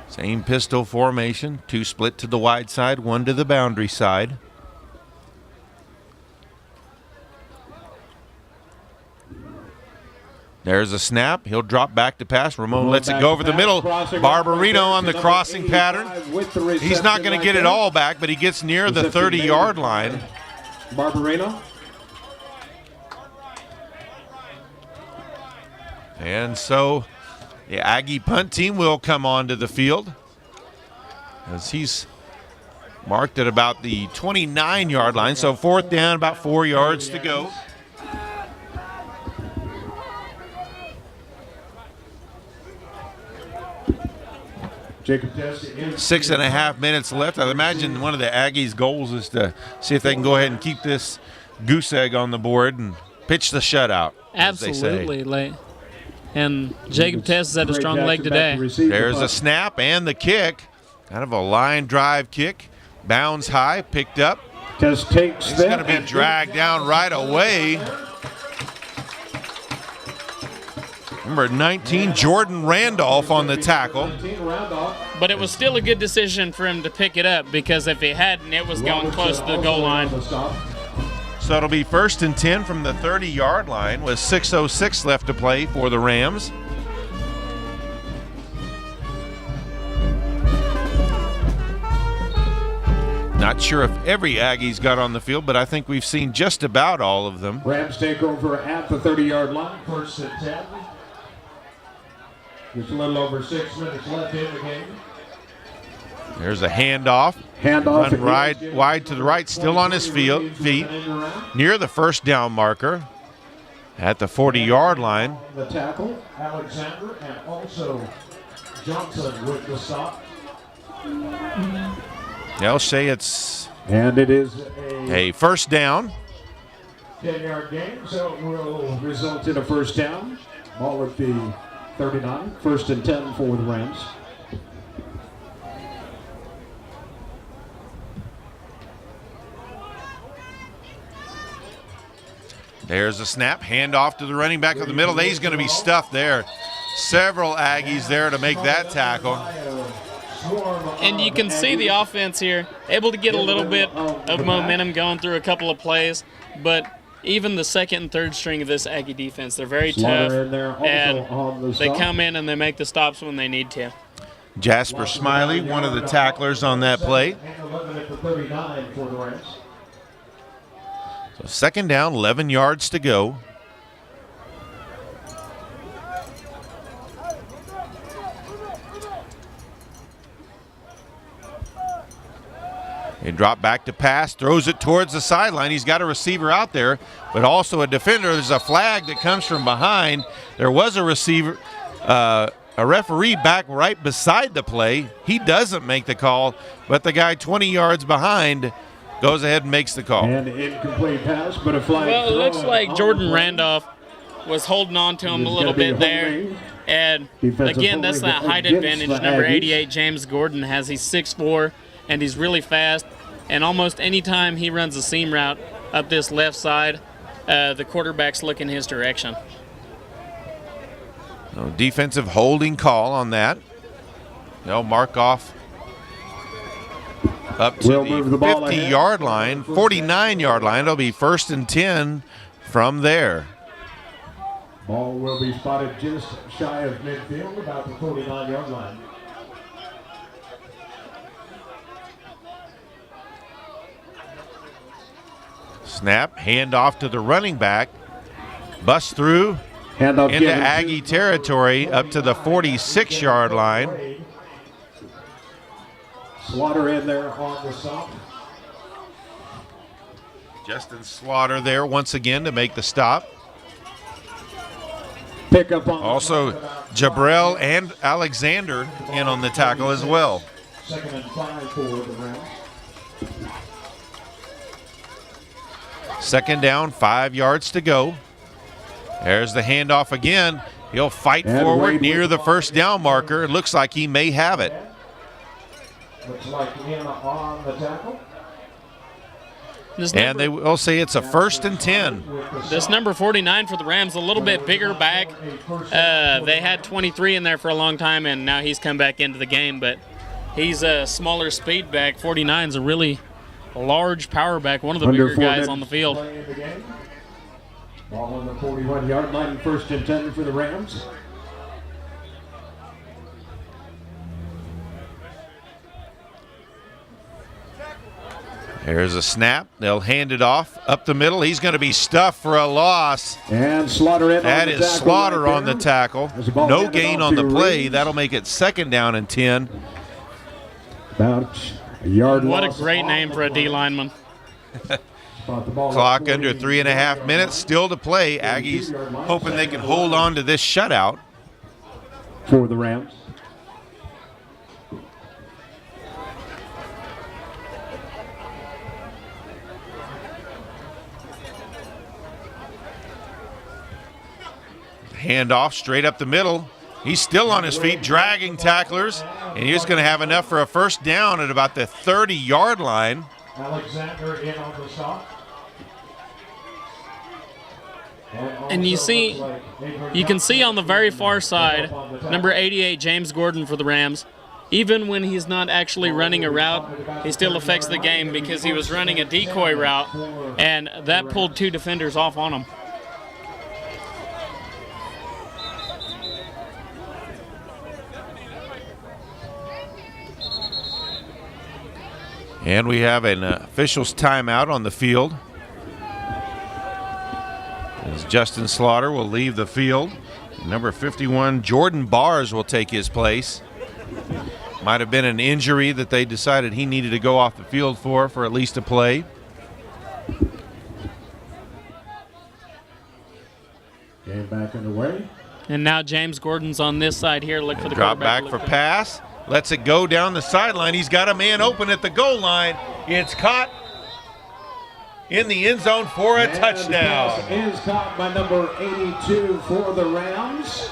Same pistol formation, 2 split to the wide side, 1 to the boundary side. There's a snap. He'll drop back to pass. Ramon lets it go over the middle. Barbarino on the crossing pattern. He's not going to get it all back, but he gets near the 30-yard line. Barbarino. And so the Aggie punt team will come onto the field as he's marked at about the 29-yard line. So 4th down, about 4 yards to go. Jacob Test in 6.5 minutes left. I imagine one of the Aggies' goals is to see if they can go ahead and keep this goose egg on the board and pitch the shutout. as they say. Absolutely. And Jacob Tess has had a strong leg today. There's a snap and the kick. Kind of a line drive kick. Bounds high, picked up. Tess takes He's going to be dragged down right away. Number 19, Jordan Randolph on the tackle. But it was still a good decision for him to pick it up, because if he hadn't, it was going close to the goal line. So it'll be 1st and 10 from the 30-yard line with 6:06 left to play for the Rams. Not sure if every Aggie's got on the field, but I think we've seen just about all of them. Rams take over at the 30-yard line. 1st and 10. Just a little over 6 minutes left in the game. There's a handoff. Run right, wide to the right, still on his feet, near the 1st down marker at the 40-yard line. The tackle, Alexander, and also Johnson with the stop. They'll say it's and it is a 1st down. 10-yard game, so it will Result in a 1st down. Ball at the 39. 1st and 10 for the Rams. There's a snap, handoff to the running back of the middle. He's going to be stuffed there. Several Aggies there to make that tackle. And you can see the offense here, able to get a little bit of momentum going through a couple of plays, but even the 2nd and 3rd string of this Aggie defense, they're very tough, and they come in and they make the stops when they need to. Jasper Smiley, one of the tacklers on that play. So 2nd down, 11 yards to go. He dropped back to pass, throws it towards the sideline. He's got a receiver out there, but also a defender. There's a flag that comes from behind. There was a receiver, a referee back right beside the play. He doesn't make the call, but the guy 20 yards behind goes ahead and makes the call. And incomplete pass, but a flag. Well, it looks like Jordan Randolph was holding on to him a little bit there. And again, that's that height advantage. Number 88, James Gordon, has. He's 6'4", and he's really fast. And almost any time he runs a seam route up this left side, the quarterback's looking his direction. So defensive holding call on that. They'll mark off up to the 50-yard line, 49-yard line. It'll be 1st and 10 from there. Ball will be spotted just shy of midfield, about the 49-yard line. Snap, handoff to the running back. Bust through Handoff into Aggie territory up to the 46-yard line. Slaughter in there on the stop. Justin Slaughter there once again to make the stop. Pick up on Also, Jabrell and Alexander in on the tackle as well. 2nd and 5 for the Rams. 2nd down, 5 yards to go. There's the handoff again. He'll fight forward near the first down marker. It looks like he may have it. Looks like him on the tackle. And they will say it's a 1st and 10. This number 49 for the Rams, a little bit bigger back. They had 23 in there for a long time, and now he's come back into the game. But he's a smaller speed back. 49 is a really large power back, one of the bigger guys on the field. Ball on the 41-yard line, 1st and 10 for the Rams. There's a snap. They'll hand it off up the middle. He's going to be stuffed for a loss. And Slaughter in. That is Slaughter on the tackle. No gain on the play. Reeves. That'll make it 2nd down and 10. About a yard What a loss great on name the for a play. D-lineman. Spot the ball Clock at under 3.5 minutes. Still to play. Aggies hoping they can hold on to this shutout. for the Rams. Handoff straight up the middle. He's still on his feet, dragging tacklers, and he's going to have enough for a 1st down at about the 30-yard line. Alexander in on the stop. And you can see on the very far side, number 88, James Gordon for the Rams. Even when he's not actually running a route, he still affects the game because he was running a decoy route, and that pulled 2 defenders off on him. And we have an official's timeout on the field. As Justin Slaughter will leave the field. Number 51, Jordan Bars, will take his place. Might have been an injury that they decided he needed to go off the field for at least a play. Game back underway. And now James Gordon's on this side here. Look for the Drop back quarterback. for pass. Lets it go down the sideline. He's got a man open at the goal line. It's caught in the end zone for a touchdown. Pass is caught by number 82 for the Rams.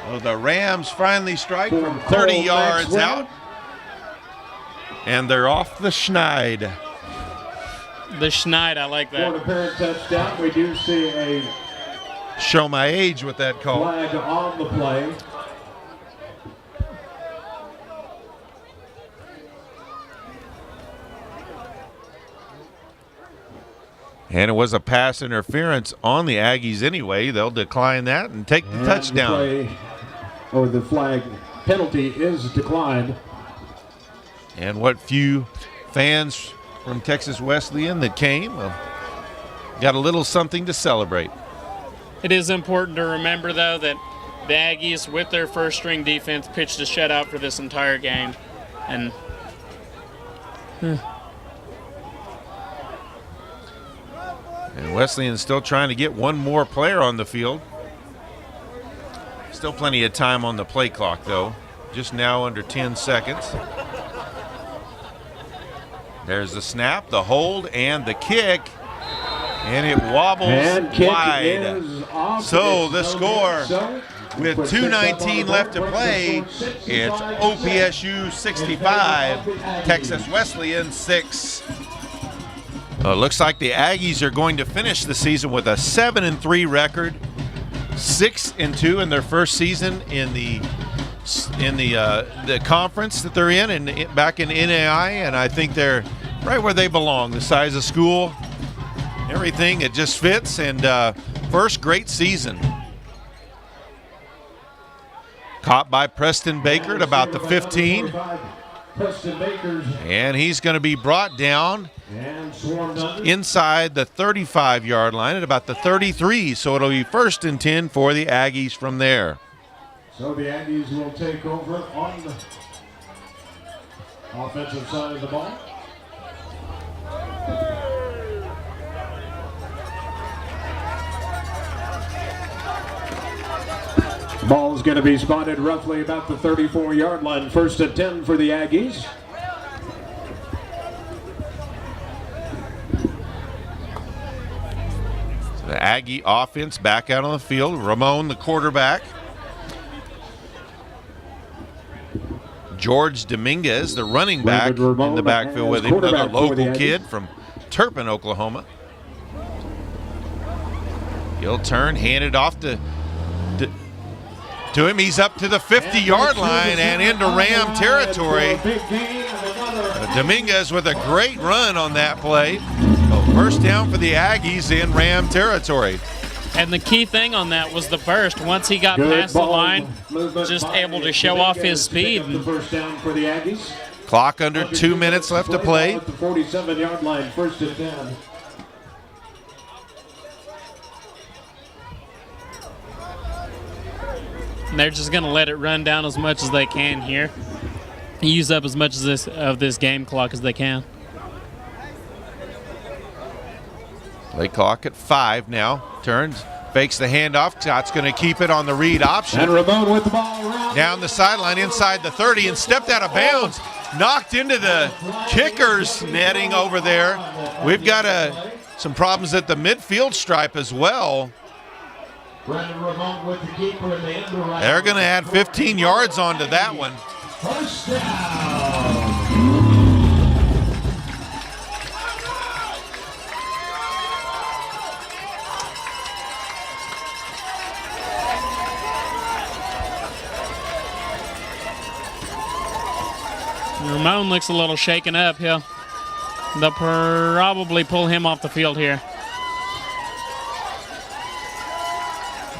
Well, the Rams finally strike For from Cole 30 yards Maxwell. out. And they're off the schneid. The Schneid, I like For that. the parent touchdown, we do see a Show my age with that call. flag on the play. And it was a pass interference on the Aggies anyway. They'll decline that and take the And touchdown. the flag penalty is declined. And what few fans from Texas Wesleyan that came got a little something to celebrate. It is important to remember, though, that the Aggies, with their first-string defense, pitched a shutout for this entire game. And And Wesleyan's still trying to get one more player on the field. Still plenty of time on the play clock, though. Just now under 10 seconds. There's the snap, the hold, and the kick. And it wobbles And kick wide. is off. So It's the no score, good. So, with put 6 up on 2:19 the left to board, play, brings the score it's 65 OPSU 65, Texas Wesleyan 6. Looks like the Aggies are going to finish the season with a 7-3 record, 6-2 in their first season in the conference that they're in, and back in NAI, and I think they're right where they belong. The size of school, everything, it just fits, and first great season. Caught by Preston Baker at about the 15, Preston Baker's and he's going to be brought down and swarmed under. inside the 35-yard line at about the 33, so it'll be 1st and 10 for the Aggies from there. So the Aggies will take over on the offensive side of the ball. Ball's going to be spotted roughly about the 34-yard line. 1st and 10 for the Aggies. The Aggie offense back out on the field. Ramon, the quarterback. George Dominguez, the running back, in the backfield with him, another local kid from Turpin, Oklahoma. He'll turn, hand it off to him. He's up to the 50-yard line and into Ram territory. Dominguez with a great run on that play. First down for the Aggies in Ram territory. And the key thing on that was the burst. Once he got past the line, just able to show off his speed. The first down for the Aggies. Clock under 2 minutes left to play. At the 47-yard line, 1st and 10. And they're just going to let it run down as much as they can here. Use up as much of this game clock as they can. Play clock at 5 now. Turns, fakes the handoff. Scott's going to keep it on the read option. And Ramon with the ball around. Down the sideline inside the 30 and stepped out of bounds. Knocked into the kicker's netting over there. We've got some problems at the midfield stripe as well. They're going to add 15 yards onto that one. First down. Ramon looks a little shaken up here. They'll probably pull him off the field here.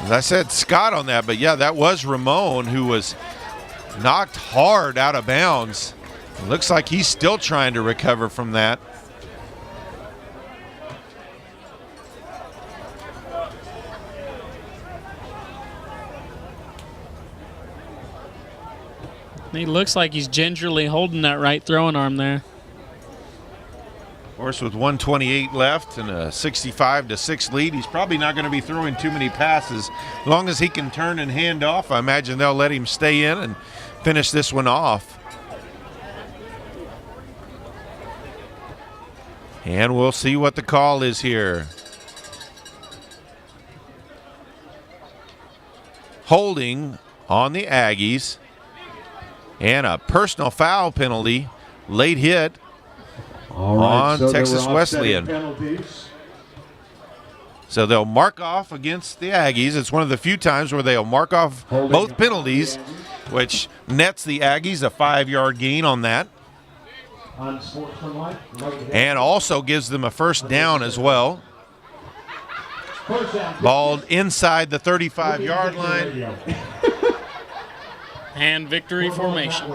As I said, Scott on that, but yeah, that was Ramon who was knocked hard out of bounds. It looks like he's still trying to recover from that. He looks like he's gingerly holding that right throwing arm there. Of course, with 1:28 left and a 65-6 lead, he's probably not going to be throwing too many passes. As long as he can turn and hand off, I imagine they'll let him stay in and finish this one off. And we'll see what the call is here. Holding on the Aggies. And a personal foul penalty, late hit on Texas Wesleyan. So they'll mark off against the Aggies. It's one of the few times where they'll mark off both penalties, which nets the Aggies a 5-yard gain on that. And also gives them a first down as well. Ball inside the 35-yard line. And victory formation.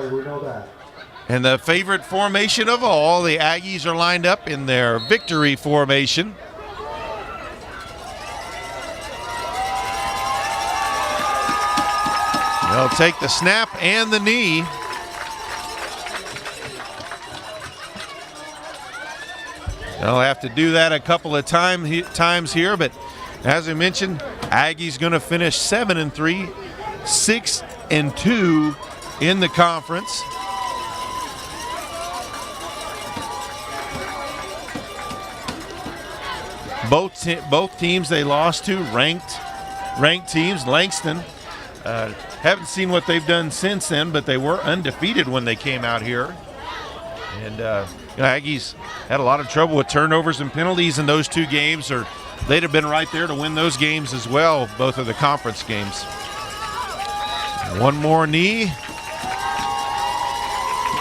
And the favorite formation of all, the Aggies are lined up in their victory formation. They'll take the snap and the knee. They'll have to do that a couple of times here, but as I mentioned, Aggies going to finish 7-3, 6-2 in the conference. Both teams they lost to ranked teams. Langston, haven't seen what they've done since then, but they were undefeated when they came out here. And Aggies had a lot of trouble with turnovers and penalties in those two games, or they'd have been right there to win those games as well, both of the conference games. One more knee.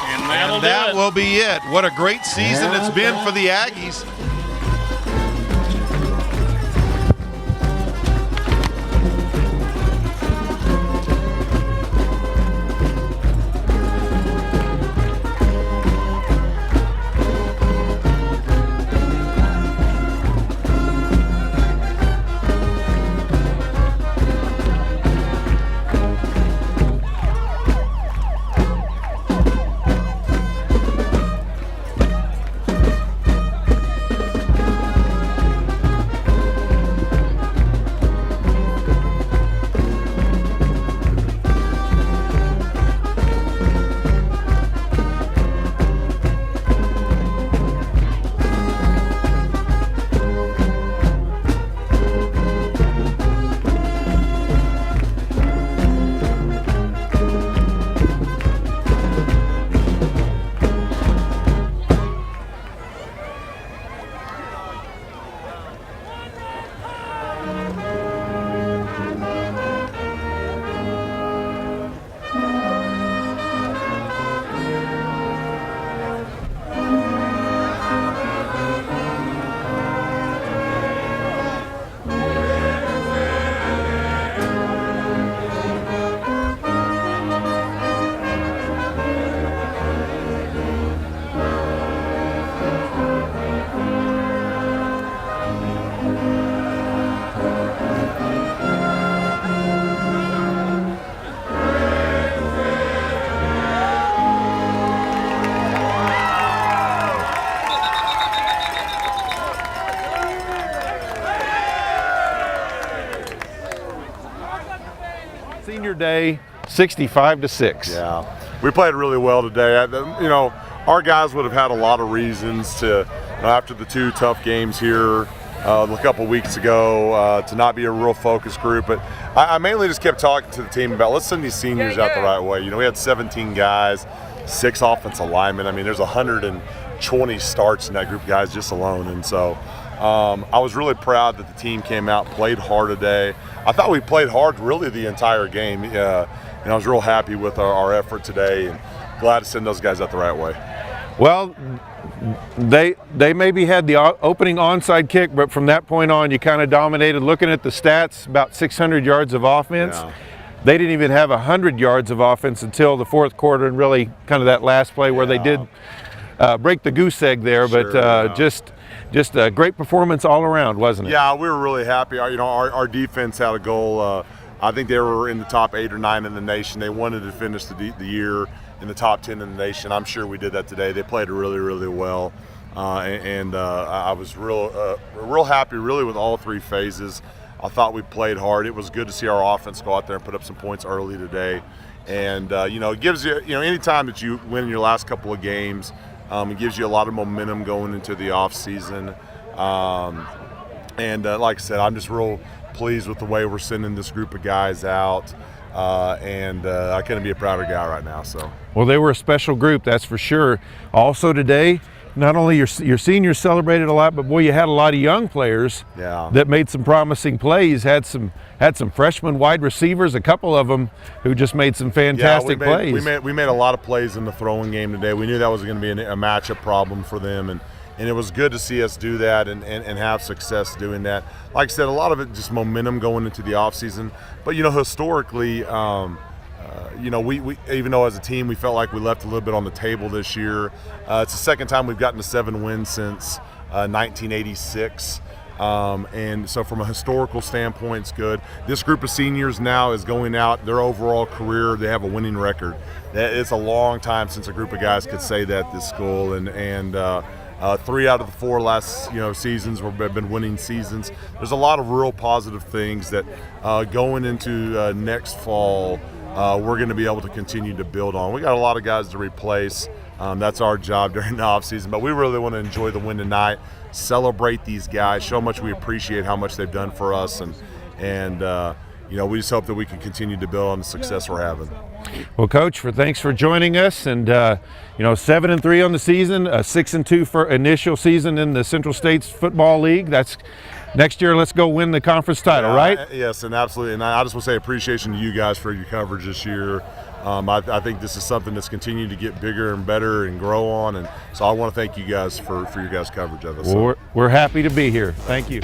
And that will be it. What a great season it's been for the Aggies. day, 65-6. Yeah, we played really well today. You know, our guys would have had a lot of reasons to, after the 2 tough games here a couple weeks ago, to not be a real focused group. But I mainly just kept talking to the team about, let's send these seniors out the right way. You know, we had 17 guys, 6 offensive linemen. I mean, there's 120 starts in that group of guys just alone. And so I was really proud that the team came out, played hard today. I thought we played hard really the entire game. And I was real happy with our effort today, and glad to send those guys out the right way. Well, they maybe had the opening onside kick, but from that point on, you kind of dominated. Looking at the stats, about 600 yards of offense. Yeah. They didn't even have 100 yards of offense until the 4th quarter, and really kind of that last play where they did break the goose egg there. Sure, but just a great performance all around, wasn't it? Yeah, we were really happy. Our defense had a goal. I think they were in the top 8 or 9 in the nation. They wanted to finish the year in the top 10 in the nation. I'm sure we did that today. They played really, really well. I was real happy really with all 3 phases. I thought we played hard. It was good to see our offense go out there and put up some points early today. And, it gives you, any time that you win your last couple of games, it gives you a lot of momentum going into the off season. Like I said, I'm just real pleased with the way we're sending this group of guys out, I couldn't be a prouder guy right now. So, well, they were a special group, that's for sure. Also today, not only your seniors celebrated a lot, but boy, you had a lot of young players that made some promising plays. Had some freshman wide receivers, a couple of them who just made some fantastic plays. We made a lot of plays in the throwing game today. We knew that was going to be a matchup problem for them, and it was good to see us do that and have success doing that. Like I said, a lot of it just momentum going into the offseason. But, historically, we even though as a team we felt like we left a little bit on the table this year, it's the second time we've gotten to 7 wins since 1986. And so from a historical standpoint, it's good. This group of seniors now is going out, their overall career, they have a winning record. It's a long time since a group of guys could say that at this school, and 3 out of the 4 last seasons have been winning seasons. There's a lot of real positive things that going into next fall we're going to be able to continue to build on. We got a lot of guys to replace. That's our job during the offseason, but we really want to enjoy the win tonight, celebrate these guys, show how much we appreciate how much they've done for us, and we just hope that we can continue to build on the success we're having. Well, Coach, thanks for joining us, and 7-3 on the season, 6-2 for initial season in the Central States Football League. That's next year. Let's go win the conference title, right? Yes, and absolutely. And I just want to say appreciation to you guys for your coverage this year. I think this is something that's continuing to get bigger and better and grow on, and so I want to thank you guys for your guys' coverage of us. Well, we're happy to be here. Thank you.